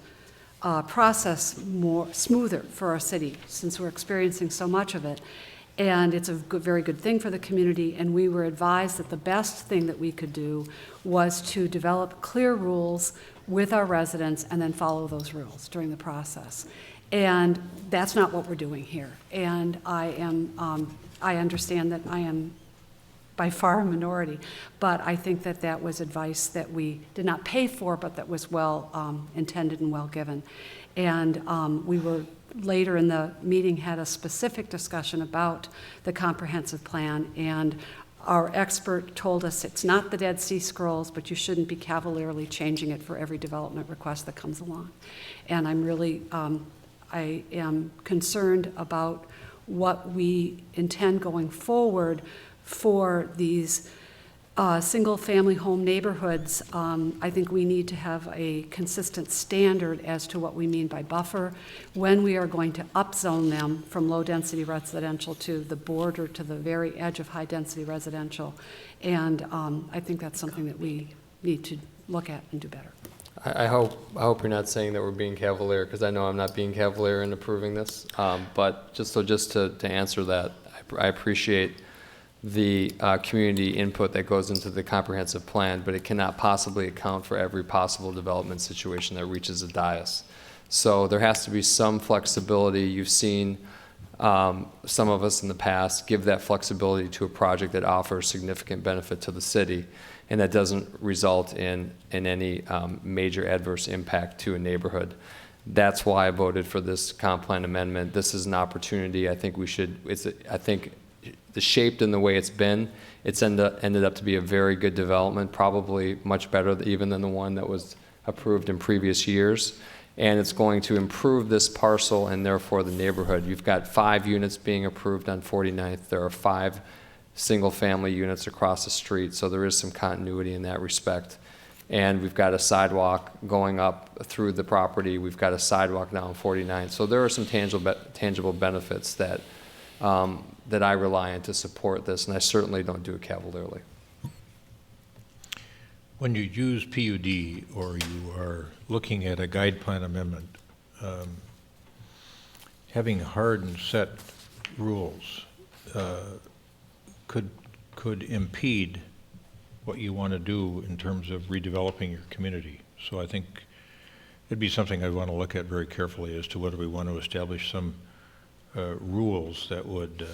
process more smoother for our city, since we're experiencing so much of it. And it's a very good thing for the community, and we were advised that the best thing that we could do was to develop clear rules with our residents and then follow those rules during the process. And that's not what we're doing here. And I understand that I am by far a minority, but I think that that was advice that we did not pay for, but that was well intended and well given. And we were later in the meeting had a specific discussion about the comprehensive plan, and our expert told us it's not the Dead Sea Scrolls, but you shouldn't be cavalierly changing it for every development request that comes along. And I'm really, I am concerned about what we intend going forward for these single-family home neighborhoods. I think we need to have a consistent standard as to what we mean by buffer, when we are going to upzone them from low-density residential to the border, to the very edge of high-density residential. And I think that's something that we need to look at and do better. I hope you're not saying that we're being cavalier, because I know I'm not being cavalier in approving this. But just to answer that, I appreciate the community input that goes into the comprehensive plan, but it cannot possibly account for every possible development situation that reaches a dais. So there has to be some flexibility. You've seen some of us in the past give that flexibility to a project that offers significant benefit to the city, and that doesn't result in any major adverse impact to a neighborhood. That's why I voted for this comp plan amendment. This is an opportunity. I think we should, I think the shaped in the way it's been, it's ended up to be a very good development, probably much better even than the one that was approved in previous years. And it's going to improve this parcel and therefore the neighborhood. You've got 5 units being approved on 49th. There are 5 single-family units across the street, so there is some continuity in that respect. And we've got a sidewalk going up through the property. We've got a sidewalk now on 49th. So there are some tangible benefits that that I rely on to support this, and I certainly don't do it cavalierly. When you use PUD or you are looking at a guide plan amendment, having hard and set rules could impede what you want to do in terms of redeveloping your community. So I think it'd be something I'd want to look at very carefully as to whether we want to establish some rules that would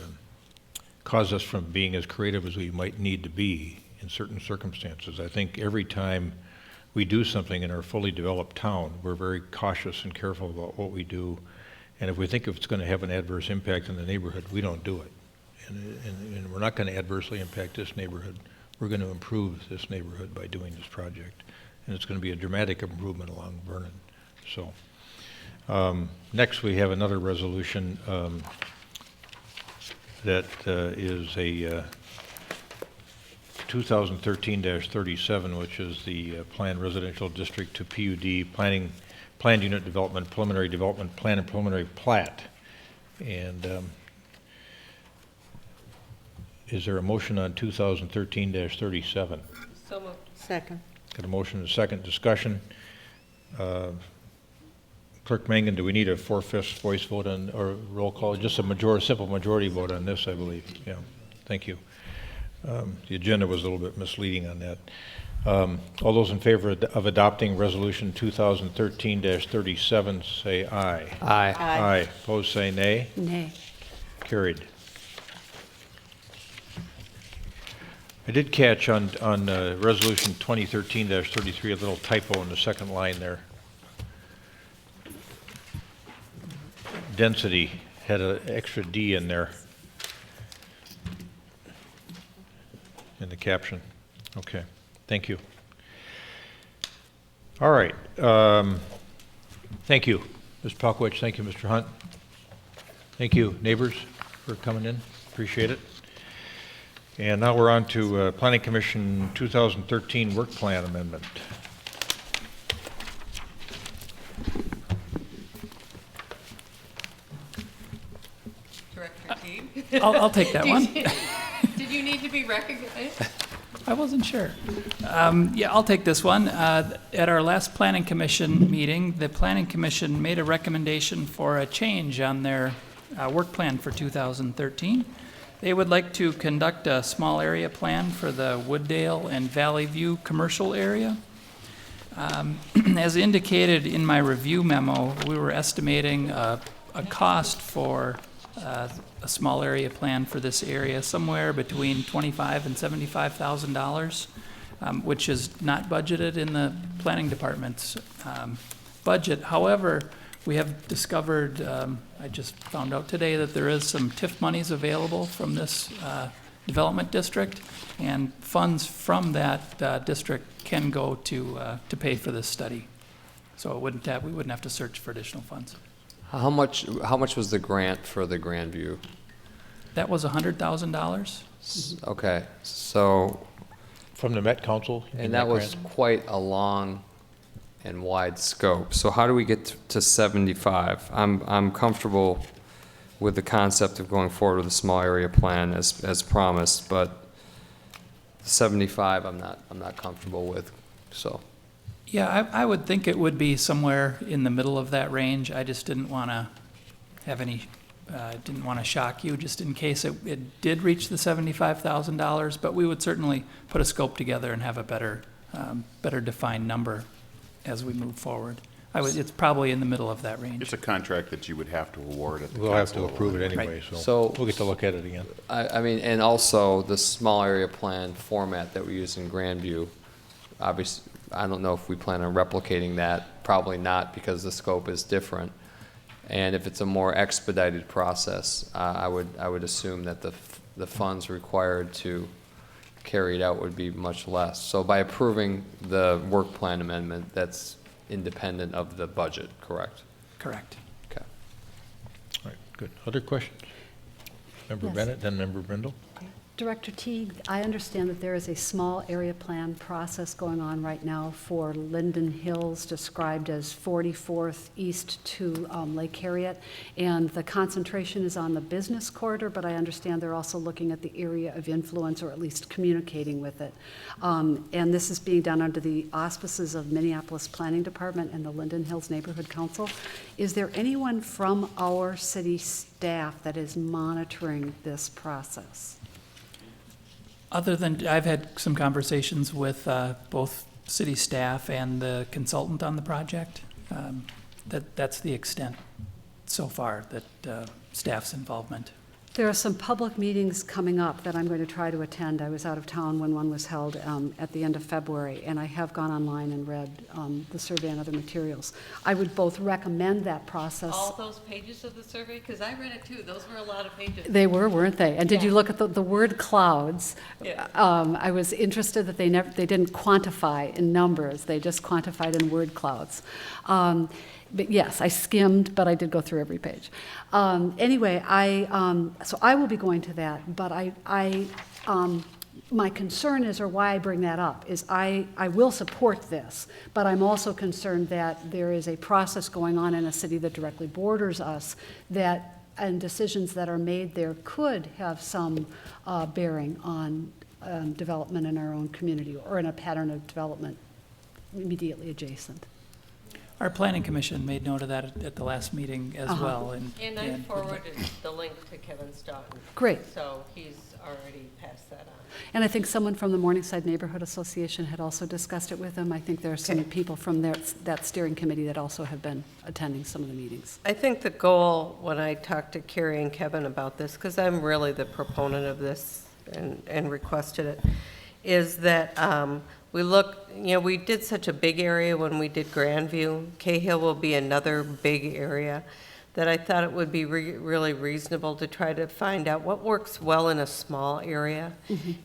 cause us from being as creative as we might need to be in certain circumstances. I think every time we do something in our fully developed town, we're very cautious and careful about what we do. And if we think it's going to have an adverse impact on the neighborhood, we don't do it. And we're not going to adversely impact this neighborhood. We're going to improve this neighborhood by doing this project. And it's going to be a dramatic improvement along Vernon. So next we have another resolution that is a 2013-37, which is the planned residential district to PUD planned unit development, preliminary development plan, and preliminary plat. And is there a motion on 2013-37? So moved. Second. Got a motion and a second. Discussion. Clerk Mangan, do we need a 4/5 voice vote on, or roll call? Just a simple majority vote on this, I believe. Yeah, thank you. The agenda was a little bit misleading on that. All those in favor of adopting resolution 2013-37 say aye. Aye. Aye. Opposed say nay. Nay. Carried. I did catch on resolution 2013-33 a little typo in the second line there. Density had an extra D in there in the caption. Okay, thank you. All right. Thank you, Ms. Palkowicz. Thank you, Mr. Hunt. Thank you, neighbors, for coming in. Appreciate it. And now we're on to Planning Commission 2013 Work Plan Amendment. Director Teague? I'll take that one. Did you need to be recognized? I wasn't sure. Yeah, I'll take this one. At our last Planning Commission meeting, the Planning Commission made a recommendation for a change on their work plan for 2013. They would like to conduct a small area plan for the Wooddale and Valley View commercial area. As indicated in my review memo, we were estimating a cost for a small area plan for this area somewhere between $25,000 and $75,000, which is not budgeted in the planning department's budget. However, we have discovered, I just found out today, that there is some TIF monies available from this development district, and funds from that district can go to pay for this study. So we wouldn't have to search for additional funds. How much was the grant for the Grandview? That was $100,000. Okay, so. From the Met Council? And that was quite a long and wide scope. So how do we get to 75? I'm comfortable with the concept of going forward with a small area plan as promised, but 75 I'm not comfortable with. So. Yeah, I would think it would be somewhere in the middle of that range. I just didn't want to have any, didn't want to shock you just in case it did reach the $75,000, but we would certainly put a scope together and have a better defined number as we move forward. It's probably in the middle of that range. It's a contract that you would have to award at the We'll have to council approve it level. anyway, Right. so we'll get to look at it again. I mean, and also the small area plan format that we use in Grandview, obviously, I don't know if we plan on replicating that. Probably not, because the scope is different. And if it's a more expedited process, I would assume that the funds required to carry it out would be much less. So by approving the work plan amendment, that's independent of the budget, correct? Correct. Okay. All right, good. Other questions? Member Yes. Bennett, then Member Brindle. Director Teague, I understand that there is a small area plan process going on right now for Linden Hills, described as 44th East to Lake Harriet, and the concentration is on the business corridor, but I understand they're also looking at the area of influence, or at least communicating with it. And this is being done under the auspices of Minneapolis Planning Department and the Linden Hills Neighborhood Council. Is there anyone from our city staff that is monitoring this process? Other than, I've had some conversations with both city staff and the consultant on the project. That's the extent so far that staff's involvement. There are some public meetings coming up that I'm going to try to attend. I was out of town when one was held at the end of February, and I have gone online and read the survey and other materials. I would both recommend that process. All those pages of the survey? Because I read it too. Those were a lot of pages. They were, weren't they? And did you look at the word clouds? Yeah. I was interested that they didn't quantify in numbers. They just quantified in word clouds. But yes, I skimmed, but I did go through every page. Anyway, so I will be going to that, but my concern is, or why I bring that up, is I will support this, but I'm also concerned that there is a process going on in a city that directly borders us and decisions that are made there could have some bearing on development in our own community or in a pattern of development immediately adjacent. Our planning commission made note of that at the last meeting as well. And I forwarded the link to Kevin Stoughton. Great. So he's already passed that on. And I think someone from the Morningside Neighborhood Association had also discussed it with him. I think there are some people from that steering committee that also have been attending some of the meetings. I think the goal, when I talked to Carrie and Kevin about this, because I'm really the proponent of this and requested it, is that we did such a big area when we did Grandview. Cahill will be another big area, that I thought it would be really reasonable to try to find out what works well in a small area,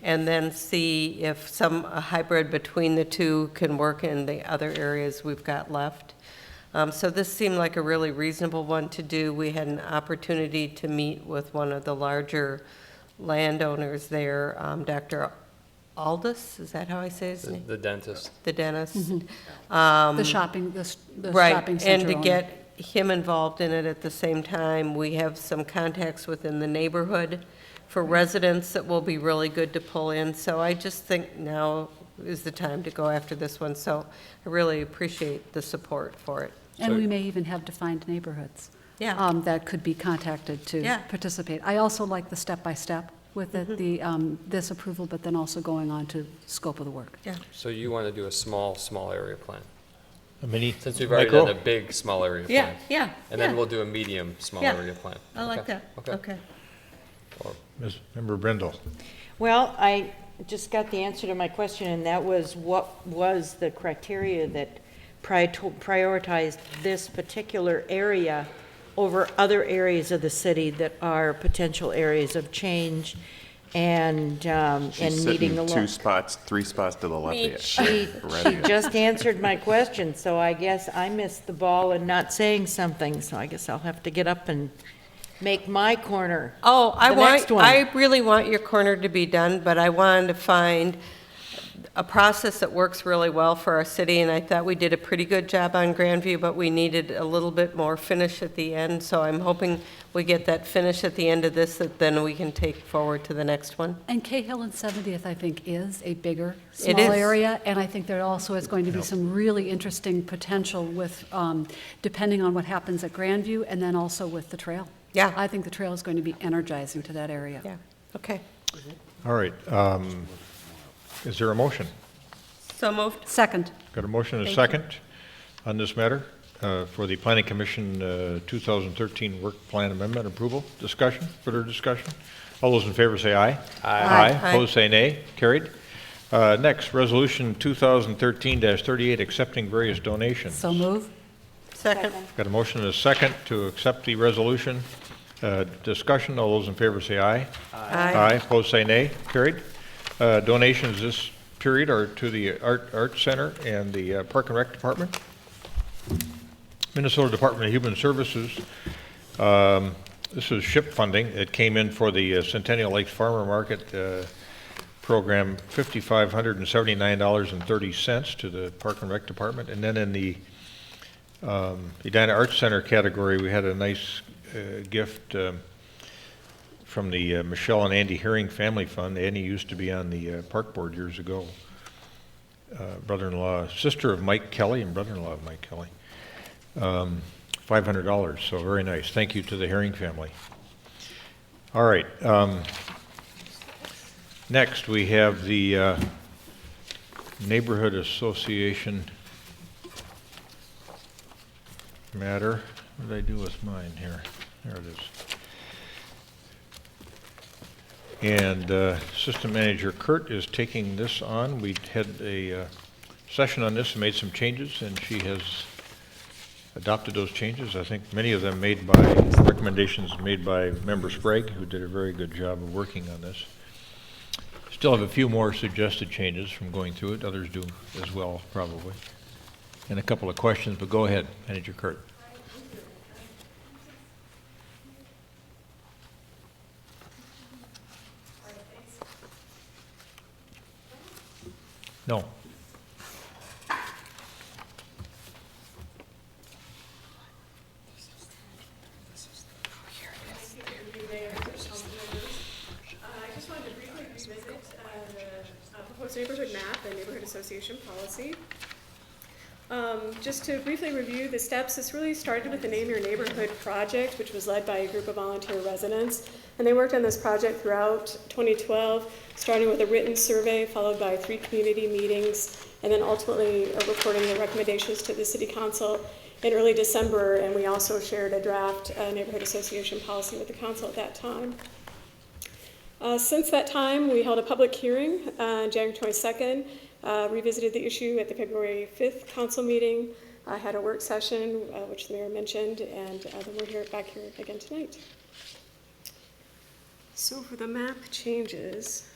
and then see if a hybrid between the two can work in the other areas we've got left. So this seemed like a really reasonable one to do. We had an opportunity to meet with one of the larger landowners there, Dr. Aldous, is that how I say his name? The dentist. The dentist. The shopping Right, shopping and center to owner. get him involved in it at the same time. We have some contacts within the neighborhood for residents that will be really good to pull in. So I just think now is the time to go after this one. So I really appreciate the support for it. And we may even have defined neighborhoods. Yeah. That could be contacted to participate. I also like the step-by-step with this approval, but then also going on to scope of the work. Yeah. So you want to do a small area plan? A mini Since we've already micro? done a big small area Yeah, plan. yeah, And then yeah. we'll do a medium small Yeah. area plan. I like Okay, that. Okay. Ms. Member Brindle. Well, I just got the answer to my question, and that was what was the criteria that prioritized this particular area over other areas of the city that are potential areas of change and She's meeting the sitting look. 3 spots to the left of you. She just answered my question, so I guess I missed the ball in not saying something, so I guess I'll have to get up and make my corner. Oh, the next one. I really want your corner to be done, but I wanted to find a process that works really well for our city, and I thought we did a pretty good job on Grandview, but we needed a little bit more finish at the end, so I'm hoping we get that finish at the end of this that then we can take forward to the next one. And Cahill and 70th, I think, is a bigger, It small is. area, and I think there also is going to be some really interesting potential with, depending on what happens at Grandview, and then also with the trail. Yeah. I think the trail is going to be energizing to that area. Yeah, okay. All right. Is there a motion? So moved. Second. Got a motion and a Thank you. second on this matter for the Planning Commission 2013 Work Plan Amendment approval. Discussion, further discussion? All those in favor say aye. Aye. Aye. Opposed say nay. Carried. Next, Resolution 2013-38, accepting various donations. So move. Second. Got a motion and a second to accept the resolution. Discussion, all those in favor say aye. Aye. Opposed say nay. Carried. Donations this period are to the Art Center and the Park and Rec Department. Minnesota Department of Human Services. This is SHIP funding. It came in for the Centennial Lakes Farmer Market program, $5,579.30 to the Park and Rec Department. And then in the Edina Arts Center category, we had a nice gift from the Michelle and Andy Herring Family Fund. Andy used to be on the park board years ago. Brother-in-law, sister of Mike Kelly and brother-in-law of Mike Kelly. $500, so very nice. Thank you to the Herring family. All right. Next, we have the Neighborhood Association matter. What did I do with mine here? There it is. And System Manager Kurt is taking this on. We had a session on this and made some changes, and she has adopted those changes. I think many of them made by recommendations made by Member Sprague, who did a very good job of working on this. Still have a few more suggested changes from going through it. Others do as well, probably. And a couple of questions, but go ahead, Manager Kurt. No. I just wanted to briefly revisit the proposed neighborhood map and neighborhood association policy. Just to briefly review the steps, this really started with the Name Your Neighborhood project, which was led by a group of volunteer residents. And they worked on this project throughout 2012, starting with a written survey, followed by 3 community meetings, and then ultimately reporting the recommendations to the City Council in early December. And we also shared a draft neighborhood association policy with the council at that time. Since that time, we held a public hearing on January 22nd, revisited the issue at the February 5th council meeting, had a work session, which the mayor mentioned, and then we're back here again tonight. So for the map changes,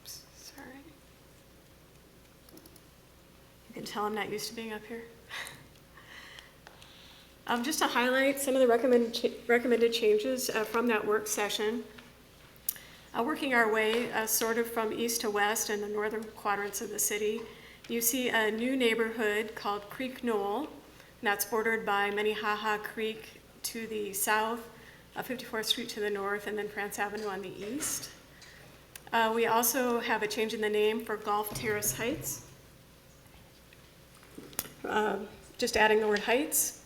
sorry. You can tell I'm not used to being up here. Just to highlight some of the recommended changes from that work session. Working our way sort of from east to west in the northern quadrants of the city, you see a new neighborhood called Creek Knoll, and that's bordered by Minnehaha Creek to the south, 54th Street to the north, and then France Avenue on the east. We also have a change in the name for Gulf Terrace Heights, just adding the word Heights.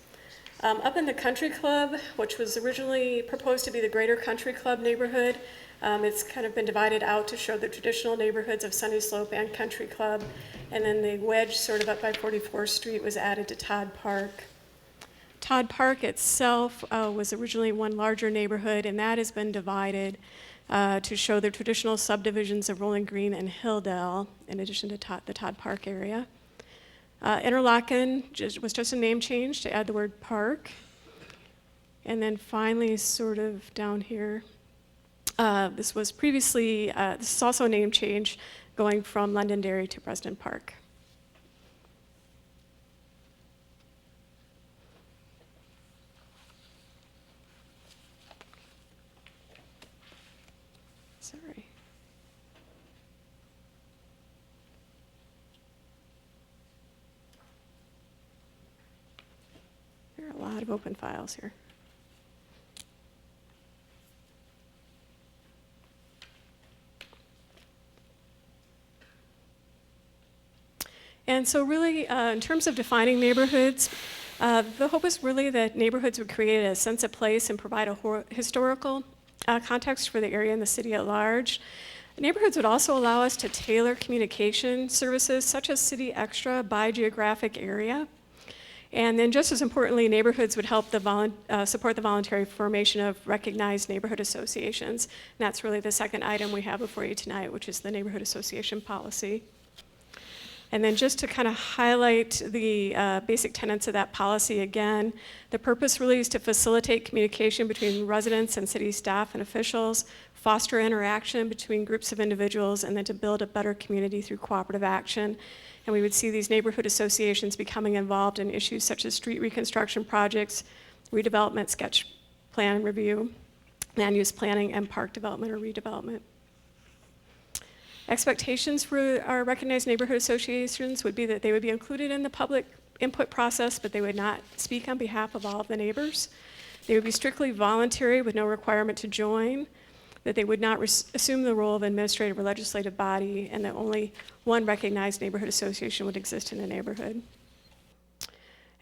Up in the Country Club, which was originally proposed to be the Greater Country Club neighborhood, it's kind of been divided out to show the traditional neighborhoods of Sunny Slope and Country Club. And then the wedge sort of up by 44th Street was added to Todd Park. Todd Park itself was originally one larger neighborhood, and that has been divided to show the traditional subdivisions of Rolling Green and Hilldale, in addition to the Todd Park area. Interlochen was just a name change to add the word park. And then finally, sort of down here, this was previously, this is also a name change going from Londonderry to Preston Park. Sorry. There are a lot of open files here. And so really, in terms of defining neighborhoods, the hope is really that neighborhoods would create a sense of place and provide a historical context for the area and the city at large. Neighborhoods would also allow us to tailor communication services such as City Extra by geographic area. And then just as importantly, neighborhoods would help support the voluntary formation of recognized neighborhood associations. And that's really the second item we have before you tonight, which is the neighborhood association policy. And then just to kind of highlight the basic tenets of that policy again, the purpose really is to facilitate communication between residents and city staff and officials, foster interaction between groups of individuals, and then to build a better community through cooperative action. And we would see these neighborhood associations becoming involved in issues such as street reconstruction projects, redevelopment sketch plan review, land use planning, and park development or redevelopment. Expectations for our recognized neighborhood associations would be that they would be included in the public input process, but they would not speak on behalf of all of the neighbors. They would be strictly voluntary with no requirement to join, that they would not assume the role of administrative or legislative body, and that only one recognized neighborhood association would exist in a neighborhood.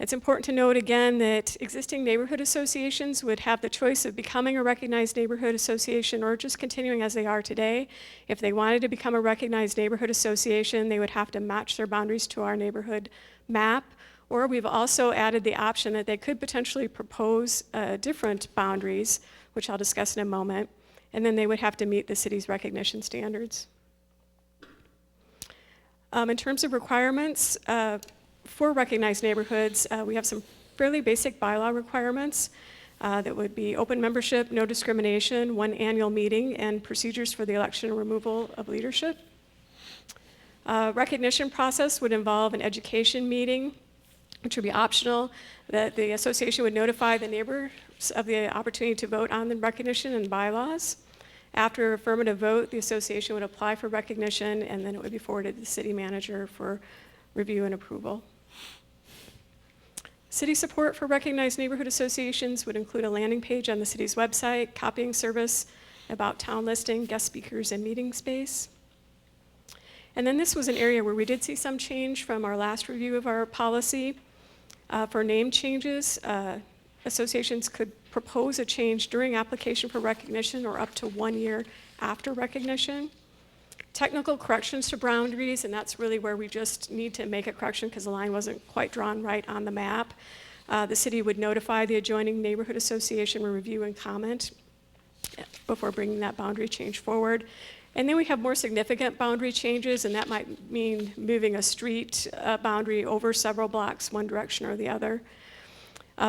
It's important to note again that existing neighborhood associations would have the choice of becoming a recognized neighborhood association or just continuing as they are today. If they wanted to become a recognized neighborhood association, they would have to match their boundaries to our neighborhood map. Or we've also added the option that they could potentially propose different boundaries, which I'll discuss in a moment, and then they would have to meet the city's recognition standards. In terms of requirements, for recognized neighborhoods, we have some fairly basic bylaw requirements that would be open membership, no discrimination, 1 annual meeting, and procedures for the election and removal of leadership. Recognition process would involve an education meeting, which would be optional, that the association would notify the neighbors of the opportunity to vote on the recognition and bylaws. After affirmative vote, the association would apply for recognition, and then it would be forwarded to the city manager for review and approval. City support for recognized neighborhood associations would include a landing page on the city's website, copying service, about town listing, guest speakers, and meeting space. And then this was an area where we did see some change from our last review of our policy. For name changes, associations could propose a change during application for recognition or up to 1 year after recognition. Technical corrections to boundaries, and that's really where we just need to make a correction because the line wasn't quite drawn right on the map. The city would notify the adjoining neighborhood association for review and comment before bringing that boundary change forward. And then we have more significant boundary changes, and that might mean moving a street boundary over several blocks, one direction or the other.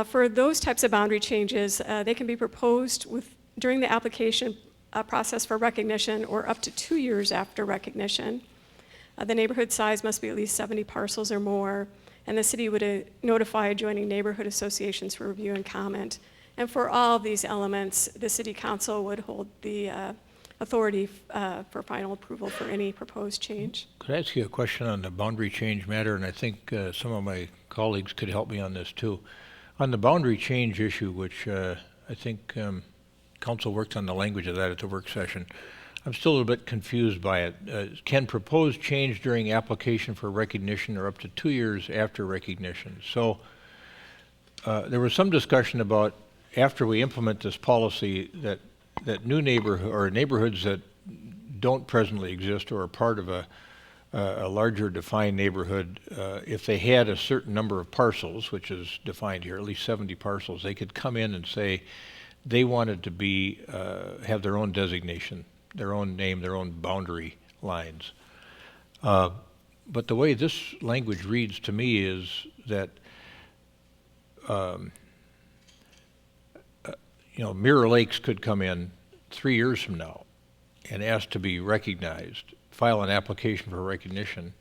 For those types of boundary changes, they can be proposed during the application process for recognition or up to 2 years after recognition. The neighborhood size must be at least 70 parcels or more, and the city would notify adjoining neighborhood associations for review and comment. And for all of these elements, the city council would hold the authority for final approval for any proposed change. Could I ask you a question on the boundary change matter? And I think some of my colleagues could help me on this too. On the boundary change issue, which I think council worked on the language of that at the work session, I'm still a little bit confused by it. Can proposed change during application for recognition or up to 2 years after recognition? So there was some discussion about after we implement this policy that new neighborhood or neighborhoods that don't presently exist or are part of a larger defined neighborhood, if they had a certain number of parcels, which is defined here, at least 70 parcels, they could come in and say they wanted to be have their own designation, their own name, their own boundary lines. But the way this language reads to me is that Mirror Lakes could come in 3 years from now and ask to be recognized, file an application for recognition,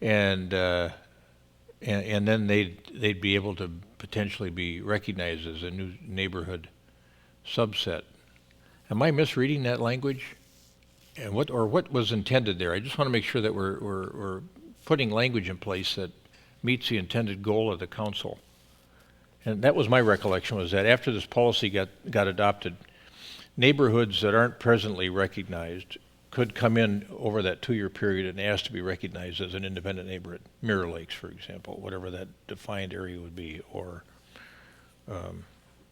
and then they'd be able to potentially be recognized as a new neighborhood subset. Am I misreading that language? And what was intended there? I just want to make sure that we're putting language in place that meets the intended goal of the council. And that was my recollection, was that after this policy got adopted, neighborhoods that aren't presently recognized could come in over that 2-year period and ask to be recognized as an independent neighborhood. Mirror Lakes, for example, whatever that defined area would be, or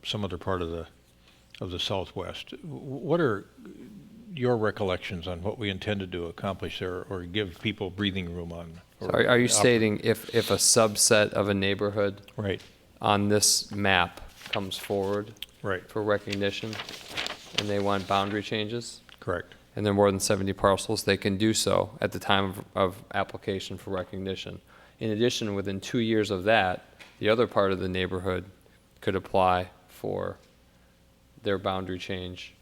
some other part of the Southwest. What are your recollections on what we intended to accomplish there, or give people breathing room on? So are you stating if a subset of a neighborhood right on this map comes forward right for recognition and they want boundary changes? Correct. And they're more than 70 parcels, they can do so at the time of application for recognition. In addition, within 2 years of that, the other part of the neighborhood could apply for their boundary change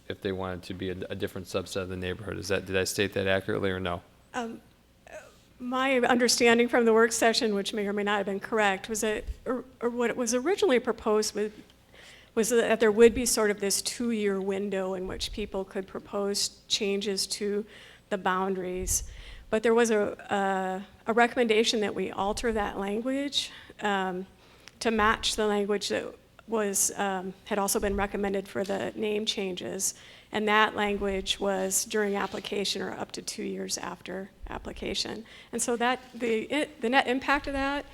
if they wanted to be a different subset of the neighborhood. Did I state that accurately or no? My understanding from the work session, which may or may not have been correct, was that, or what was originally proposed was that there would be sort of this 2-year window in which people could propose changes to the boundaries. But there was a recommendation that we alter that language to match the language that had also been recommended for the name changes. And that language was during application or up to 2 years after application. And so that the net impact of that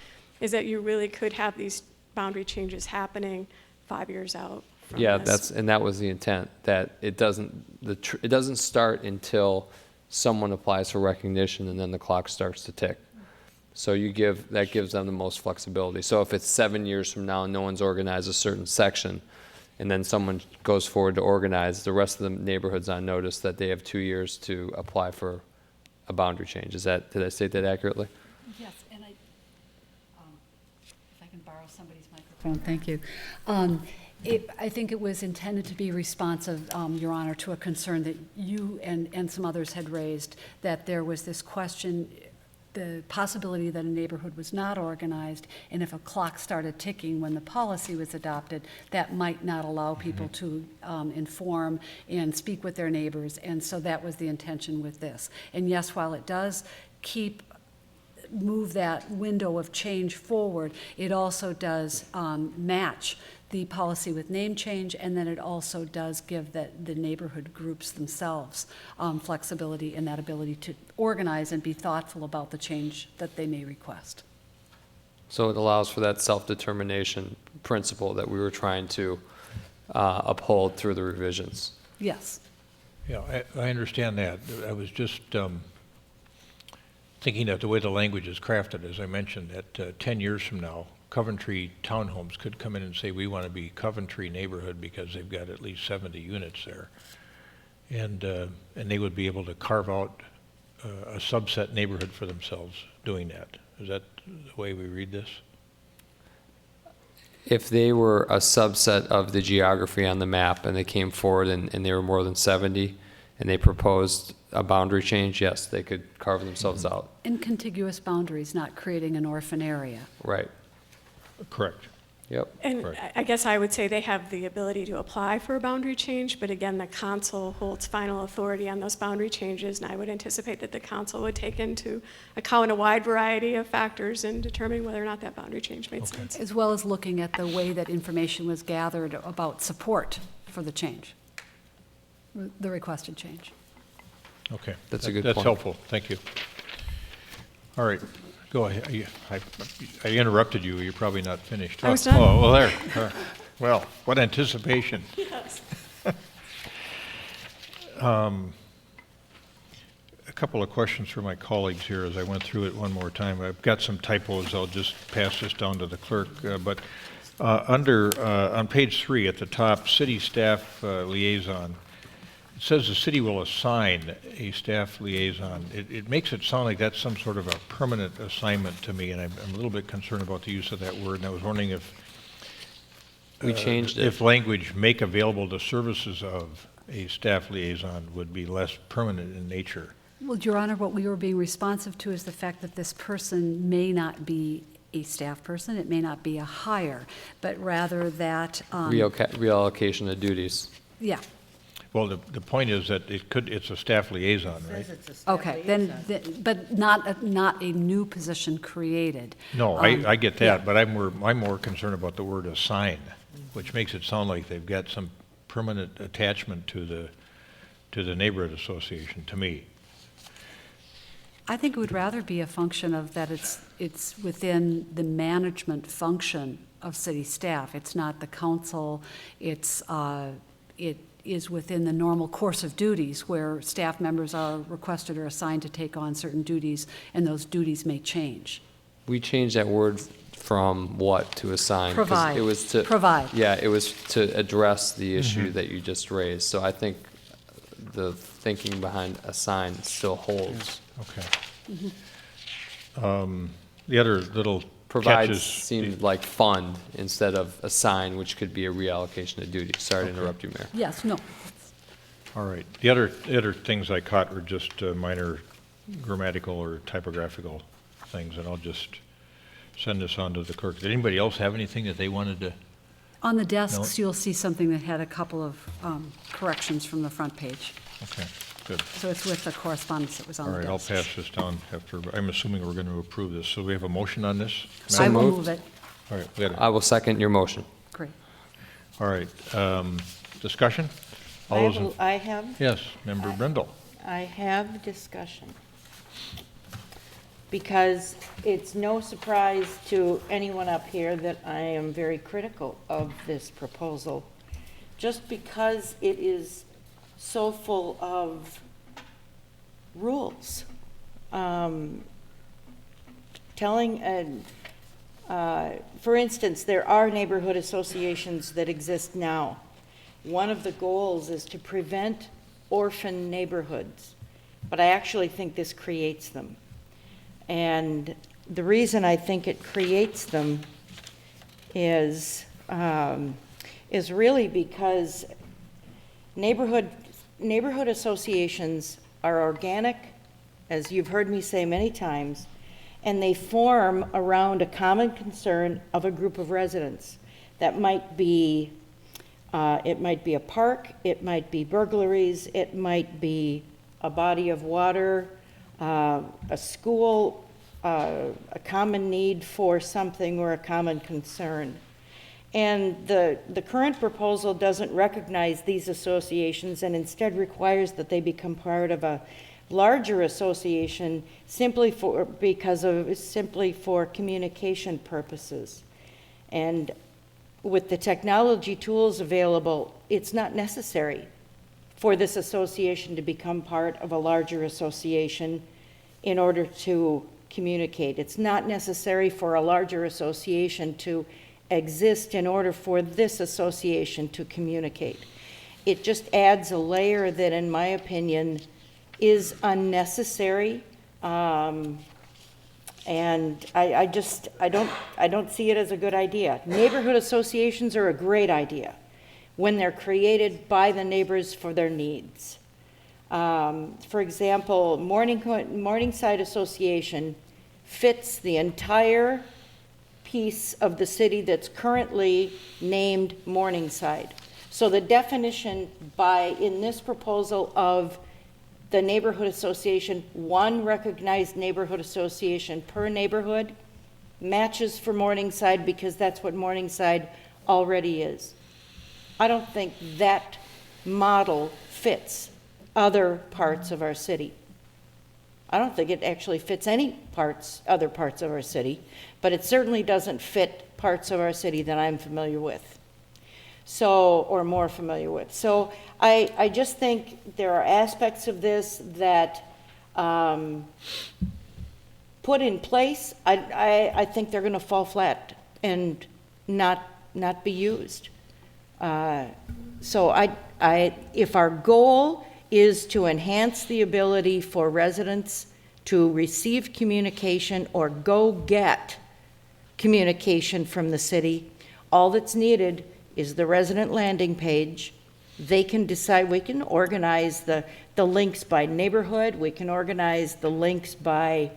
is that you really could have these boundary changes happening 5 years out from Yeah, this. that was the intent, that it doesn't start until someone applies for recognition and then the clock starts to tick. So that gives them the most flexibility. So if it's 7 years from now and no one's organized a certain section, and then someone goes forward to organize, the rest of the neighborhood's on notice that they have 2 years to apply for a boundary change. Did I state that accurately? Yes, and if I can borrow somebody's microphone, thank you. I think it was intended to be responsive, Your Honor, to a concern that you and some others had raised, that there was this question, the possibility that a neighborhood was not organized, and if a clock started ticking when the policy was adopted, that might not allow people to inform and speak with their neighbors, and so that was the intention with this. And yes, while it does move that window of change forward, it also does match the policy with name change, and then it also does give the neighborhood groups themselves flexibility and that ability to organize and be thoughtful about the change that they may request. So it allows for that self-determination principle that we were trying to uphold through the revisions. Yes. Yeah, I understand that. I was just thinking that the way the language is crafted, as I mentioned, that 10 years from now, Coventry townhomes could come in and say, we want to be Coventry neighborhood because they've got at least 70 units there. And they would be able to carve out a subset neighborhood for themselves doing that. Is that the way we read this? If they were a subset of the geography on the map and they came forward and they were more than 70 and they proposed a boundary change, yes, they could carve themselves out. In contiguous boundaries, not creating an orphan area. Right. Correct. Yep. And Correct. I guess I would say they have the ability to apply for a boundary change, but again, the council holds final authority on those boundary changes, and I would anticipate that the council would take into account a wide variety of factors in determining whether or not that boundary change made sense. As well as looking at the way that information was gathered about support for the change, the requested change. Okay. That's a good That's point. helpful. Thank you. All right. Go ahead. I interrupted you. You're probably not finished. I was done. Oh, well, there. Well, what anticipation. Yes. A couple of questions for my colleagues here as I went through it one more time. I've got some typos. I'll just pass this down to the clerk. But on page 3 at the top, city staff liaison, it says the city will assign a staff liaison. It makes it sound like that's some sort of a permanent assignment to me, and I'm a little bit concerned about the use of that word, and I was wondering if We changed it. if language make available the services of a staff liaison would be less permanent in nature. Well, Your Honor, what we were being responsive to is the fact that this person may not be a staff person, it may not be a hire, but rather that, Reallocation of duties. yeah. Well, the point is that it's a staff liaison, right? Okay, then, but not a new position created. No, I get that, but I'm more concerned about the word assign, which makes it sound like they've got some permanent attachment to the neighborhood association, to me. I think it would rather be a function of that it's within the management function of city staff. It's not the council, it is within the normal course of duties where staff members are requested or assigned to take on certain duties, and those duties may change. We changed that word from what to assign. 'cause Provide. It was to. Provide. Yeah, it was to address the issue that you just raised. So I think the thinking behind assign still holds. Okay. Mm-hmm. The other little Provide catches. seemed like fund instead of assign, which could be a reallocation of duties. Sorry to interrupt you, Mayor. Yes, no. All right. The other things I caught were just minor grammatical or typographical things, and I'll just send this on to the clerk. Did anybody else have anything that they wanted to? On the desks, No? you'll see something that had a couple of corrections from the front page. Okay, good. So it's with the correspondence that was on All the right, I'll desk. pass this down after, I'm assuming we're going to approve this. So we have a motion on this? So I will moved. move it. All right, we got it. I will second your motion. Great. All right, discussion? All those in- I have, Yes, Member Brindle. I have discussion. because it's no surprise to anyone up here that I am very critical of this proposal, just because it is so full of rules. For instance, there are neighborhood associations that exist now. One of the goals is to prevent orphan neighborhoods, but I actually think this creates them. And the reason I think it creates them is really because neighborhood associations are organic, as you've heard me say many times, and they form around a common concern of a group of residents. That might be, it might be a park, it might be burglaries, it might be a body of water, a school, a common need for something or a common concern. And the current proposal doesn't recognize these associations and instead requires that they become part of a larger association simply for communication purposes. And with the technology tools available, it's not necessary for this association to become part of a larger association in order to communicate. It's not necessary for a larger association to exist in order for this association to communicate. It just adds a layer that, in my opinion, is unnecessary, and I don't see it as a good idea. Neighborhood associations are a great idea when they're created by the neighbors for their needs. For example, Morningside Association fits the entire piece of the city that's currently named Morningside. So the definition in this proposal of the neighborhood association, one recognized neighborhood association per neighborhood, matches for Morningside because that's what Morningside already is. I don't think that model fits other parts of our city. I don't think it actually fits other parts of our city, but it certainly doesn't fit parts of our city that I'm familiar with. Or more familiar with. So I just think there are aspects of this that put in place, I think they're going to fall flat and not be used. So if our goal is to enhance the ability for residents to receive communication or go get communication from the city, all that's needed is the resident landing page. They can decide, we can organize the links by neighborhood, we can organize the links by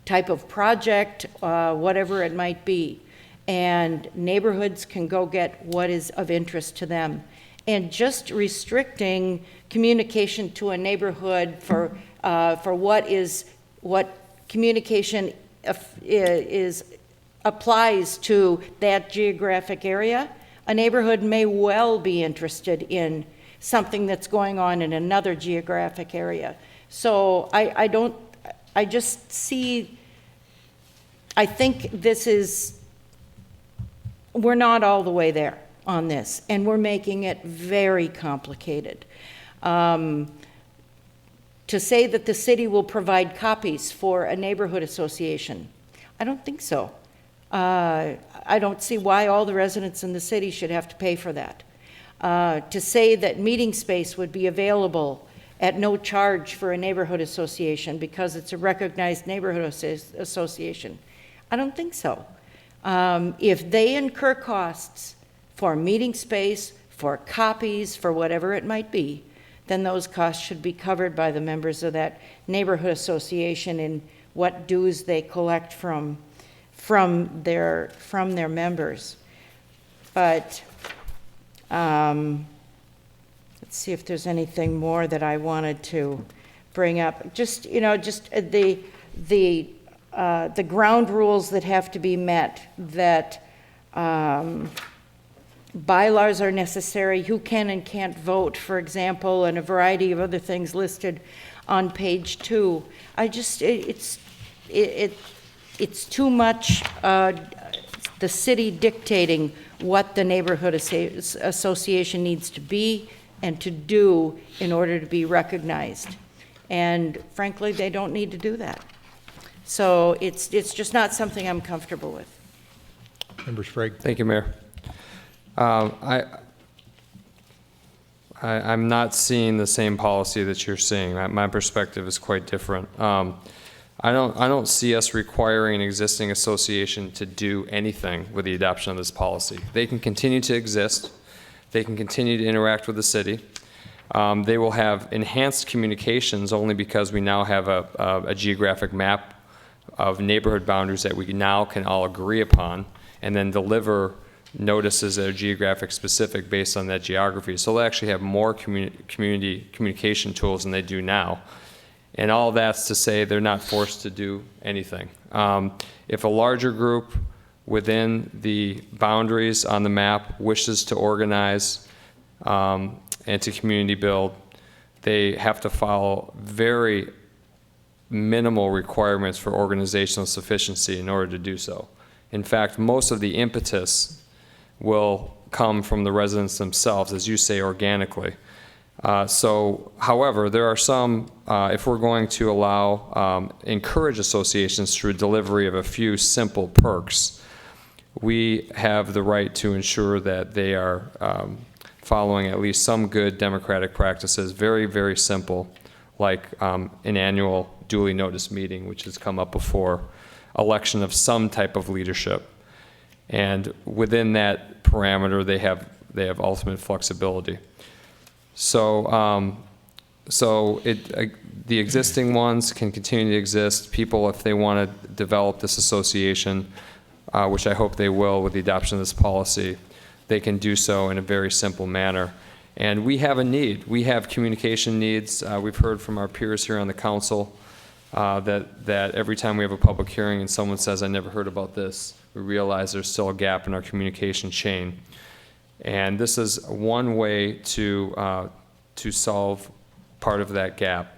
type of project, whatever it might be. And neighborhoods can go get what is of interest to them. And just restricting communication to a neighborhood for what communication applies to that geographic area. A neighborhood may well be interested in something that's going on in another geographic area. So I think we're not all the way there on this, and we're making it very complicated. To say that the city will provide copies for a neighborhood association, I don't think so. I don't see why all the residents in the city should have to pay for that. To say that meeting space would be available at no charge for a neighborhood association because it's a recognized neighborhood association, I don't think so. If they incur costs for meeting space, for copies, for whatever it might be, then those costs should be covered by the members of that neighborhood association in what dues they collect from their members. But let's see if there's anything more that I wanted to bring up. Just the ground rules that have to be met, that bylaws are necessary, who can and can't vote, for example, and a variety of other things listed on page 2. it's too much the city dictating what the neighborhood association needs to be and to do in order to be recognized. And frankly, they don't need to do that. So it's just not something I'm comfortable with. Member Sprague. Thank you, Mayor. I'm not seeing the same policy that you're seeing. My perspective is quite different. I don't see us requiring an existing association to do anything with the adoption of this policy. They can continue to exist. They can continue to interact with the city. They will have enhanced communications only because we now have a geographic map of neighborhood boundaries that we now can all agree upon, and then deliver notices that are geographic specific based on that geography. So they'll actually have more community communication tools than they do now. And all that's to say they're not forced to do anything. If a larger group within the boundaries on the map wishes to organize and to community build, they have to follow very minimal requirements for organizational sufficiency in order to do so. In fact, most of the impetus will come from the residents themselves, as you say, organically. However, there are some, if we're going to allow, encourage associations through delivery of a few simple perks, we have the right to ensure that they are following at least some good democratic practices, very, very simple, like an annual duly noticed meeting, which has come up before, election of some type of leadership. And within that parameter, they have ultimate flexibility. So, the existing ones can continue to exist. People, if they want to develop this association, which I hope they will with the adoption of this policy, they can do so in a very simple manner. And we have a need. We have communication needs. We've heard from our peers here on the council that every time we have a public hearing and someone says, I never heard about this, we realize there's still a gap in our communication chain. And this is one way to solve part of that gap.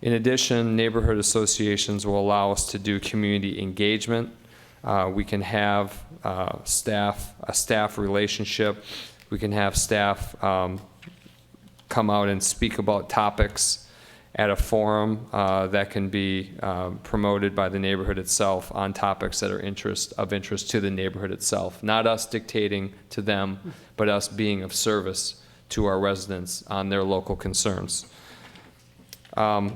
In addition, neighborhood associations will allow us to do community engagement. We can have a staff relationship. We can have staff come out and speak about topics at a forum that can be promoted by the neighborhood itself on topics that are of interest to the neighborhood itself. Not us dictating to them, but us being of service to our residents on their local concerns. I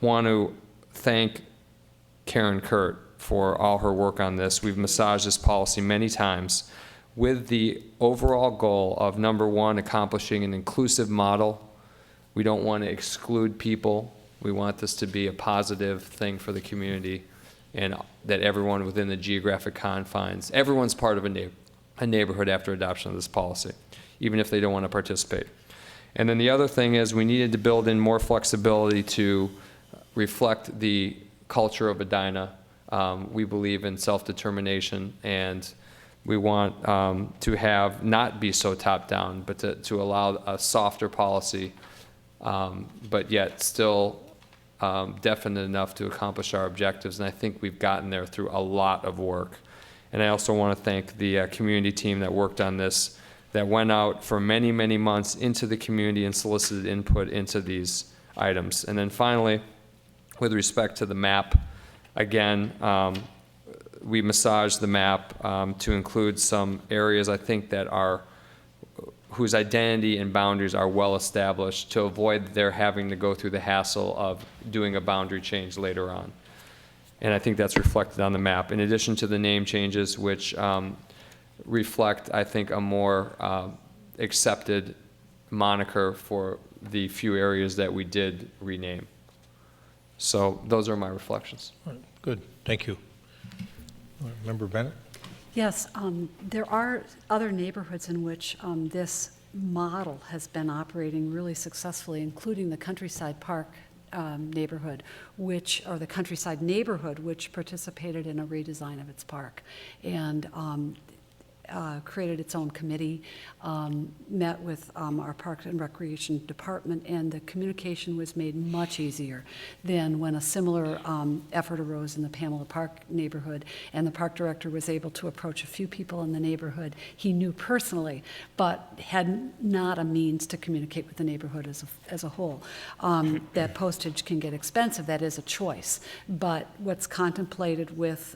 want to thank Karen Kurt for all her work on this. We've massaged this policy many times with the overall goal of, number one, accomplishing an inclusive model. We don't want to exclude people. We want this to be a positive thing for the community, and that everyone within the geographic confines, everyone's part of a neighborhood after adoption of this policy, even if they don't want to participate. And then the other thing is we needed to build in more flexibility to reflect the culture of Edina. We believe in self-determination, and we want to have not be so top-down, but to allow a softer policy, but yet still definite enough to accomplish our objectives. And I think we've gotten there through a lot of work. And I also want to thank the community team that worked on this, that went out for many, many months into the community and solicited input into these items. And then finally, with respect to the map, again, we massaged the map to include some areas I think that whose identity and boundaries are well established, to avoid their having to go through the hassle of doing a boundary change later on. And I think that's reflected on the map, in addition to the name changes, which reflect, I think, a more accepted moniker for the few areas that we did rename. So those are my reflections. All right, good, thank you. Member Bennett? Yes, there are other neighborhoods in which this model has been operating really successfully, including the Countryside Park neighborhood, or the Countryside neighborhood, which participated in a redesign of its park. And created its own committee, met with our Parks and Recreation Department, and the communication was made much easier than when a similar effort arose in the Pamela Park neighborhood, and the park director was able to approach a few people in the neighborhood he knew personally, but had not a means to communicate with the neighborhood as a whole. That postage can get expensive, that is a choice, but what's contemplated with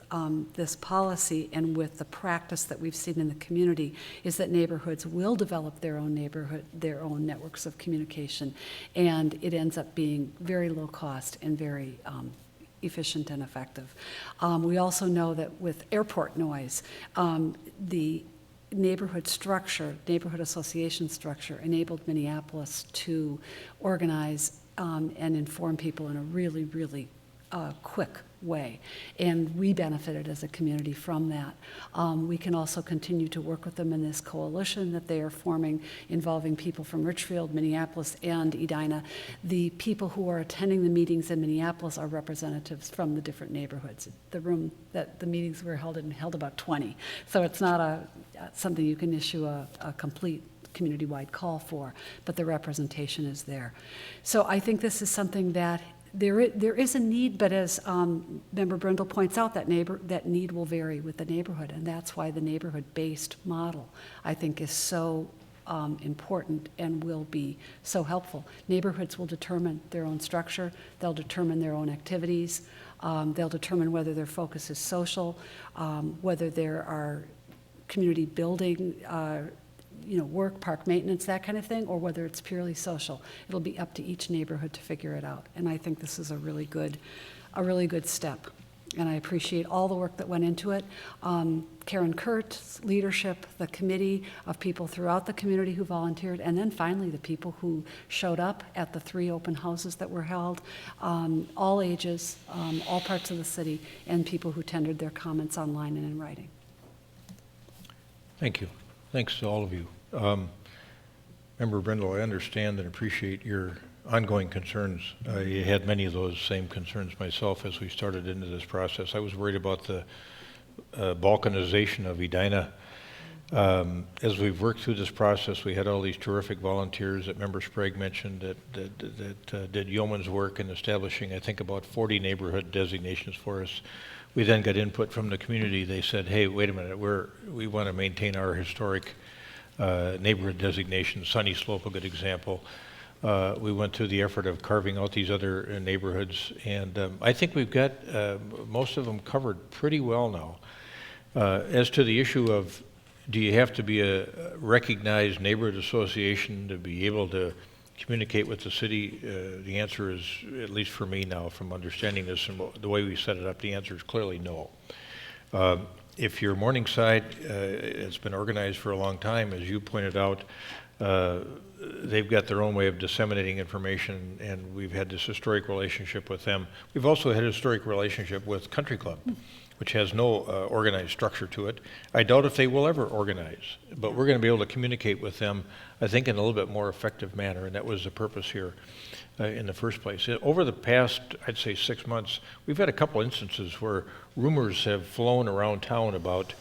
this policy and with the practice that we've seen in the community is that neighborhoods will develop their own networks of communication, and it ends up being very low cost and very efficient and effective. We also know that with airport noise, the neighborhood association structure enabled Minneapolis to organize and inform people in a really, really quick way, and we benefited as a community from that. We can also continue to work with them in this coalition that they are forming, involving people from Richfield, Minneapolis, and Edina. The people who are attending the meetings in Minneapolis are representatives from the different neighborhoods. The room that the meetings were held in held about 20, so it's not something you can issue a complete community-wide call for, but the representation is there. So I think this is something that there is a need, but as Member Brindle points out, that need will vary with the neighborhood, and that's why the neighborhood-based model, I think, is so important and will be so helpful. Neighborhoods will determine their own structure, they'll determine their own activities, they'll determine whether their focus is social, whether there are community building work, park maintenance, that kind of thing, or whether it's purely social. It'll be up to each neighborhood to figure it out. And I think this is a really good step. And I appreciate all the work that went into it. Karen Kurt's leadership, the committee of people throughout the community who volunteered, and then finally the people who showed up at the 3 open houses that were held, all ages, all parts of the city, and people who tendered their comments online and in writing. Thank you. Thanks to all of you. Member Brindle, I understand and appreciate your ongoing concerns. I had many of those same concerns myself as we started into this process. I was worried about the balkanization of Edina. As we've worked through this process, we had all these terrific volunteers that Member Sprague mentioned that did yeoman's work in establishing, I think, about 40 neighborhood designations for us. We then got input from the community. They said, hey, wait a minute, we want to maintain our historic neighborhood designations. Sunny Slope, a good example. We went through the effort of carving out these other neighborhoods, and I think we've got most of them covered pretty well now. As to the issue of, do you have to be a recognized neighborhood association to be able to communicate with the city? The answer is, at least for me now, from understanding this and the way we set it up, the answer is clearly no. If you're Morningside, it's been organized for a long time, as you pointed out. They've got their own way of disseminating information, and we've had this historic relationship with them. We've also had a historic relationship with Country Club, which has no organized structure to it. I doubt if they will ever organize, but we're going to be able to communicate with them, I think, in a little bit more effective manner, and that was the purpose here in the first place. Over the past, I'd say, 6 months, we've had a couple instances where rumors have flown around town about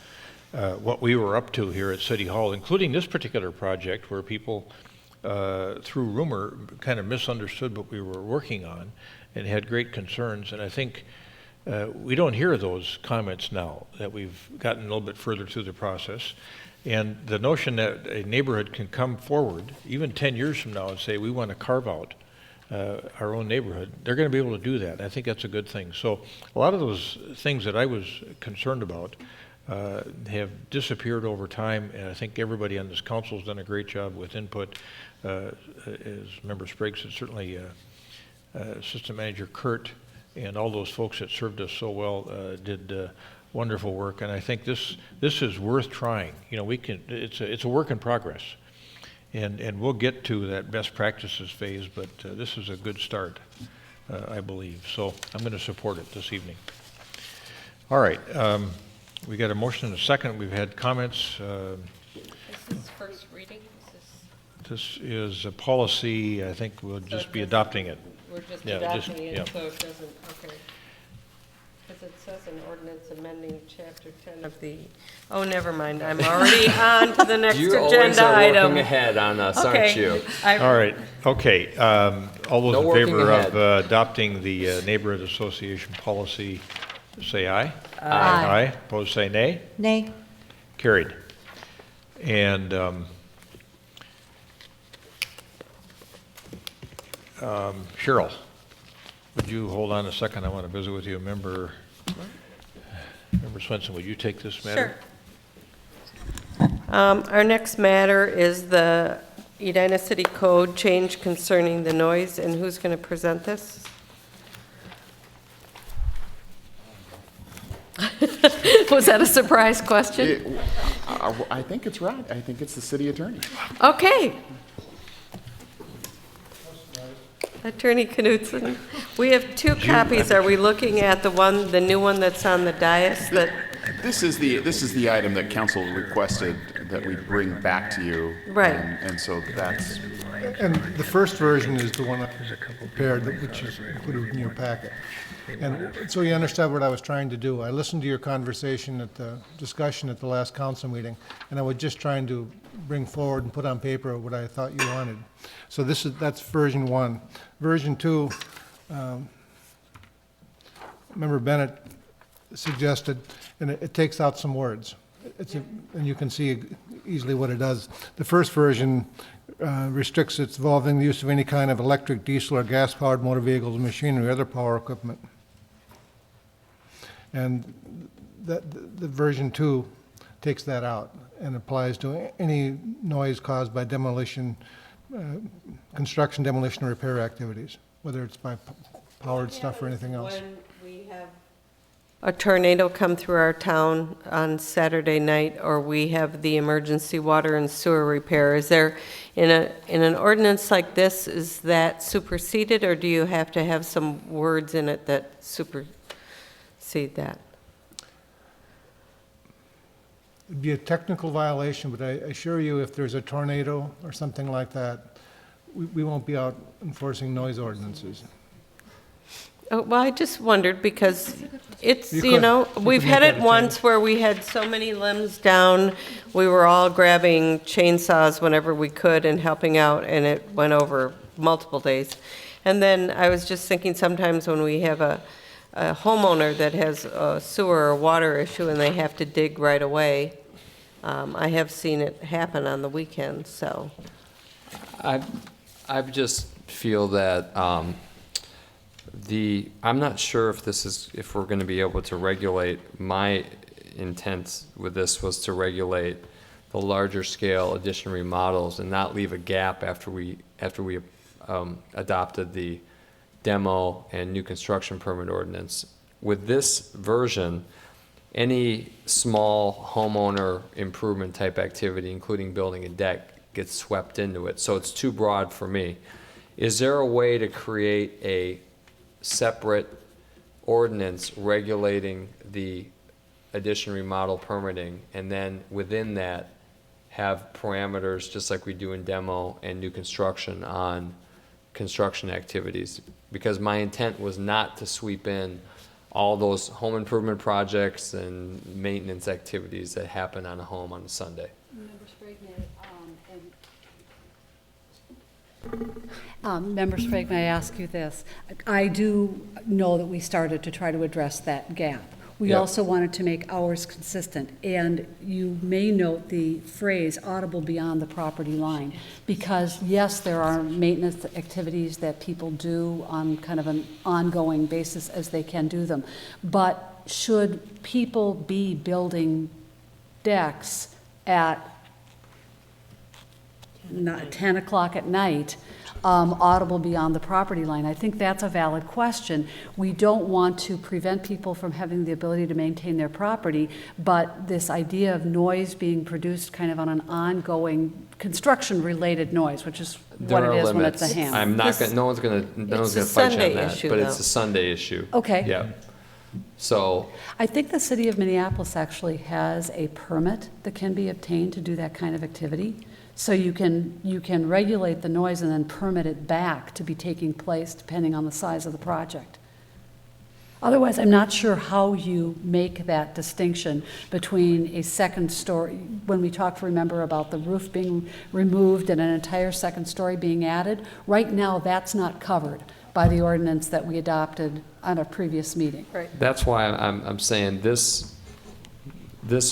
what we were up to here at City Hall, including this particular project where people, through rumor, kind of misunderstood what we were working on and had great concerns. And I think we don't hear those comments now that we've gotten a little bit further through the process. And the notion that a neighborhood can come forward, even 10 years from now, and say, we want to carve out our own neighborhood, they're going to be able to do that. I think that's a good thing. So a lot of those things that I was concerned about have disappeared over time, and I think everybody on this council has done a great job with input. As Member Sprague said, certainly Assistant Manager Kurt and all those folks that served us so well did wonderful work, and I think this is worth trying. You know, it's a work in progress, and we'll get to that best practices phase, but this is a good start, I believe. So I'm going to support it this evening. All right. We got a motion and a second. We've had comments. This is first reading? This is a policy. I think we'll just be adopting it. We're just adopting it, yeah. So it doesn't, okay. Because it says an ordinance amending chapter 10 of the, oh, never mind, I'm already on to the next You agenda always are item. working ahead on us, Okay. aren't you? All right, okay. All those No in working favor ahead. of adopting the neighborhood association policy, say aye. Aye. Aye. Opposed, say nay. Nay. Carried. And Cheryl, would you hold on a second? I want to visit with you. Member Swenson, would you take this matter? Sure. Our next matter is the Edina City Code change concerning the noise, and who's going to present this? Was that a surprise question? I think it's right. I think it's the city attorney. Okay. Attorney Knudsen, we have two copies. Are we looking at the new one that's on the dais that? This is the item that council requested that we bring back to you. Right. And so that's. And the first version is the one I prepared, which is included in your packet. And so you understand what I was trying to do. I listened to your conversation at the discussion at the last council meeting, and I was just trying to bring forward and put on paper what I thought you wanted. So that's version 1. Version 2, Member Bennett suggested, and it takes out some words. And you can see easily what it does. The first version restricts its involving the use of any kind of electric, diesel, or gas-powered motor vehicles, machinery, or other power equipment. And the version 2 takes that out and applies to any noise caused by demolition, construction, demolition, or repair activities, whether it's by powered stuff or anything else. When we have a tornado come through our town on Saturday night, or we have the emergency water and sewer repair, is there, in an ordinance like this, is that superseded, or do you have to have some words in it that supersede that? It'd be a technical violation, but I assure you, if there's a tornado or something like that, we won't be out enforcing noise ordinances. Oh, well, I just wondered because it's, You you could- know, you we've could had make it that a once change. where we had so many limbs down, we were all grabbing chainsaws whenever we could and helping out, and it went over multiple days. And then I was just thinking sometimes when we have a homeowner that has a sewer or water issue and they have to dig right away, I have seen it happen on the weekend, so. I just feel that I'm not sure if we're going to be able to regulate. My intent with this was to regulate the larger scale addition remodels and not leave a gap after we adopted the demo and new construction permit ordinance. With this version, any small homeowner improvement type activity, including building a deck, gets swept into it. So it's too broad for me. Is there a way to create a separate ordinance regulating the addition remodel permitting, and then within that have parameters just like we do in demo and new construction on construction activities? Because my intent was not to sweep in all those home improvement projects and maintenance activities that happen on a home on a Sunday. Member Sprague, may I ask you this? I do know that we started to try to address that gap. We Yeah. also wanted to make ours consistent, and you may note the phrase audible beyond the property line, because yes, there are maintenance activities that people do on kind of an ongoing basis as they can do them, but should people be building decks at 10 o'clock at night, audible beyond the property line? I think that's a valid question. We don't want to prevent people from having the ability to maintain their property, but this idea of noise being produced kind of on an ongoing construction-related noise, which is what There it are is when it's a limits. ham. I'm not gonna, no one's gonna fight you on Sunday that, issue, but it's though. a Sunday issue. Okay. Yeah. So, I think the city of Minneapolis actually has a permit that can be obtained to do that kind of activity. So you can regulate the noise and then permit it back to be taking place depending on the size of the project. Otherwise, I'm not sure how you make that distinction between a second story, when we talk, remember, about the roof being removed and an entire second story being added. Right now, that's not covered by the ordinance that we adopted on a previous meeting. Right. That's why I'm saying this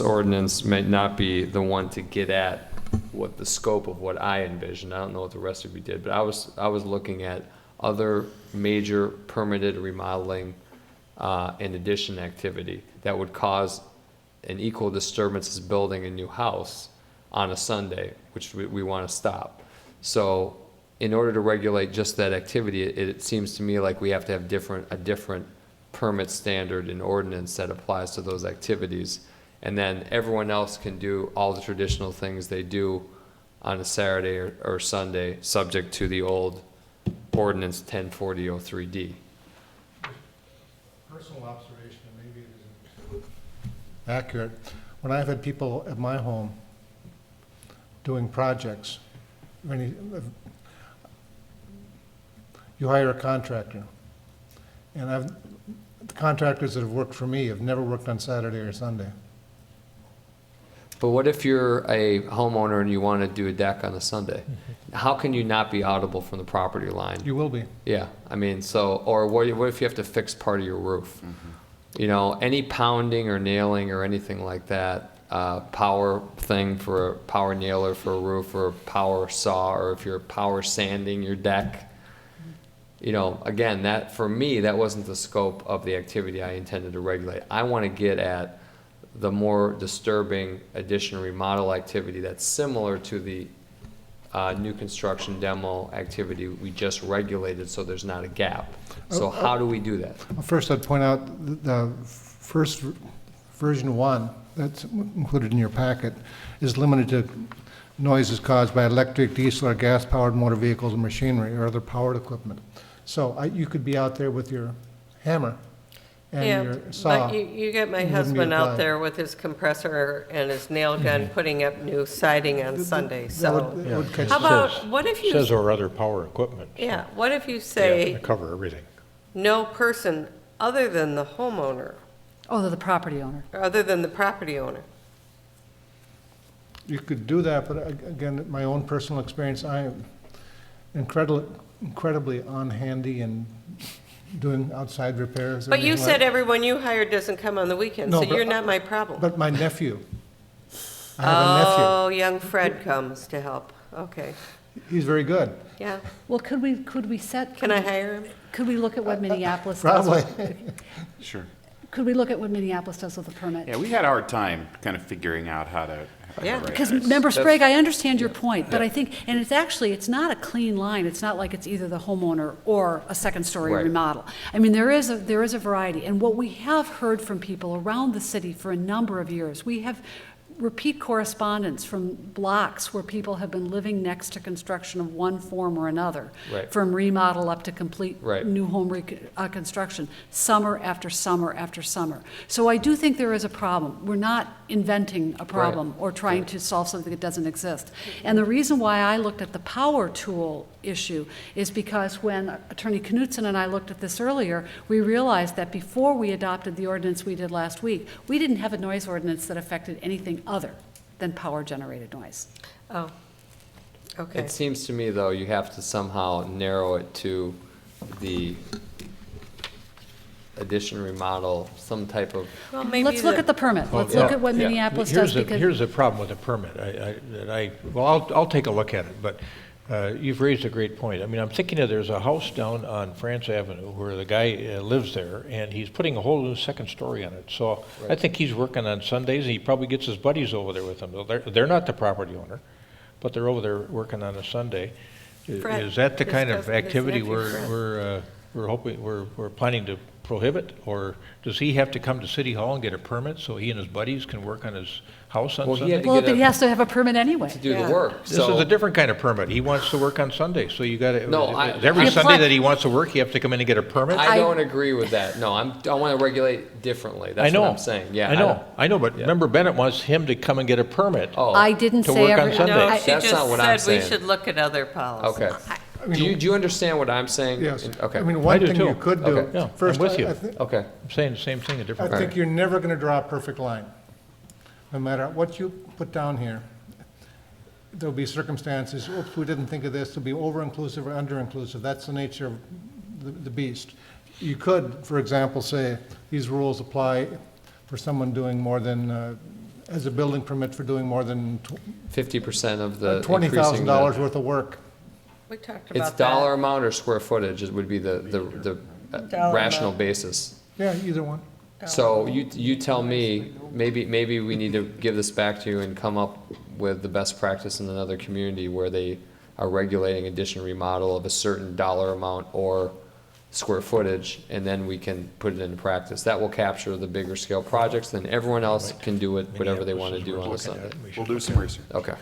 ordinance may not be the one to get at what the scope of what I envisioned. I don't know what the rest of you did, but I was looking at other major permitted remodeling and addition activity that would cause an equal disturbance as building a new house on a Sunday, which we want to stop. So in order to regulate just that activity, it seems to me like we have to have a different permit standard and ordinance that applies to those activities. And then everyone else can do all the traditional things they do on a Saturday or Sunday, subject to the old ordinance 1040-03D. Personal observation, and maybe it isn't accurate. When I've had people at my home doing projects, you hire a contractor, and the contractors that have worked for me have never worked on Saturday or Sunday. But what if you're a homeowner and you want to do a deck on a Sunday? How can you not be audible from the property line? You will be. Yeah, I mean, or what if you have to fix part of your roof? You know, any pounding or nailing or anything like that, power thing for a power nailer for a roof, or a power saw, or if you're power sanding your deck, you know, again, that, for me, that wasn't the scope of the activity I intended to regulate. I want to get at the more disturbing addition remodel activity that's similar to the new construction demo activity we just regulated, so there's not a gap. So how do we do that? Well, first, I'd point out the first version 1 that's included in your packet is limited to noises caused by electric, diesel, or gas-powered motor vehicles and machinery or other powered equipment. So you could be out there with your hammer and your saw. But you get my husband out there with his compressor and his nail gun putting up new siding on Sunday, so. How about, what if you? Says or other power equipment. Yeah, what if you say? Yeah, cover everything. No person other than the homeowner. Oh, the property owner. Other than the property owner. You could do that, but again, my own personal experience, I am incredibly unhandy and doing outside repairs. But you said everyone you hired doesn't come on the weekend, so you're not my problem. But my nephew. I have a nephew. Oh, young Fred comes to help. Okay. He's very good. Yeah. Well, could we set? Can I hire him? Could we look at what Minneapolis does? Probably. Sure. Could we look at what Minneapolis does with a permit? Yeah, we had a hard time kind of figuring out how to. Yeah. Because, Member Sprague, I understand your point, but I think, and it's not a clean line. It's not like it's either the homeowner or a second-story remodel. I mean, there is a variety. And what we have heard from people around the city for a number of years, we have repeat correspondence from blocks where people have been living next to construction of one form or another, from remodel up to complete new home construction, summer after summer after summer. So I do think there is a problem. We're not inventing a problem or trying to solve something that doesn't exist. And the reason why I looked at the power tool issue is because when Attorney Knutson and I looked at this earlier, we realized that before we adopted the ordinance we did last week, we didn't have a noise ordinance that affected anything other than power-generated noise. Oh, okay. It seems to me, though, you have to somehow narrow it to the addition, remodel, some type of. Well, maybe let's look at the permit. Let's look at what Minneapolis does. Here's the problem with the permit. I'll take a look at it, but you've raised a great point. I mean, I'm thinking of there's a house down on France Avenue where the guy lives there, and he's putting a whole new second story on it. So I think he's working on Sundays, and he probably gets his buddies over there with him. They're not the property owner, but they're over there working on a Sunday. Is that the kind of activity we're planning to prohibit, or does he have to come to City Hall and get a permit so he and his buddies can work on his house on Sunday? Well, he has to have a permit anyway. To do the work. This is a different kind of permit. He wants to work on Sunday, so you got to. No, every Sunday that he wants to work, you have to come in and get a permit. I don't agree with that. No, I want to regulate differently. That's what I'm saying. Yeah, I know, but Member Bennett wants him to come and get a permit. I didn't to say work on Sunday. No, she That's just not what I'm said we saying. should look at other policies. Okay. Do you understand what I'm saying? Yes. Okay. I mean, I one do thing too. you could do. Okay. Yeah, First, I'm with you. I think- Okay. I'm saying the same thing a I different way. think you're never going to draw a perfect line. No matter what you put down here, there'll be circumstances, oops, we didn't think of this, to be over-inclusive or under-inclusive. That's the nature of the beast. You could, for example, say, these rules apply for someone doing more than, as a building permit for doing more than 50% of the $20,000 worth of work. We talked It's about dollar that. amount or square footage would be the Dollar rational amount. basis. Yeah, either one. So you tell me, maybe we need to give this back to you and come up with the best practice in another community where they are regulating addition remodel of a certain dollar amount or square footage, and then we can put it into practice. That will capture the bigger scale projects, then everyone else can do it, whatever they want to do on a Sunday. We'll do some research. Okay.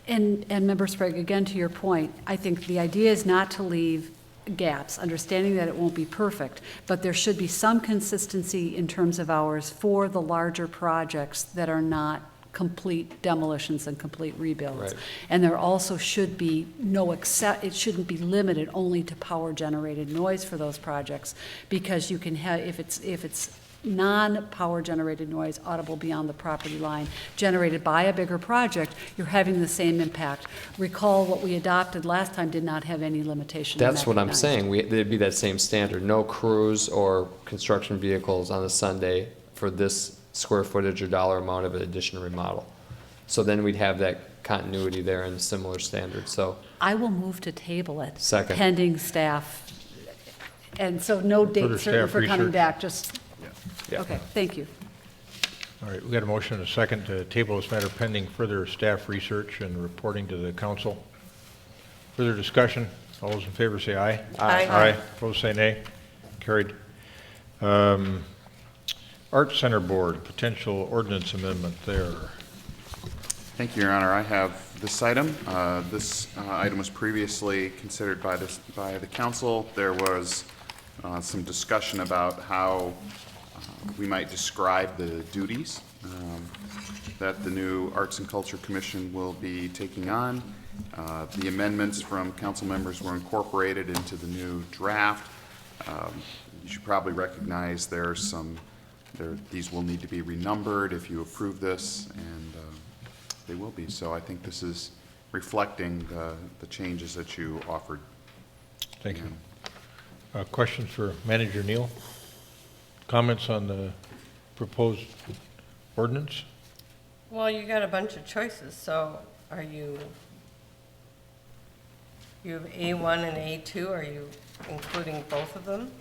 And Member Sprague, again, to your point, I think the idea is not to leave gaps, understanding that it won't be perfect, but there should be some consistency in terms of hours for the larger projects that are not complete demolitions and complete rebuilds. Right. And there also should be it shouldn't be limited only to power generated noise for those projects, because you can have, if it's non-power generated noise audible beyond the property line generated by a bigger project, you're having the same impact. Recall what we adopted last time did not have any limitation. That's what I'm recognized. saying. There'd be that same standard. No crews or construction vehicles on a Sunday for this square footage or dollar amount of an addition or remodel. So then we'd have that continuity there and similar standards. So I will move to table it. Second. Pending staff. And so no date Further certain staff for coming research. back, just, Yeah. okay, thank you. All right, we got a motion and a second to table this matter pending further staff research and reporting to the council. Further discussion? All those in favor say aye. Aye. Aye. Opposed say nay. Carried. Art Center Board, potential ordinance amendment there. Thank you, Your Honor. I have this item. This item was previously considered by the council. There was some discussion about how we might describe the duties that the new Arts and Culture Commission will be taking on. The amendments from council members were incorporated into the new draft. You should probably recognize there's some, these will need to be renumbered if you approve this, and they will be. So I think this is reflecting the changes that you offered. Thank you. Questions for Manager Neal? Comments on the proposed ordinance? Well, you got a bunch of choices, so are you have A1 and A2, are you including both of them?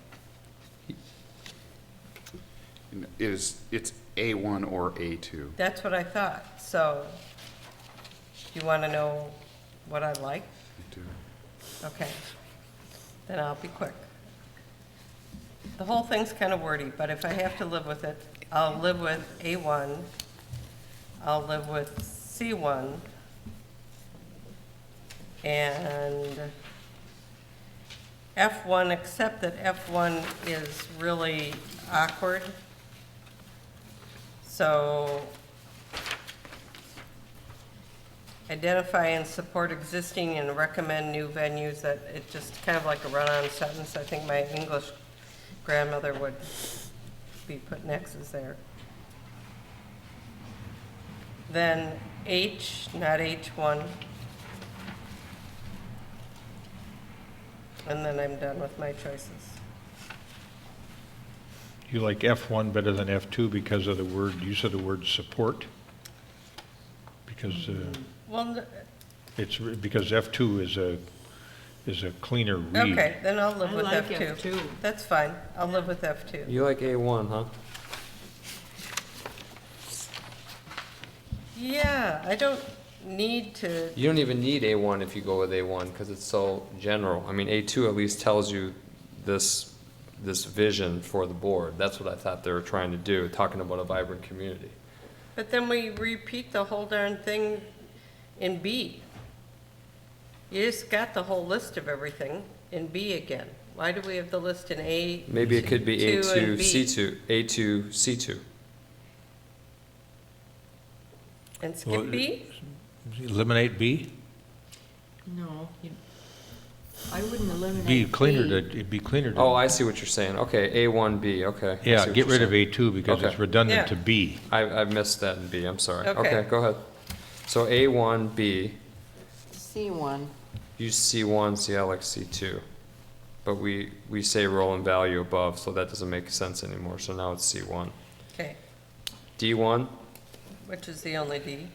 It's A1 or A2. That's what I thought, so you want to know what I like? I do. Okay, then I'll be quick. The whole thing's kind of wordy, but if I have to live with it, I'll live with A1, I'll live with C1, and F1, except that F1 is really awkward. So identify and support existing and recommend new venues, that it just kind of like a run-on sentence. I think my English grandmother would be putting X's there. Then H, not H1. And then I'm done with my choices. You like F1 better than F2 because of the word, use of the word support? Because Well, it's, because F2 is a cleaner read. okay, then I'll live I with like F2. F2. That's fine. I'll live with F2. You like A1, huh? Yeah, I don't need to, You don't even need A1 if you go with A1 because it's so general. I mean, A2 at least tells you this vision for the board. That's what I thought they were trying to do, talking about a vibrant community. but then we repeat the whole darn thing in B. You just got the whole list of everything in B again. Why do we have the list in A? Maybe it could be 2 A2, and B? C2, A2, C2. And skip Well, B? Eliminate B? No. I wouldn't eliminate It'd be cleaner to. Oh, I see what you're saying. Okay, A1B, okay. I see Yeah, what get you're rid of saying. A2 because it's Okay. redundant Yeah. to B. I missed that in B, I'm sorry. Okay. Okay, go ahead. So A1B, C1. use C1, see, I like C2. But we say rolling value above, so that doesn't make sense anymore, so now it's C1. Okay, D1, which is the only D.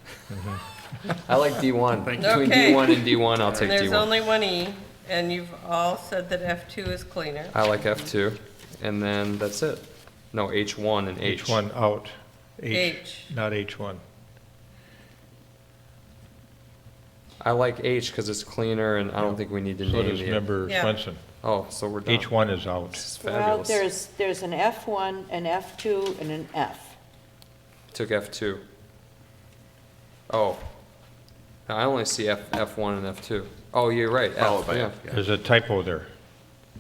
I like D1. Between Okay. D1 and D1, I'll take And there's D1. only one E, and you've all said that F2 is cleaner. I like F2, and then that's it. No, H1 and H. H1 out. H. Not H1. I like H because it's cleaner, and I don't think we need to So name does the. Member Yeah. Swenson. Oh, so we're done. H1 is out. This is Well, fabulous. there's an F1, an F2, and an F. Took F2. Oh. I only see F1 and F2. Oh, you're right. Followed F, by yeah. F, yeah. There's a typo there.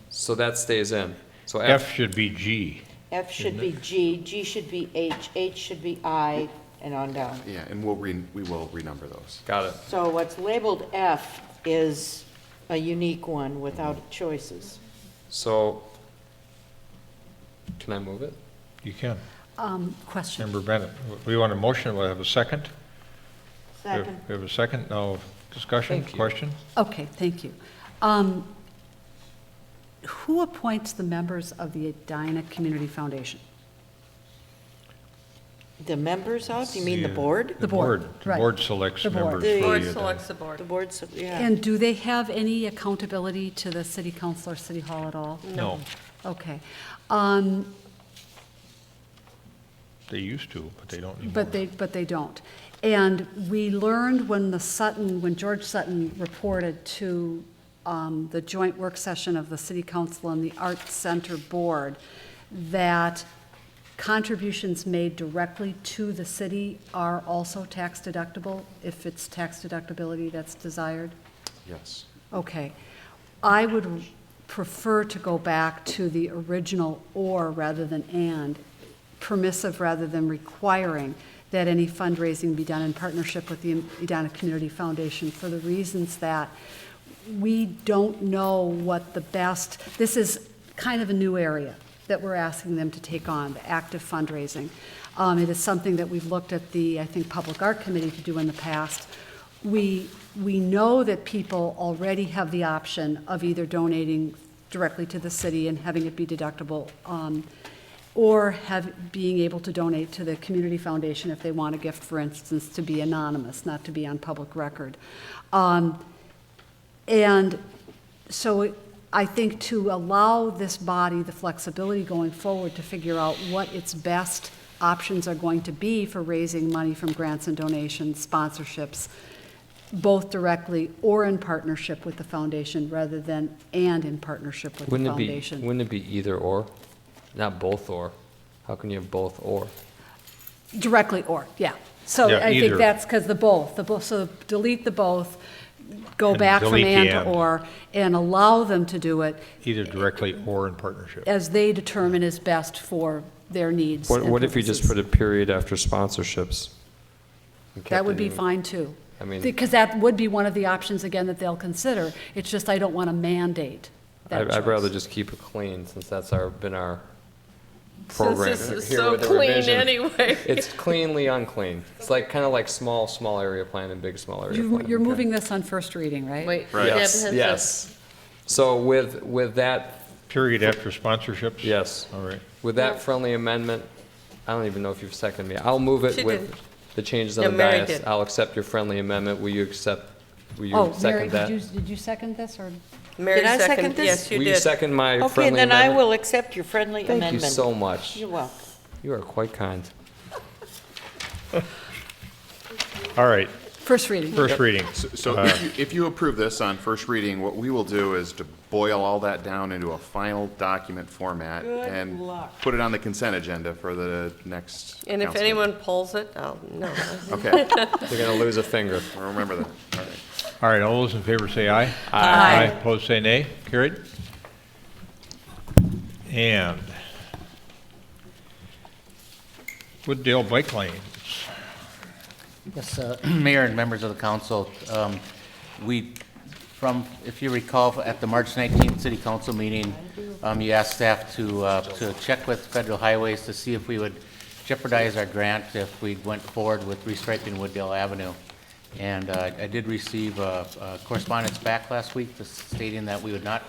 So that stays in. So F should be G. F should be G, G should be H, H should be I, and on down. Yeah, and we will renumber those. Got it. So what's labeled F is a unique one without choices. So, can I move it? You can. Question. Member Bennett, we want a motion, we'll have a second? Second. We have a second, now discussion, Thank you. question? Okay, thank you. Who appoints the members of the Edina Community Foundation? The members of, you mean the The, board? The board, The right. board selects The board. members The for Board the. selects the board. The board, yeah. And do they have any accountability to the city council or city hall at all? No, Okay. they used to, but they don't anymore. But they don't. And we learned when George Sutton reported to the joint work session of the city council and the Arts Center board, that contributions made directly to the city are also tax deductible, if it's tax deductibility that's desired? Yes. Okay. I would prefer to go back to the original or rather than and, permissive rather than requiring that any fundraising be done in partnership with the Edina Community Foundation, for the reasons that we don't know what the best, this is kind of a new area that we're asking them to take on, the active fundraising. It is something that we've looked at the, I think, Public Art Committee to do in the past. We know that people already have the option of either donating directly to the city and having it be deductible, or being able to donate to the community foundation if they want a gift, for instance, to be anonymous, not to be on public record. And so I think to allow this body the flexibility going forward to figure out what its best options are going to be for raising money from grants and donations, sponsorships, both directly or in partnership with the foundation rather than and in partnership with the foundation. Wouldn't it be either or? Not both or? How can you have both or? Directly or, yeah. So Yeah, I think either. that's because the both, so delete the both, go And back from delete the and to and. or, and allow them to do it Either directly or in partnership. as they determine is best for their needs and What if you just purposes. put a period after sponsorships? And kept That would it be even- fine too. I mean- Because that would be one of the options, again, that they'll consider. It's just I don't want to mandate that I'd rather choice. just keep it clean, since that's been our Since program. this is here so with the clean revision. anyway. It's cleanly unclean. It's like, kind of like small area plan and big small area plan. You're moving this on first reading, right? Wait, Right. Deb Yes, has yes. So with that, Period after sponsorships? yes, All right. with that friendly amendment, I don't even know if you've seconded me. I'll move it She with did. the changes on Yeah, the Mary dais. did. I'll accept your friendly amendment. Will you Oh, Mary, second that? did you second this, or? Mary Did I second seconded, this? yes, you Will did. you second my Okay, friendly then I amendment? will accept your friendly amendment. Thank you so much. You're welcome. You are quite kind. All right, First reading. first reading. So if you approve this on first reading, what we will do is to boil all that down into a final document format Good and luck. put it on the consent agenda for the next And if council anyone pulls it, no. meeting. Okay, You're gonna lose a finger. I'll remember that. All right. All right, all those in favor say aye. Aye. Opposed, say nay. Carried. And Wooddale Bike Lanes. Yes, Mayor and members of the council, we if you recall, at the March 19th City Council meeting, you asked staff to check with Federal Highways to see if we would jeopardize our grant if we went forward with restriping Wooddale Avenue. And I did receive correspondence back last week stating that we would not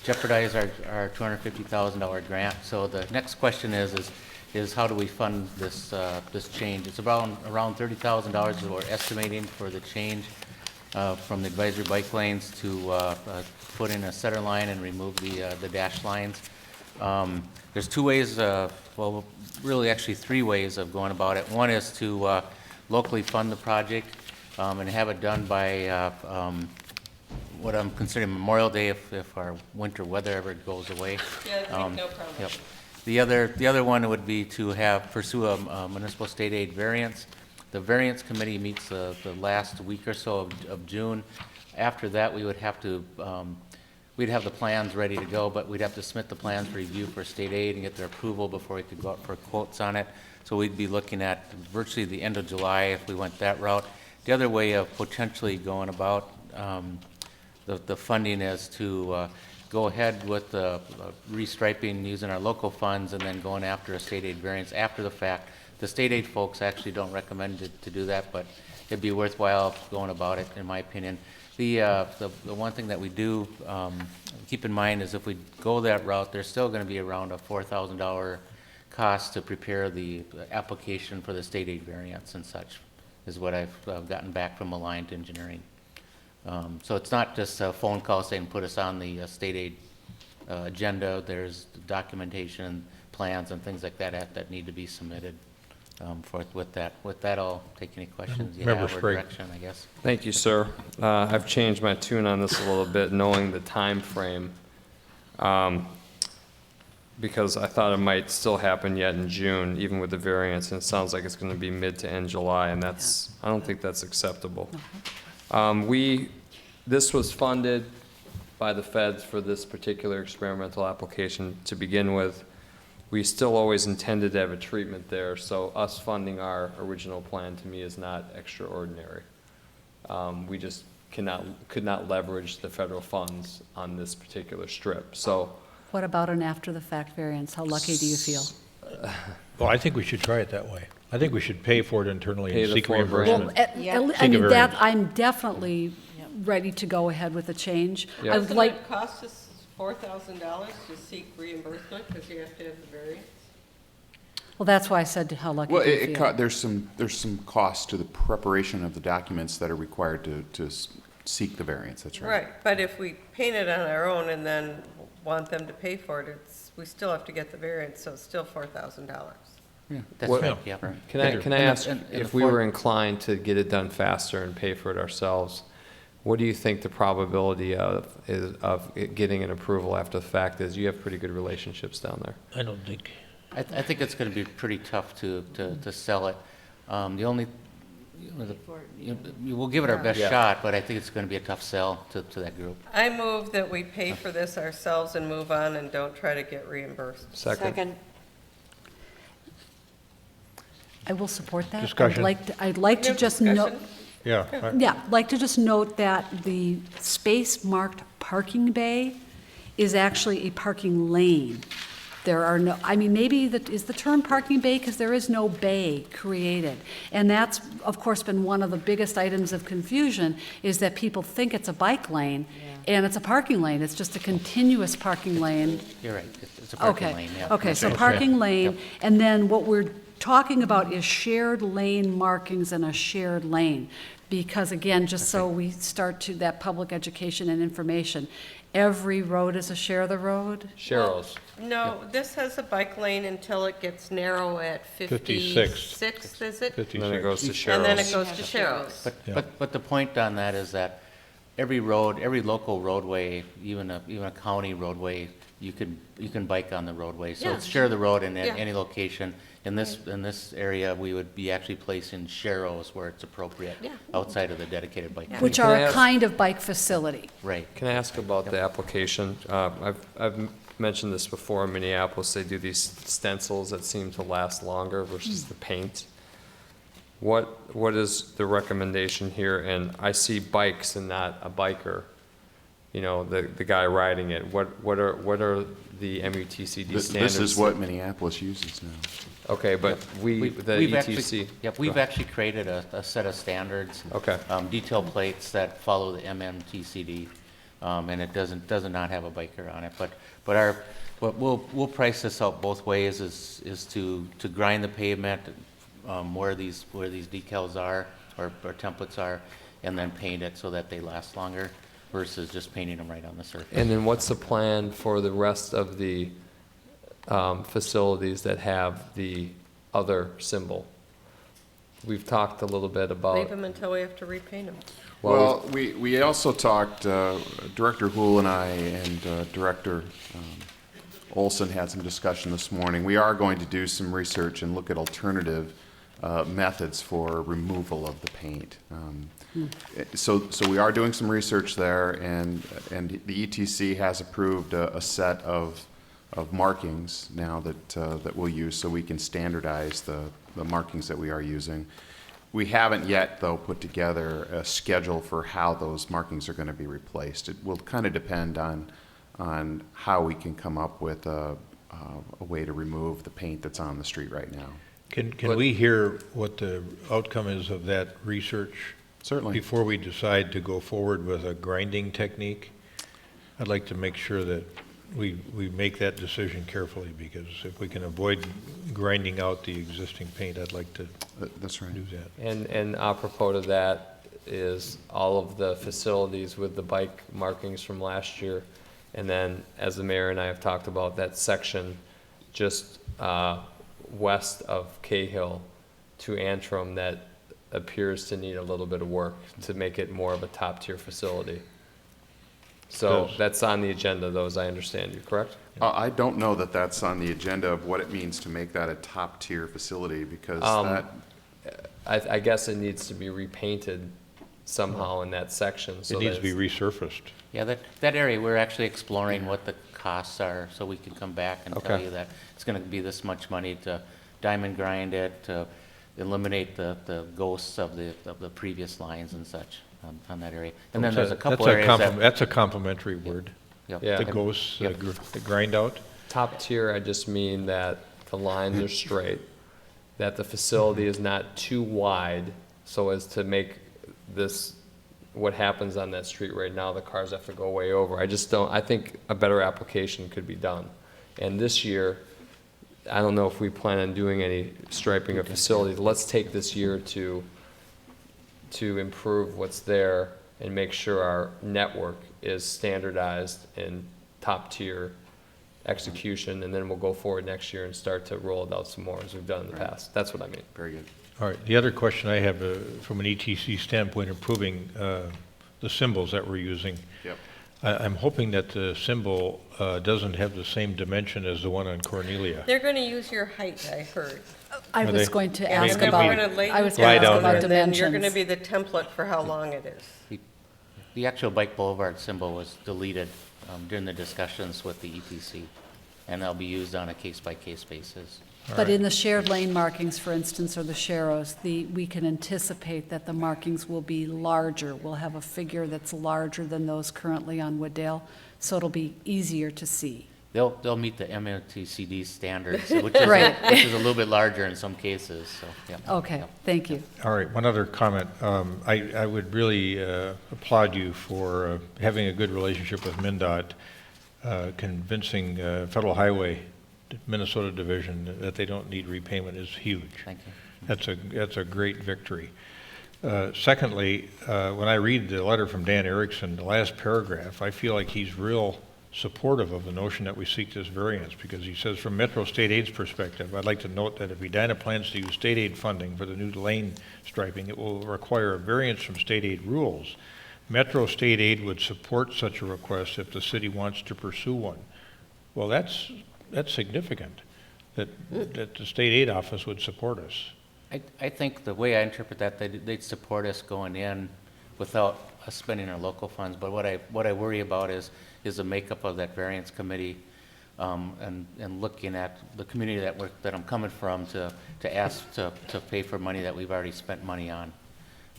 jeopardize our $250,000 grant. So the next question is how do we fund this this change? It's around $30,000 is what we're estimating for the change from the advisory bike lanes to put in a center line and remove the dash lines. There's two ways, well, really actually three ways of going about it. One is to locally fund the project and have it done by what I'm considering Memorial Day if our winter weather ever goes away. Yeah, no problem. Yep. The other one would be to pursue a municipal state aid variance. The variance committee meets the last week or so of June. After that, we would have to, we'd have the plans ready to go, but we'd have to submit the plans for review for state aid and get their approval before we could go out for quotes on it. So we'd be looking at virtually the end of July if we went that route. The other way of potentially going about the funding is to go ahead with the restriping using our local funds and then going after a state aid variance after the fact. The state aid folks actually don't recommend to do that, but it'd be worthwhile going about it, in my opinion. The one thing that we do keep in mind is if we go that route, there's still going to be around a $4,000 cost to prepare the application for the state aid variance and such, is what I've gotten back from Alliant Engineering. So it's not just a phone call saying put us on the state aid agenda. There's documentation, plans, and things like that that need to be submitted with that. With that, I'll take any questions you have or direction, I guess. Thank you, sir. I've changed my tune on this a little bit, knowing the time frame, because I thought it might still happen yet in June, even with the variance, and it sounds like it's going to be mid to end July, and that's, I don't think that's acceptable. This was funded by the feds for this particular experimental application to begin with. We still always intended to have a treatment there, so us funding our original plan to me is not extraordinary. We just could not leverage the federal funds on this particular strip. So, What about an after-the-fact variance? How lucky do you feel? Well, I think we should try it that way. I think we should pay for it internally Pay and the seek full reimbursement. grant. I mean, that, I'm definitely ready to go ahead with the change. Yeah. I would Doesn't like, it cost us $4,000 to seek reimbursement because you have to have the variance? well, that's why I said how lucky Well, do you feel? there's some cost to the preparation of the documents that are required to seek the variance, that's right. Right, but if we paint it on our own and then want them to pay for it, we still have to get the variance, so it's still $4,000. That's What- right, yeah. Can I ask And if the we fourth- were inclined to get it done faster and pay for it ourselves? What do you think the probability of it getting an approval after the fact is? You have pretty good relationships down there. I don't think. I think it's going to be pretty tough to sell it. The only, we'll give it our best Yeah. shot, but I think it's going to be a tough sell to that group. I move that we pay for this ourselves and move on and don't try to get reimbursed. Second. I will support that. Discussion. I'd like to No just note, discussion? Yeah. yeah, like to just note that the space-marked parking bay is actually a parking lane. There are no, I mean, maybe is the term parking bay because there is no bay created. And that's, of course, been one of the biggest items of confusion, is that people think it's a bike lane, and it's a parking lane. It's just a continuous parking lane. You're right, it's a parking Okay, lane, yeah. okay, so Okay. parking lane, Yep. and then what we're talking about is shared lane markings in a shared lane. Because again, just so we start to that public education and information, every road is a share the road? Sherrill's. No, this has a bike lane until it gets narrow at 56. 56, is it? 56. And then it goes to And then it Sherrill's. goes to Sherrill's. But the point on that is that every road, every local roadway, even a county roadway, you can bike on the roadway. So Yeah. it's share the road in Yeah. any location. In this area, we would be actually placing sharrows where it's appropriate, Yeah. outside of the dedicated bike. Which Can are I a ask- kind of bike facility. Right. Can I ask about the application? I've mentioned this before in Minneapolis. They do these stencils that seem to last longer versus the paint. What is the recommendation here? And I see bikes and not a biker. you know, the guy riding it? What are the MUTCD This standards? is what Minneapolis uses now. Okay, but We've ETC. actually, yep, we've actually created a set of standards. Okay. Detail plates that follow the MMTCD, and it does not have a biker on it. But we'll price this out both ways, is to grind the pavement, where these decals are, or templates are, and then paint it so that they last longer, versus just painting them right on the surface. And then what's the plan for the rest of the facilities that have the other symbol? We've talked a little bit about. Leave them until we have to repaint them. Well, we also talked, Director Hool and I and Director Olson had some discussion this morning. We are going to do some research and look at alternative methods for removal of the paint. So we are doing some research there, and the ETC has approved a set of markings now that we'll use, so we can standardize the markings that we are using. We haven't yet, though, put together a schedule for how those markings are going to be replaced. It will kind of depend on how we can come up with a way to remove the paint that's on the street right now. Can we hear what the outcome is of that research? Certainly. Before we decide to go forward with a grinding technique? I'd like to make sure that we make that decision carefully, because if we can avoid grinding out the existing paint, I'd like to That's right. do that. And apropos to that is all of the facilities with the bike markings from last year. And then, as the mayor and I have talked about, that section just west of Cahill to Antrim that appears to need a little bit of work to make it more of a top-tier facility. So that's on the agenda, though, as I understand you, correct? I don't know that that's on the agenda of what it means to make that a top-tier facility, because that... I guess it needs to be repainted somehow in that section. So It needs to be resurfaced. Yeah, that area, we're actually exploring what the costs are, so we can come back and tell Okay. you that it's gonna be this much money to diamond grind it, to eliminate the ghosts of the previous lines and such on that area. And then there's a couple areas that... That's a complimentary word. Yep. Yeah. The ghosts, the grind out. Top tier, I just mean that the lines are straight, that the facility is not too wide so as to make this, what happens on that street right now, the cars have to go way over. I think a better application could be done. And this year, I don't know if we plan on doing any striping of facilities. Let's take this year to improve what's there and make sure our network is standardized and top tier execution, and then we'll go forward next year and start to roll it out some more as we've done in the past. That's what I mean. Very good. All right, the other question I have from an ETC standpoint, improving the symbols that we're using. Yep. I'm hoping that the symbol doesn't have the same dimension as the one on Cornelia. They're going to use your height, I heard. I Are was they? going to Yeah, ask and then about, we're gonna lay I you was going to down ask about there. And then you're dimensions. going to be the template for how long it is. The actual Bike Boulevard symbol was deleted during the discussions with the ETC, and they'll be used on a case-by-case basis. But in the shared lane markings, for instance, or the sharrows, we can anticipate that the markings will be larger. We'll have a figure that's larger than those currently on Wooddale, so it'll be easier to see. They'll meet the MMTCD standards, which is, Right. which is a little bit larger in some cases, so, yeah. Okay, Yeah. thank you. All right, one other comment. I would really applaud you for having a good relationship with MnDOT, convincing Federal Highway Minnesota Division that they don't need repayment is huge. Thank you. That's a great victory. Secondly, when I read the letter from Dan Erickson, the last paragraph, I feel like he's real supportive of the notion that we seek this variance, because he says, from Metro State Aid's perspective, I'd like to note that if Edina plans to use state aid funding for the new lane striping, it will require a variance from state aid rules. Metro State Aid would support such a request if the city wants to pursue one. Well, that's significant, that the state aid office would support us. I think the way I interpret that, they'd support us going in without us spending our local funds, but what I worry about is the makeup of that variance committee, and looking at the community that I'm coming from to ask to pay for money that we've already spent money on.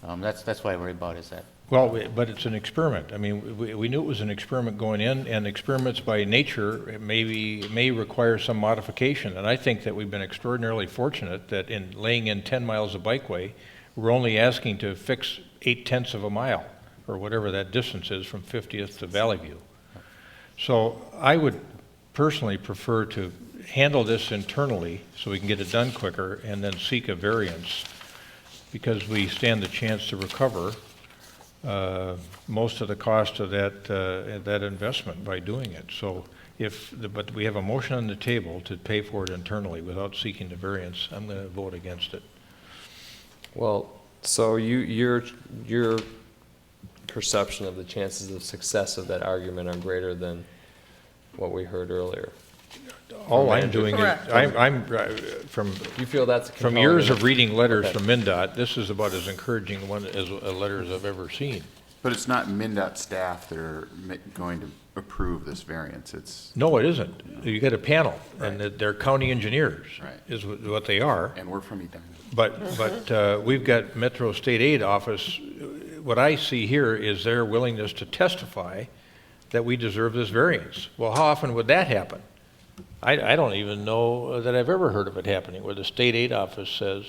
That's what I worry about, is Well, but it's an experiment. I mean, we knew it was an experiment going in, and experiments by nature may require some modification. And I think that we've been extraordinarily fortunate that in laying in 10 miles of bikeway, we're only asking to fix 0.8 of a mile, or whatever that distance is from 50th to Valley View. So I would personally prefer to handle this internally so we can get it done quicker and then seek a variance, because we stand the chance to recover most of the cost of that investment by doing it. So but we have a motion on the table to pay for it internally without seeking the variance. I'm going to vote against it. Well, so your perception of the chances of success of that argument are greater than what we heard earlier. All I'm doing is, Correct. I'm from You feel that's a from years compelling- of reading letters Okay. from MnDOT, this is about as encouraging one as a letter as I've ever seen. But it's not MnDOT staff that are going to approve this variance. It's, No, it isn't. You got a panel, and Right. they're county engineers, Right. is what they are. and we're from Edina. But we've got Metro State Aid Office. What I see here is their willingness to testify that we deserve this variance. Well, how often would that happen? I don't even know that I've ever heard of it happening, where the State Aid Office says,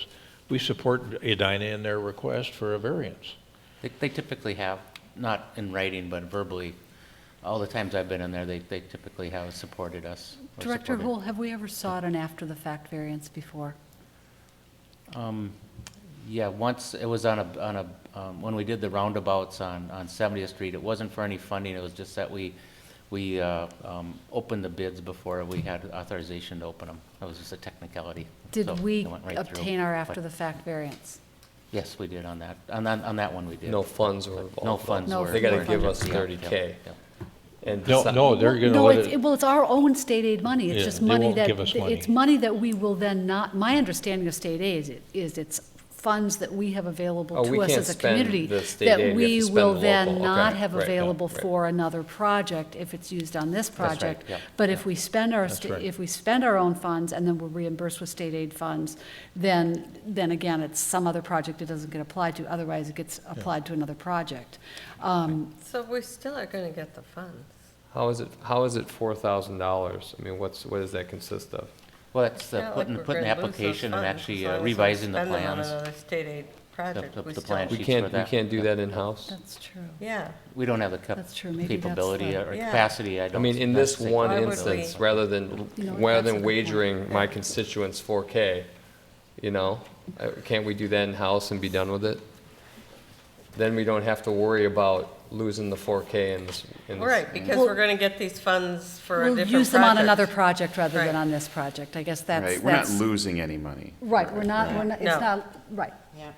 we support Edina in their request for a variance. They typically have, not in writing, but verbally. All the times I've been in there, they typically have supported us. or Director supported- Hool, have we ever sought an after-the-fact variance before? Yeah, once, it was when we did the roundabouts on 70th Street, it wasn't for any funding, it was just that we opened the bids before we had authorization to open them. That was just a technicality. So Did we it went right through. obtain our But after-the-fact variance? Yes, we did on that. On that one, we did. No funds were involved. No funds No were. They gotta funds. give us Yeah, 30K. yeah. And No, they're going to No, let it's, it, well, it's our own state aid money. It's Yeah, just they money won't that, give us money. it's money that we will then not, my understanding of state aid is it's funds that we have available Oh, we to us can't as a spend community the state aid, that we have to we spend will the then local. not Okay, have right, yeah, available right. for another project if it's used on this right, project. yeah, But if we spend our, That's right. if we spend our own funds and then we're reimbursed with state aid funds, then again, it's some other project it doesn't get applied to, otherwise it gets applied to another project. So we still are gonna get the funds. How is it $4,000? I mean, what does that consist of? Well, it's It's not like putting we're the gonna lose those application and funds actually as long as we revising the spend them on plans. another state aid project. the We plan still- We sheets for we that. can't do that in-house? That's true. Yeah, We don't have the That's true. Maybe that's capability the- or Yeah. capacity, I I don't. mean, in this that's- one Why would instance, we- rather than, You know, rather that's a than good wagering my constituents 4K, you know, can't we do that in-house and be done with it? Then we don't have to worry about losing the 4K in this. right, because Well- we're gonna get these funds for a We'll different use them on project. another project rather than Right. on this project. I guess that's. Right, we're not that's- losing any money. Right, we're not, it's No. not, right. Yeah.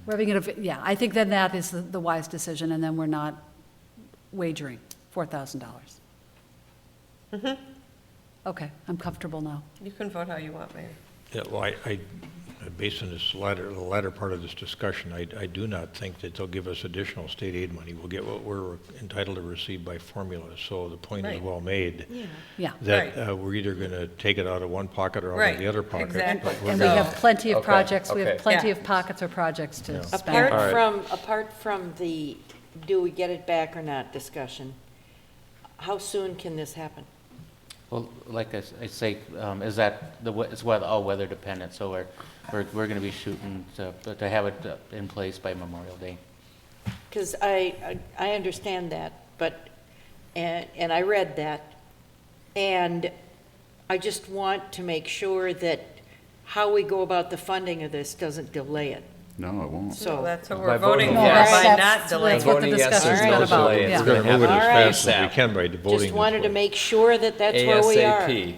We're having it, yeah, I think then that is the wise decision, and then we're not wagering $4,000. Okay, I'm comfortable now. You can vote how you want, Mayor. yeah, well, based on this the latter part of this discussion, I do not think that they'll give us additional state aid money. We'll get what we're entitled to receive by formula. So the point is Right. well made. Yeah. That we're either going to take it out of one pocket or out Right, of the other pocket. exactly. but we're And we gonna- have plenty of Okay, projects, we have okay. plenty Yeah. of pockets or projects to spend. Apart All right. apart from the do we get it back or not discussion, how soon can this happen? Well, like I say, is that, it's all weather dependent, so we're going to be shooting to have it in place by Memorial Day. Because I understand that, but, and I read that, and I just want to make sure that how we go about the funding of this doesn't delay it. No, it won't. So, That's what By we're voting voting for, yes. by That's- not that's delaying. what the Voting yes, discussion's there's been no about, delay. yeah. We're going to move it as All right. fast as we can by voting just wanted this to way. make sure that that's where we are. ASAP.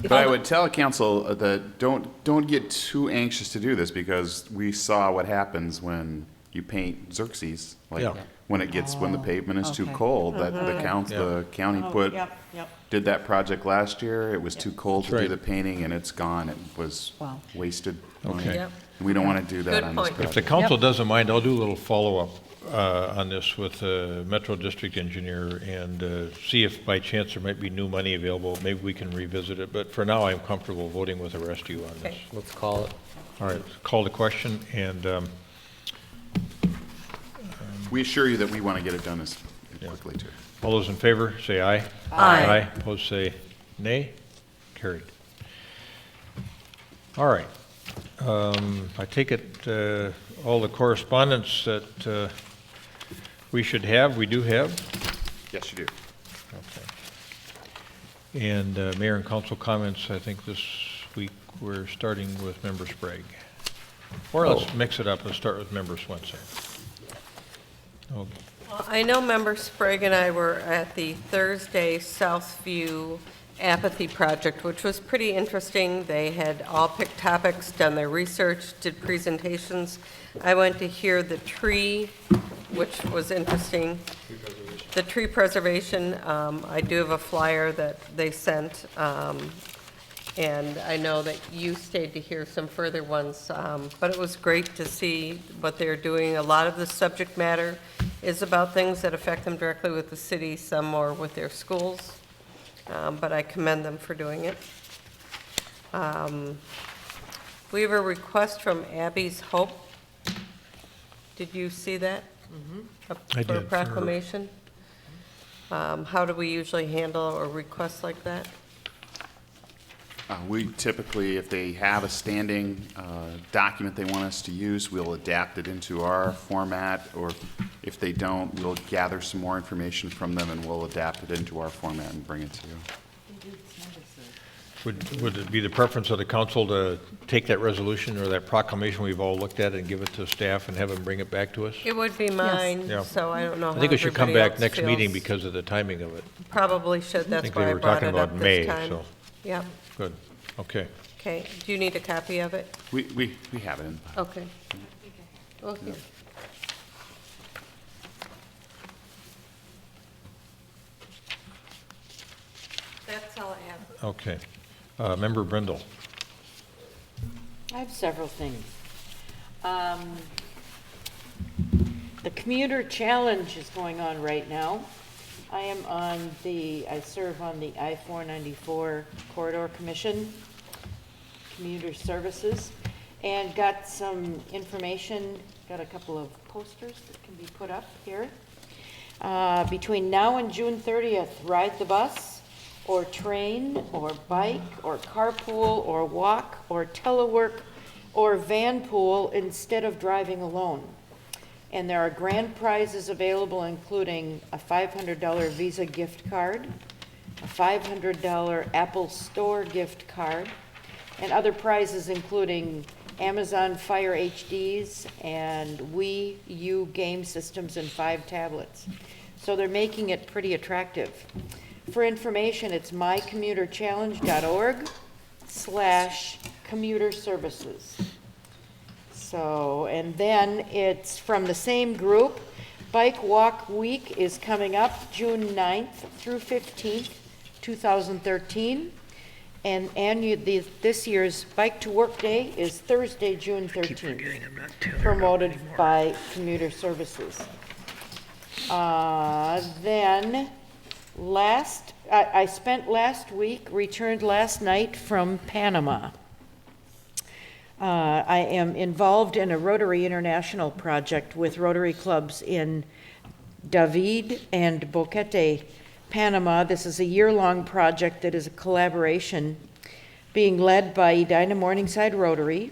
But I would tell council that don't get too anxious to do this, because we saw what happens when you paint Xerxes. Like, Yeah. when the pavement is too okay. cold, that the county Oh, yep. did that project last year. It was too cold to That's do right. the painting, and it's gone. It was Wow. wasted money. Okay. Yep. We don't want to do that Good on this point. project. If the council doesn't mind, I'll do a little follow-up on this with the Metro District Engineer and see if by chance there might be new money available. Maybe we can revisit it, but for now, I'm comfortable voting with the rest of you on this. Okay. Let's call it. All right, call the question, and We assure you that we want to get it done as quickly, too. All those in favor, say aye. Aye. Aye. Opposed, say nay. Carried. All right. I take it all the correspondence that we should have, we do have? Yes, you do. Okay. And mayor and council comments, I think this week we're starting with Member Sprague. Or let's mix it up and start with Member Swenson. Okay. Well, I know Member Sprague and I were at the Thursday Southview Apathy Project, which was pretty interesting. They had all picked topics, done their research, did presentations. I went to hear the tree, which was interesting. The tree preservation, I do have a flyer that they sent, and I know that you stayed to hear some further ones, but it was great to see what they're doing. A lot of the subject matter is about things that affect them directly with the city, some more with their schools, but I commend them for doing it. We have a request from Abby's Hope. Did you see that? I For a did, proclamation? How do we usually handle a request like that? We typically, if they have a standing document they want us to use, we'll adapt it into our format, or if they don't, we'll gather some more information from them and we'll adapt it into our format and bring it to you. Would it be the preference of the council to take that resolution or that proclamation we've all looked at and give it to staff and have them bring it back to us? It would be mine, Yeah. so I don't know how I think it should come everybody back else next meeting feels. because of the timing of it. Probably should, I that's think why they I were brought talking it about up May, this time. so, Yep, good, okay. okay. Do you need a copy of it? We have it in. Okay. Well, here. That's all I have. Okay. Member Brindle. I have several things. The Commuter Challenge is going on right now. I serve on the I-494 Corridor Commission, Commuter Services, and got some information, got a couple of posters that can be put up here. Between now and June 30th, ride the bus, or train, or bike, or carpool, or walk, or telework, or van pool instead of driving alone. And there are grand prizes available, including a $500 Visa gift card, a $500 Apple Store gift card, and other prizes including Amazon Fire HDs and Wii U game systems and 5 tablets. So they're making it pretty attractive. For information, it's mycommuterchallenge.org/commuter services. So, and then it's from the same group. Bike Walk Week is coming up June 9th through 15th, 2013. And this year's Bike to Work Day is Thursday, June 13th, promoted by Commuter Services. Then I spent last week, returned last night from Panama. I am involved in a Rotary International project with Rotary clubs in David and Boquete, Panama. This is a year-long project that is a collaboration being led by Edina Morningside Rotary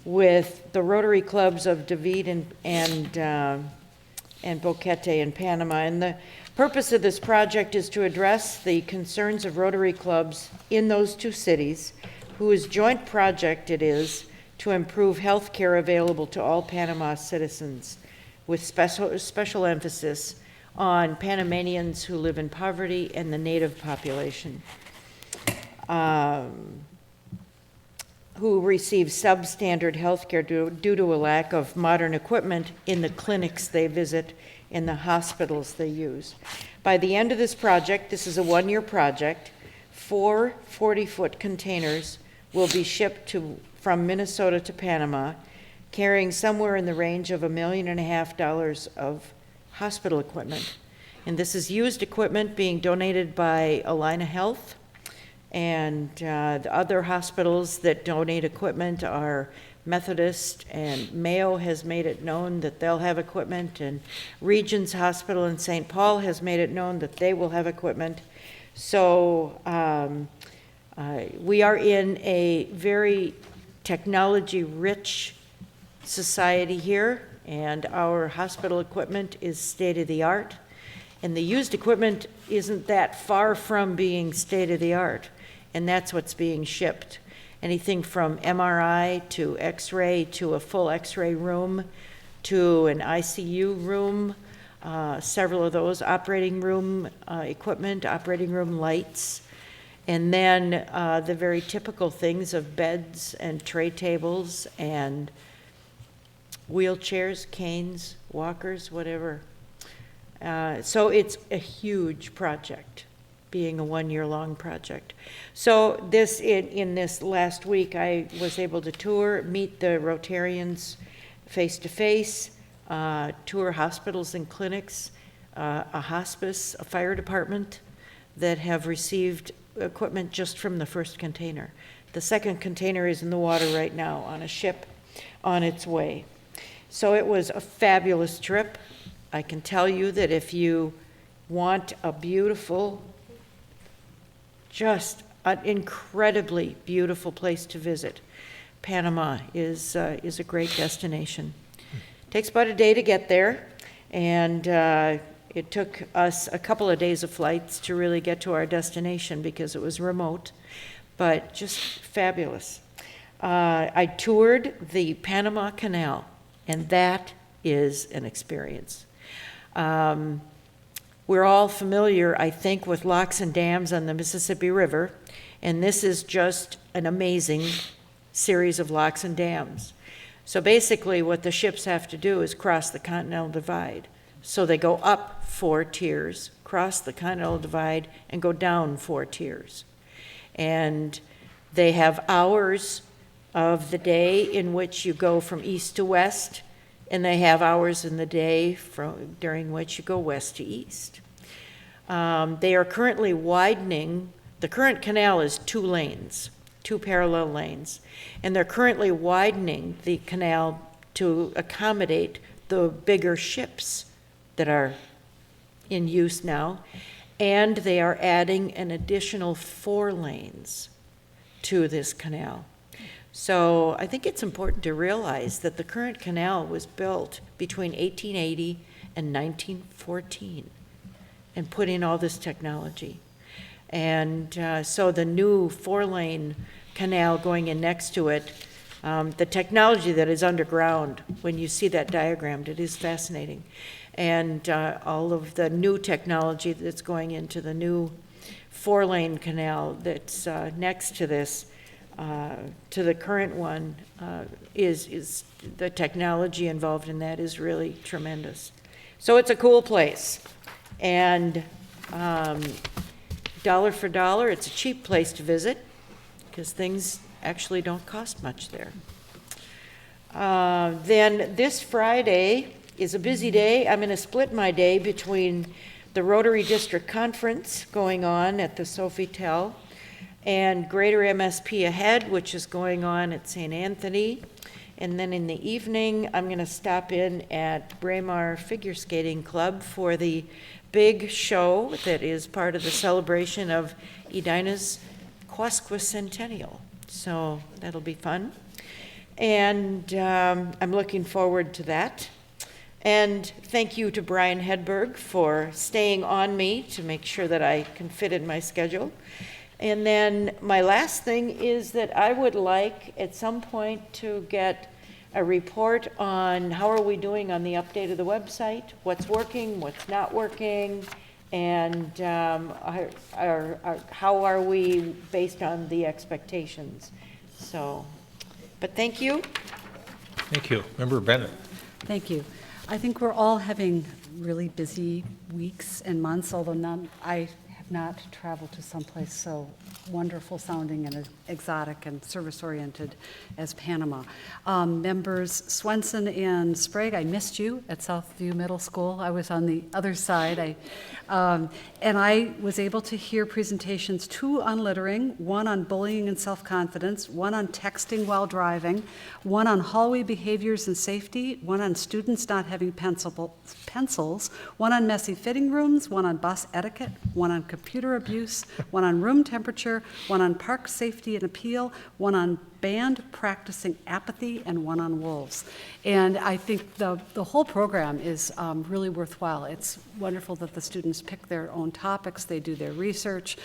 with the Rotary clubs of David and Boquete in Panama. And the purpose of this project is to address the concerns of Rotary clubs in those two cities, whose joint project it is to improve health care available to all Panama citizens, with special emphasis on Panamanians who live in poverty and the native population, who receive substandard health care due to a lack of modern equipment in the clinics they visit, in the hospitals they use. By the end of this project, this is a one-year project, 4 40-foot containers will be shipped from Minnesota to Panama, carrying somewhere in the range of $1.5 million of hospital equipment. And this is used equipment being donated by Alina Health, and the other hospitals that donate equipment are Methodist and Mayo has made it known that they'll have equipment, and Regions Hospital in St. Paul has made it known that they will have equipment. So we are in a very technology-rich society here, and our hospital equipment is state-of-the-art. And the used equipment isn't that far from being state-of-the-art, and that's what's being shipped. Anything from MRI to X-ray to a full X-ray room to an ICU room, several of those, operating room equipment, operating room lights, and then the very typical things of beds and tray tables and wheelchairs, canes, walkers, whatever. So it's a huge project, being a one-year-long project. So this, in this last week, I was able to tour, meet the Rotarians face-to-face, tour hospitals and clinics, a hospice, a fire department that have received equipment just from the first container. The second container is in the water right now on a ship on its way. So it was a fabulous trip. I can tell you that if you want a beautiful, just an incredibly beautiful place to visit, Panama is a great destination. Takes about a day to get there, and it took us a couple of days of flights to really get to our destination because it was remote, but just fabulous. I toured the Panama Canal, and that is an experience. We're all familiar, I think, with locks and dams on the Mississippi River, and this is just an amazing series of locks and dams. So basically what the ships have to do is cross the Continental Divide. So they go up 4 tiers, cross the Continental Divide, and go down 4 tiers. And they have hours of the day in which you go from east to west, and they have hours in the day during which you go west to east. They are currently widening. The current canal is 2 lanes, 2 parallel lanes, and they're currently widening the canal to accommodate the bigger ships that are in use now, and they are adding an additional 4 lanes to this canal. So I think it's important to realize that the current canal was built between 1880 and 1914 and put in all this technology. And so the new 4-lane canal going in next to it, the technology that is underground, when you see that diagrammed, it is fascinating. And all of the new technology that's going into the new 4-lane canal that's next to this, to the current one, is the technology involved in that is really tremendous. So it's a cool place. And dollar for dollar, it's a cheap place to visit because things actually don't cost much there. Then this Friday is a busy day. I'm going to split my day between the Rotary District Conference going on at the Sofitel and Greater MSP Ahead, which is going on at St. Anthony. And then in the evening, I'm going to stop in at Braemar Figure Skating Club for the big show that is part of the celebration of Edina's Quasquicentennial. So that'll be fun. And I'm looking forward to that. And thank you to Brian Hedberg for staying on me to make sure that I can fit in my schedule. And then my last thing is that I would like at some point to get a report on how are we doing on the update of the website, what's working, what's not working, and how are we based on the expectations. So, but thank you. Thank you. Member Bennett. Thank you. I think we're all having really busy weeks and months, although I not travel to someplace so wonderful sounding and exotic and service-oriented as Panama. Members Swenson and Sprague, I missed you at Southview Middle School. I was on the other side. And I was able to hear presentations, 2 on littering, 1 on bullying and self-confidence, 1 on texting while driving, 1 on hallway behaviors and safety, 1 on students not having pencils, 1 on messy fitting rooms, 1 on bus etiquette, 1 on computer abuse, 1 on room temperature, 1 on park safety and appeal, 1 on band practicing apathy, and 1 on wolves. And I think the whole program is really worthwhile. It's wonderful that the students pick their own topics, they do their research,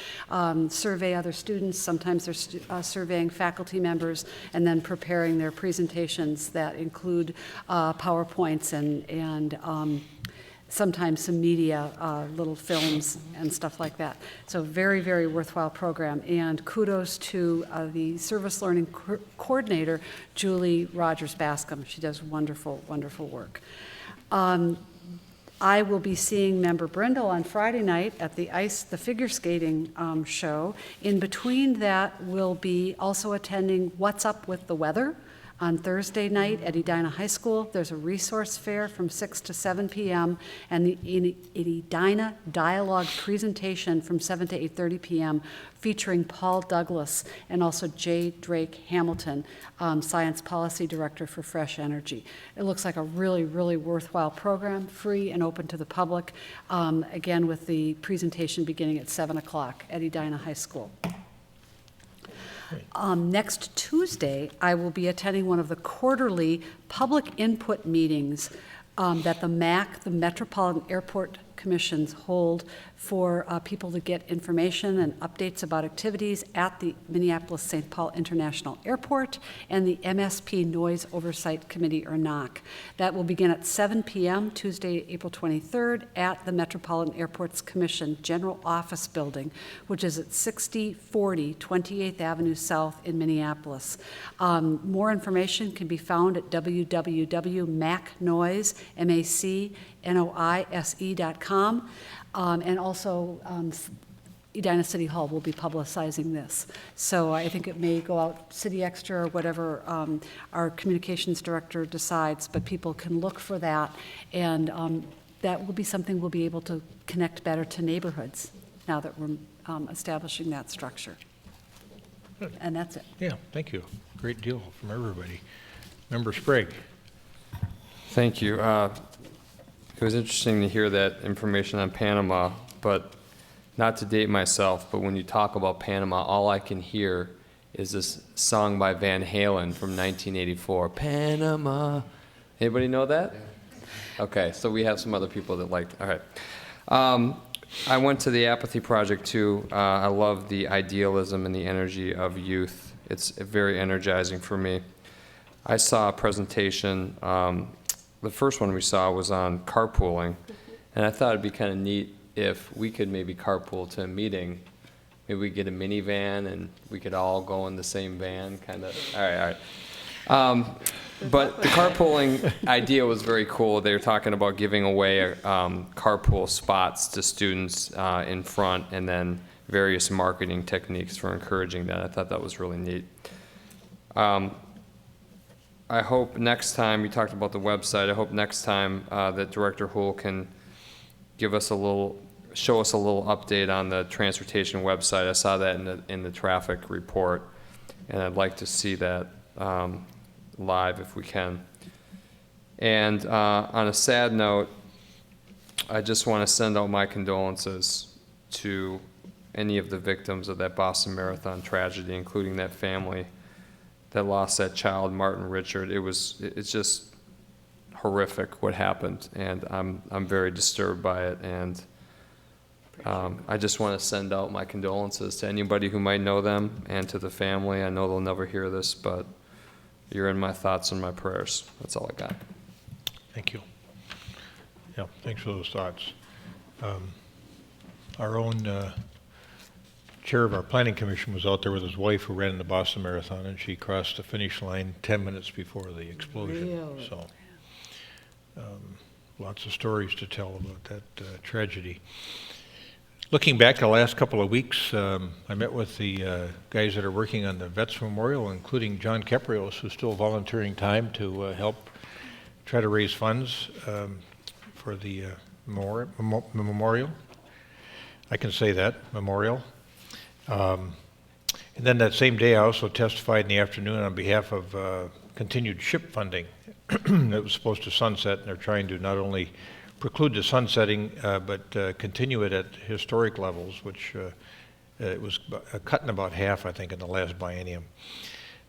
survey other students, sometimes they're surveying faculty members, and then preparing their presentations that include PowerPoints and sometimes some media, little films and stuff like that. So very, very worthwhile program. And kudos to the service learning coordinator, Julie Rogers-Bascom. She does wonderful, wonderful work. I will be seeing Member Brindle on Friday night at the figure skating show. In between that, we'll be also attending What's Up with the Weather on Thursday night at Edina High School. There's a resource fair from 6 to 7 p.m. and the Edina Dialogue presentation from 7 to 8:30 p.m. featuring Paul Douglas and also J. Drake Hamilton, Science Policy Director for Fresh Energy. It looks like a really, really worthwhile program, free and open to the public, again with the presentation beginning at 7 o'clock at Edina High School. Next Tuesday, I will be attending one of the quarterly public input meetings that the MAC, the Metropolitan Airport Commissions, hold for people to get information and updates about activities at the Minneapolis-St. Paul International Airport and the MSP Noise Oversight Committee, or NOC. That will begin at 7 p.m. Tuesday, April 23rd at the Metropolitan Airports Commission General Office Building, which is at 6040 28th Avenue South in Minneapolis. More information can be found at www.macnoise.com. And also, Edina City Hall will be publicizing this. So I think it may go out City Extra or whatever our communications director decides, but people can look for that, and that will be something we'll be able to connect better to neighborhoods now that we're establishing that structure. And that's it. Yeah, thank you. Great deal from everybody. Member Sprague. Thank you. It was interesting to hear that information on Panama, but not to date myself, but when you talk about Panama, all I can hear is this song by Van Halen from 1984, Panama. Anybody know that? Okay, so we have some other people that liked it. All right. I went to the Apathy Project too. I love the idealism and the energy of youth. It's very energizing for me. I saw a presentation, the first one we saw was on carpooling, and I thought it'd be kind of neat if we could maybe carpool to a meeting. Maybe we get a minivan and we could all go in the same van, kind of. All right. But the carpooling idea was very cool. They were talking about giving away carpool spots to students in front, and then various marketing techniques for encouraging that. I thought that was really neat. I hope next time, we talked about the website, I hope next time that Director Houle can give us show us a little update on the transportation website. I saw that in the traffic report, and I'd like to see that live if we can. And on a sad note, I just want to send out my condolences to any of the victims of that Boston Marathon tragedy, including that family that lost that child, Martin Richard. It's just horrific what happened, and I'm very disturbed by it, and I just want to send out my condolences to anybody who might know them and to the family. I know they'll never hear this, but you're in my thoughts and my prayers. That's all I got. Thank you. Yeah, thanks for those thoughts. Our own chair of our planning commission was out there with his wife who ran the Boston Marathon, and she crossed the finish line 10 minutes before the explosion. Really? So lots of stories to tell about that tragedy. Looking back the last couple of weeks, I met with the guys that are working on the Vets Memorial, including John Keprios, who's still volunteering time to help try to raise funds for the memorial. I can say that, memorial. And then that same day, I also testified in the afternoon on behalf of continued SHIP funding that was supposed to sunset, and they're trying to not only preclude the sunsetting, but continue it at historic levels, which it was cut in about half, I think, in the last biennium.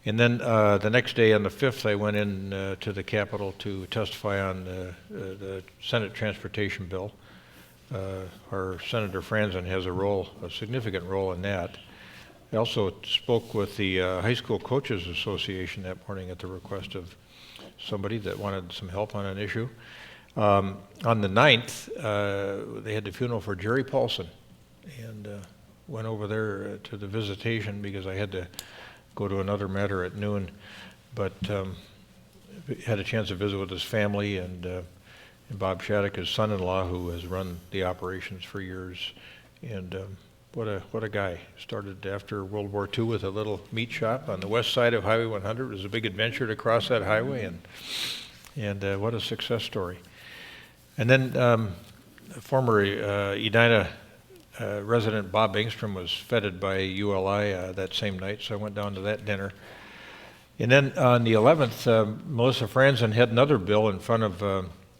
And then the next day, on the 5th, I went in to the Capitol to testify on the Senate Transportation Bill. Our Senator Franzen has a significant role in that. I also spoke with the High School Coaches Association that morning at the request of somebody that wanted some help on an issue. On the 9th, they had the funeral for Jerry Paulson, and went over there to the visitation because I had to go to another matter at noon, but had a chance to visit with his family and Bob Shattuck, his son-in-law, who has run the operations for years, and what a guy. Started after World War II with a little meat shop on the west side of Highway 100. It was a big adventure to cross that highway, and what a success story. And then former Edina resident Bob Engstrom was feted by ULI that same night, so I went down to that dinner. And then on the 11th, Melissa Franzen had another bill in front of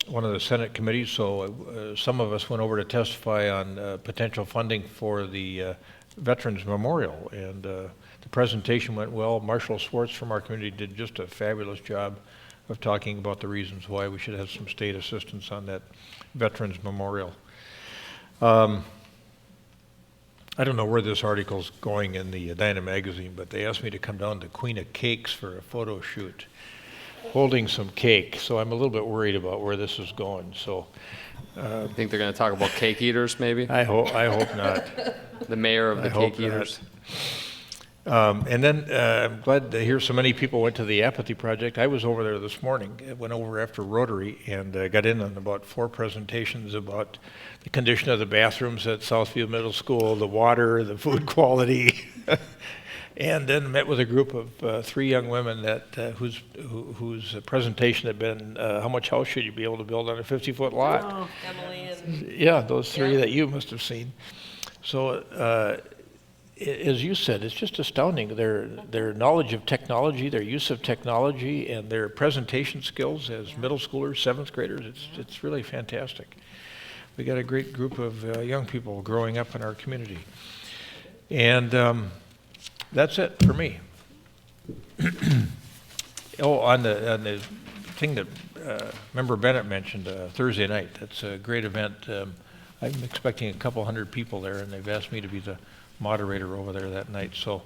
one of the Senate committees, so some of us went over to testify on potential funding for the Veterans Memorial. And the presentation went well. Marshall Swartz from our community did just a fabulous job of talking about the reasons why we should have some state assistance on that Veterans Memorial. I don't know where this article's going in the Edina magazine, but they asked me to come down to Queen of Cakes for a photo shoot, holding some cake. So I'm a little bit worried about where this is going. So I think they're going to talk about cake eaters, maybe. I hope not. The mayor of the cake eaters. And then I'm glad to hear so many people went to the Apathy Project. I was over there this morning. I went over after Rotary and got in on about 4 presentations about the condition of the bathrooms at Southview Middle School, the water, the food quality, and then met with a group of 3 young women that whose presentation had been how much house should you be able to build on a 50-foot lot? Oh, Emily and yeah, those 3 that you must have seen. So. As you said, it's just astounding. Their knowledge of technology, their use of technology, and their presentation skills as middle schoolers, 7th graders, it's really fantastic. We got a great group of young people growing up in our community. And that's it for me. On the thing that Member Bennett mentioned, Thursday night, that's a great event. I'm expecting a couple hundred people there, and they've asked me to be the moderator over there that night, so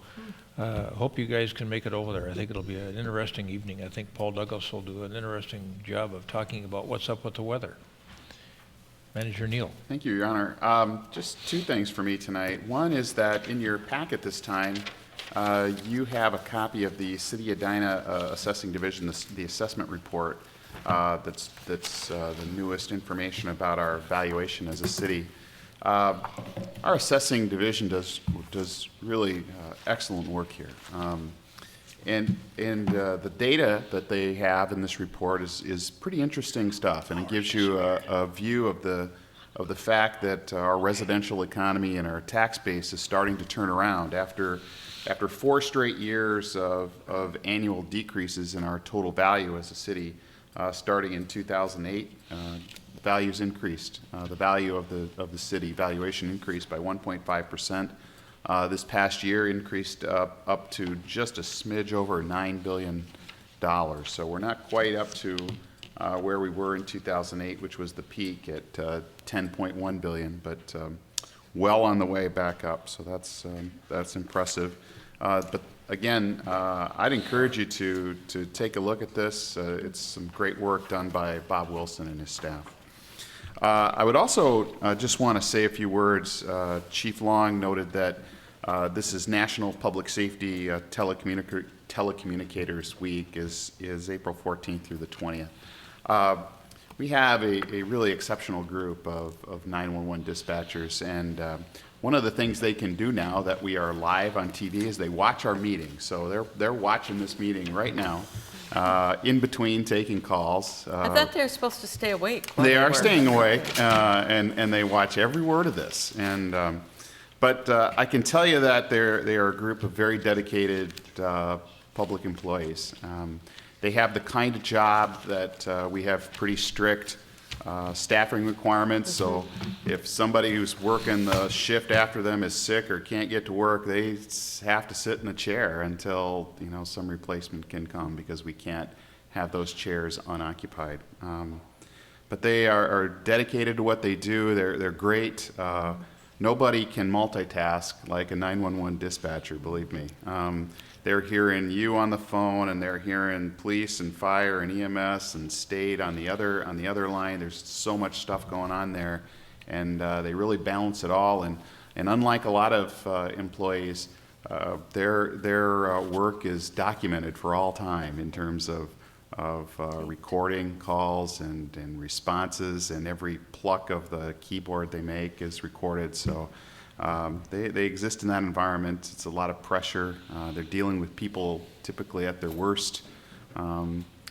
hope you guys can make it over there. I think it'll be an interesting evening. I think Paul Douglas will do an interesting job of talking about what's up with the weather. Manager Neal. Thank you, Your Honor. Just 2 things for me tonight. One is that in your packet this time, you have a copy of the City of Edina Assessing Division, the assessment report. That's the newest information about our valuation as a city. Our assessing division does really excellent work here, and the data that they have in this report is pretty interesting stuff, and it gives you a view of the fact that our residential economy and our tax base is starting to turn around after 4 straight years of annual decreases in our total value as a city, starting in 2008. Values increased. The value of the city valuation increased by 1.5%. This past year increased up to just a smidge over $9 billion. So we're not quite up to where we were in 2008, which was the peak at 10.1 billion, but well on the way back up. So that's impressive. But again, I'd encourage you to take a look at this. It's some great work done by Bob Wilson and his staff. I would also just want to say a few words. Chief Long noted that this is National Public Safety Telecommunicators Week is April 14th through the 20th. We have a really exceptional group of 911 dispatchers, and one of the things they can do now that we are live on TV is they watch our meeting. So they're watching this meeting right now, in between taking calls. I thought they were supposed to stay awake. while They are were- staying awake, and they watch every word of this. And but I can tell you that they are a group of very dedicated public employees. They have the kind of job that we have pretty strict staffing requirements. So if somebody who's working the shift after them is sick or can't get to work, they have to sit in a chair until some replacement can come, because we can't have those chairs unoccupied. But they are dedicated to what they do. They're great. Nobody can multitask like a 911 dispatcher, believe me. They're hearing you on the phone, and they're hearing police and fire and EMS and state on the other line. There's so much stuff going on there, and they really balance it all. And unlike a lot of employees, their work is documented for all time in terms of recording calls and responses, and every pluck of the keyboard they make is recorded. So they exist in that environment. It's a lot of pressure. They're dealing with people typically at their worst.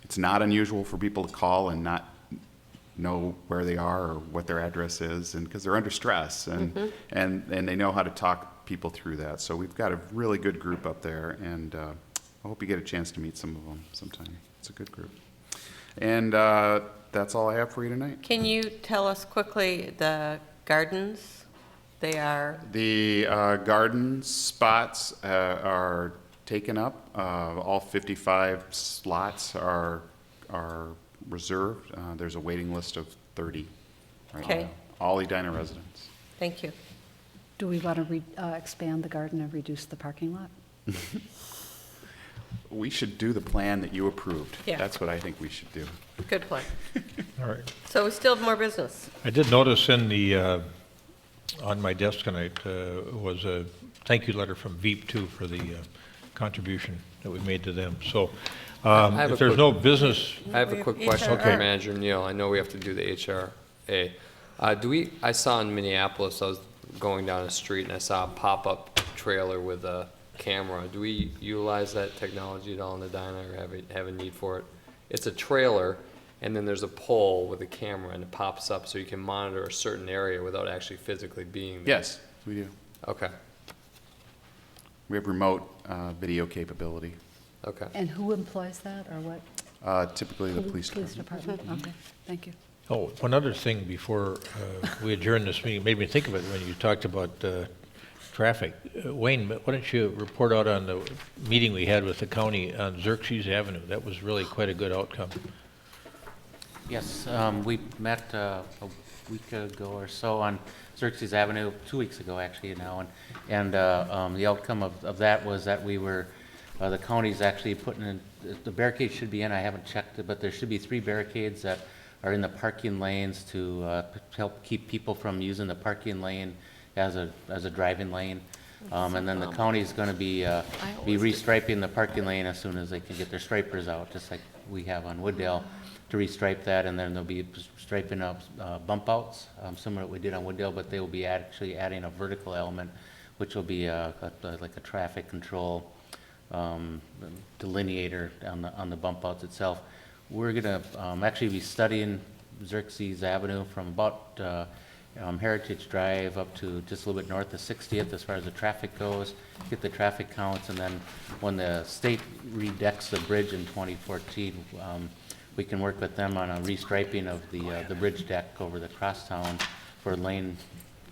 It's not unusual for people to call and not know where they are or what their address is, and because they're under stress, and they know how to talk people through that. So we've got a really good group up there, and I hope you get a chance to meet some of them sometime. It's a good group. And that's all I have for you tonight. Can you tell us quickly the gardens? They are? The garden spots are taken up. All 55 slots are reserved. There's a waiting list of 30 right Okay. now. All Edina residents. Thank you. Do we want to expand the garden and reduce the parking lot? We should do the plan that you approved. Yeah. That's what I think we should do. Good plan. All right. So we still have more business. I did notice in the, on my desk tonight, was a thank you letter from Veep too for the contribution that we made to them. So I have if a there's quick- no business. I have a quick question for Okay. Manager Neal. I know we have to do the HRA. I saw in Minneapolis, I was going down a street and I saw a pop-up trailer with a camera. Do we utilize that technology at all in Edina, or have a need for it? It's a trailer, and then there's a pole with a camera, and it pops up so you can monitor a certain area without actually physically being there. Yes, we do. Okay. We have remote video capability. Okay. And who employs that, or what? Typically the police Police department. department, okay, thank you. Oh, one other thing before we adjourn this meeting, made me think of it when you talked about traffic. Wayne, why don't you report out on the meeting we had with the county on Xerxes Avenue? That was really quite a good outcome. Yes, we met a week ago or so on Xerxes Avenue, 2 weeks ago actually now, and the outcome of that was that we were, the county's actually putting in, the barricades should be in, I haven't checked it, but there should be 3 barricades that are in the parking lanes to help keep people from using the parking lane as a driving lane. And then the county's going to be restriping the parking lane as soon as they can get their stripers out, just like we have on Wooddale, to restripe that, and then they'll be striping up bump outs, similar to what we did on Wooddale, but they will be actually adding a vertical element, which will be like a traffic control delineator on the bump outs itself. We're going to actually be studying Xerxes Avenue from about Heritage Drive up to just a little bit north of 60th as far as the traffic goes, get the traffic counts, and then when the state redecks the bridge in 2014, we can work with them on a restriping of the bridge deck over the crosstown for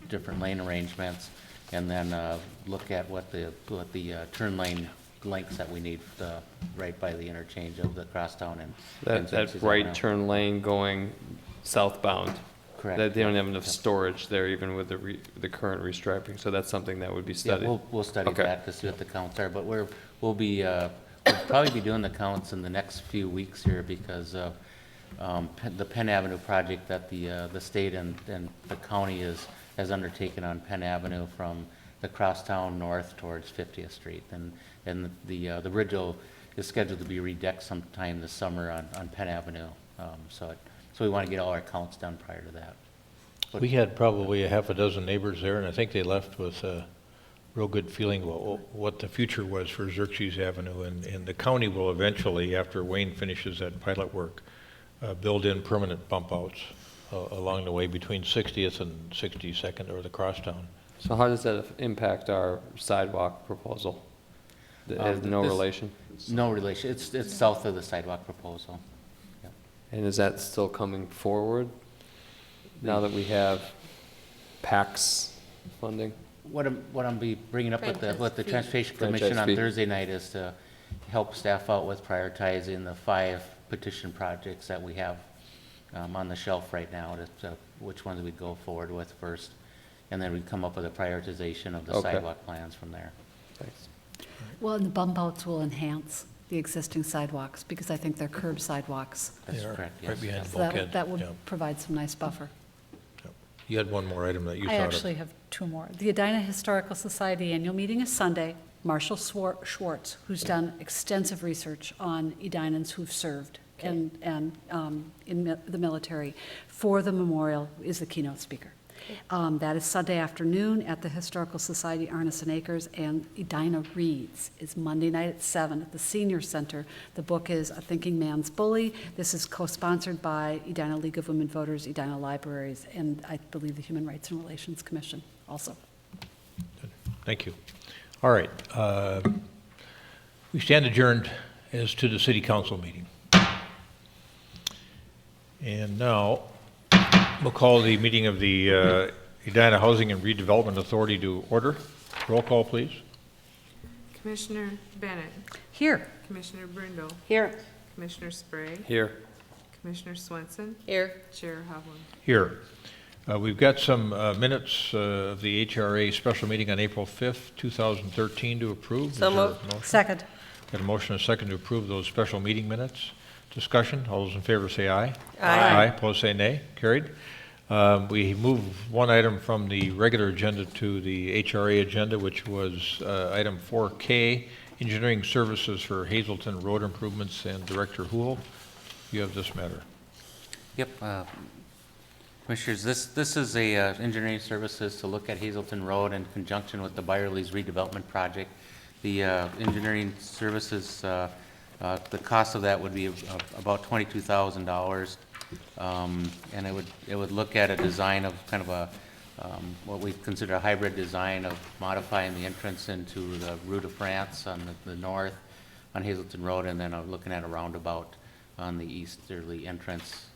different lane arrangements, and then look at what the turn lane lengths that we need right by the interchange of the crosstown and That Xerxes right Avenue. turn lane going southbound. Correct. That they don't have enough storage there even with the current restriping, so that's something that would be studied. Yeah, we'll study Okay. that to see what the counts are, but we'll probably be doing the counts in the next few weeks here because of the Penn Avenue project that the state and the county has undertaken on Penn Avenue from the crosstown north towards 50th Street, and the bridge is scheduled to be redecked sometime this summer on Penn Avenue. So So we want to get all our counts done prior to that. We had probably a half a dozen neighbors there, and I think they left with a real good feeling about what the future was for Xerxes Avenue. And the county will eventually, after Wayne finishes that pilot work, build in permanent bump outs along the way between 60th and 62nd, or the crosstown. So how does that impact our sidewalk proposal? It has no relation? No relation. It's south of the sidewalk proposal. Yep. And is that still coming forward now that we have PACS funding? What I'm be bringing up with the Transportation Franchise Commission on fee. Thursday night is to help staff out with prioritizing the 5 petition projects that we have on the shelf right now, to which ones we'd go forward with first, and then we'd come up with a prioritization of the Okay. sidewalk plans from there. Thanks. Well, and the bump outs will enhance the existing sidewalks, because I think they're curb sidewalks. That's They are correct, right yes. behind So that, bulkhead. that would Yeah. provide some nice buffer. You had one more item that you I thought of. actually have 2 more. The Edina Historical Society annual meeting is Sunday. Marshall Schwartz, who's done extensive research on Edinans who've served and in the military for the memorial, is the keynote speaker. That is Sunday afternoon at the Historical Society Arneson Acres, and Edina Reads is Monday night at 7 at the Senior Center. The book is A Thinking Man's Bully. This is co-sponsored by Edina League of Women Voters, Edina Libraries, and I believe the Human Rights and Relations Commission also. Thank you. All right. We stand adjourned as to the city council meeting. And now, we'll call the meeting of the Edina Housing and Redevelopment Authority to order. Roll call, please. Commissioner Bennett. Here. Commissioner Brindle. Here. Commissioner Spray. Here. Commissioner Swenson. Here. Chair Havlin. Here. We've got some minutes of the HRA special meeting on April 5th, 2013 to approve. So Is there a moved. motion? Second. Got a motion and a second to approve those special meeting minutes. Discussion, all those in favor say aye. Aye. Opposed say nay. Carried. We move one item from the regular agenda to the HRA agenda, which was item 4K, engineering services for Hazelton road improvements, and Director Hool, you have this matter. Yep. Commissioners, this is a engineering services to look at Hazelton Road in conjunction with the Byerly's redevelopment project. The engineering services, the cost of that would be about $22,000, and it would look at a design of kind of a what we consider a hybrid design of modifying the entrance into the Rue de France on the north on Hazelton Road, and then looking at a roundabout on the easterly entrance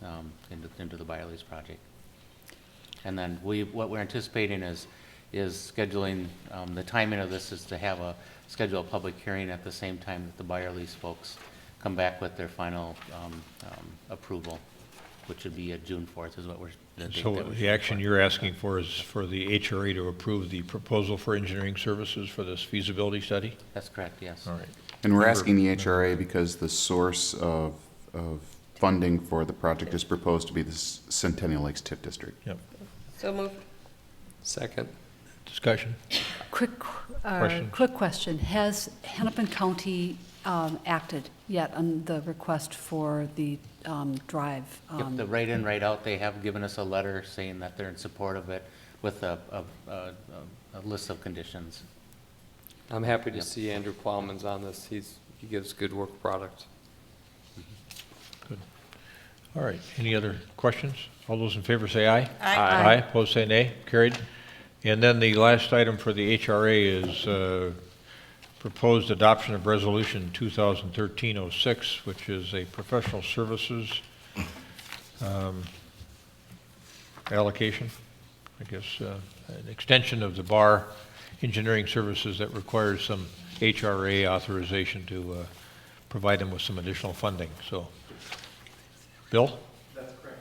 into the Byerly's project. And then what we're anticipating is scheduling, the timing of this is to schedule a public hearing at the same time that the Byerly's folks come back with their final approval, which would be June 4th is what we're. So the action you're asking for is for the HRA to approve the proposal for engineering services for this feasibility study? That's correct, yes. All right. And we're asking the HRA because the source of funding for the project is proposed to be the Centennial Lakes TIF District. Yep. So moved. Second. Discussion. Quick question. Has Hennepin County acted yet on the request for the drive? Yep, the right in, right out, they have given us a letter saying that they're in support of it with a list of conditions. I'm happy to Yep. see Andrew Plowman's on this. He gives good work product. Good. All right. Any other questions? All those in favor say aye. Aye. Aye. Opposed say nay. Carried. And then the last item for the HRA is proposed adoption of Resolution 2013-06, which is a professional services allocation, I guess, an extension of the bar engineering services that requires some HRA authorization to provide them with some additional funding. So, Bill? That's correct.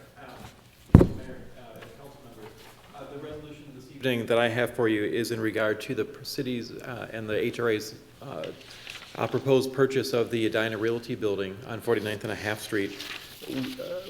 Mayor, council members, the resolution this evening that I have for you is in regard to the city's and the HRA's proposed purchase of the Edina Realty Building on 49th and a half Street.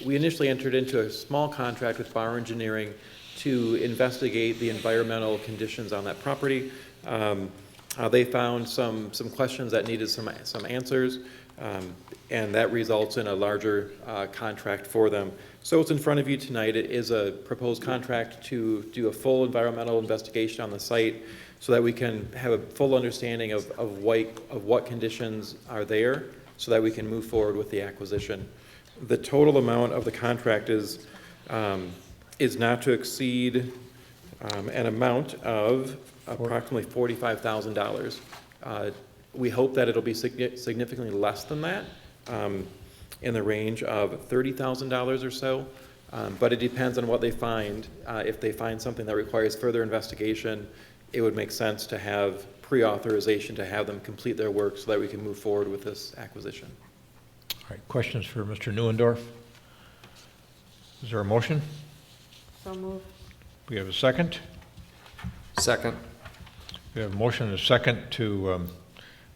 We initially entered into a small contract with Bar Engineering to investigate the environmental conditions on that property. They found some questions that needed some answers. And that results in a larger contract for them. So what's in front of you tonight is a proposed contract to do a full environmental investigation on the site so that we can have a full understanding of what conditions are there so that we can move forward with the acquisition. The total amount of the contract is not to exceed an amount of approximately $45,000. We hope that it'll be significantly less than that, in the range of $30,000 or so, but it depends on what they find. If they find something that requires further investigation, it would make sense to have pre-authorization to have them complete their work so that we can move forward with this acquisition. All right, questions for Mr. Neuendorf? Is there a motion? So moved. We have a second? Second. We have a motion and a second to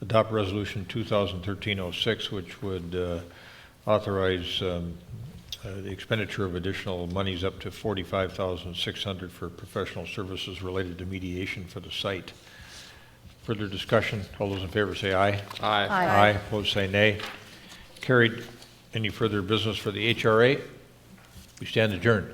adopt Resolution 2013-06, which would authorize the expenditure of additional monies up to $45,600 for professional services related to mediation for the site. Further discussion? All those in favor say aye. Aye. Aye. Opposed say nay. Carried. Any further business for the HRA? We stand adjourned.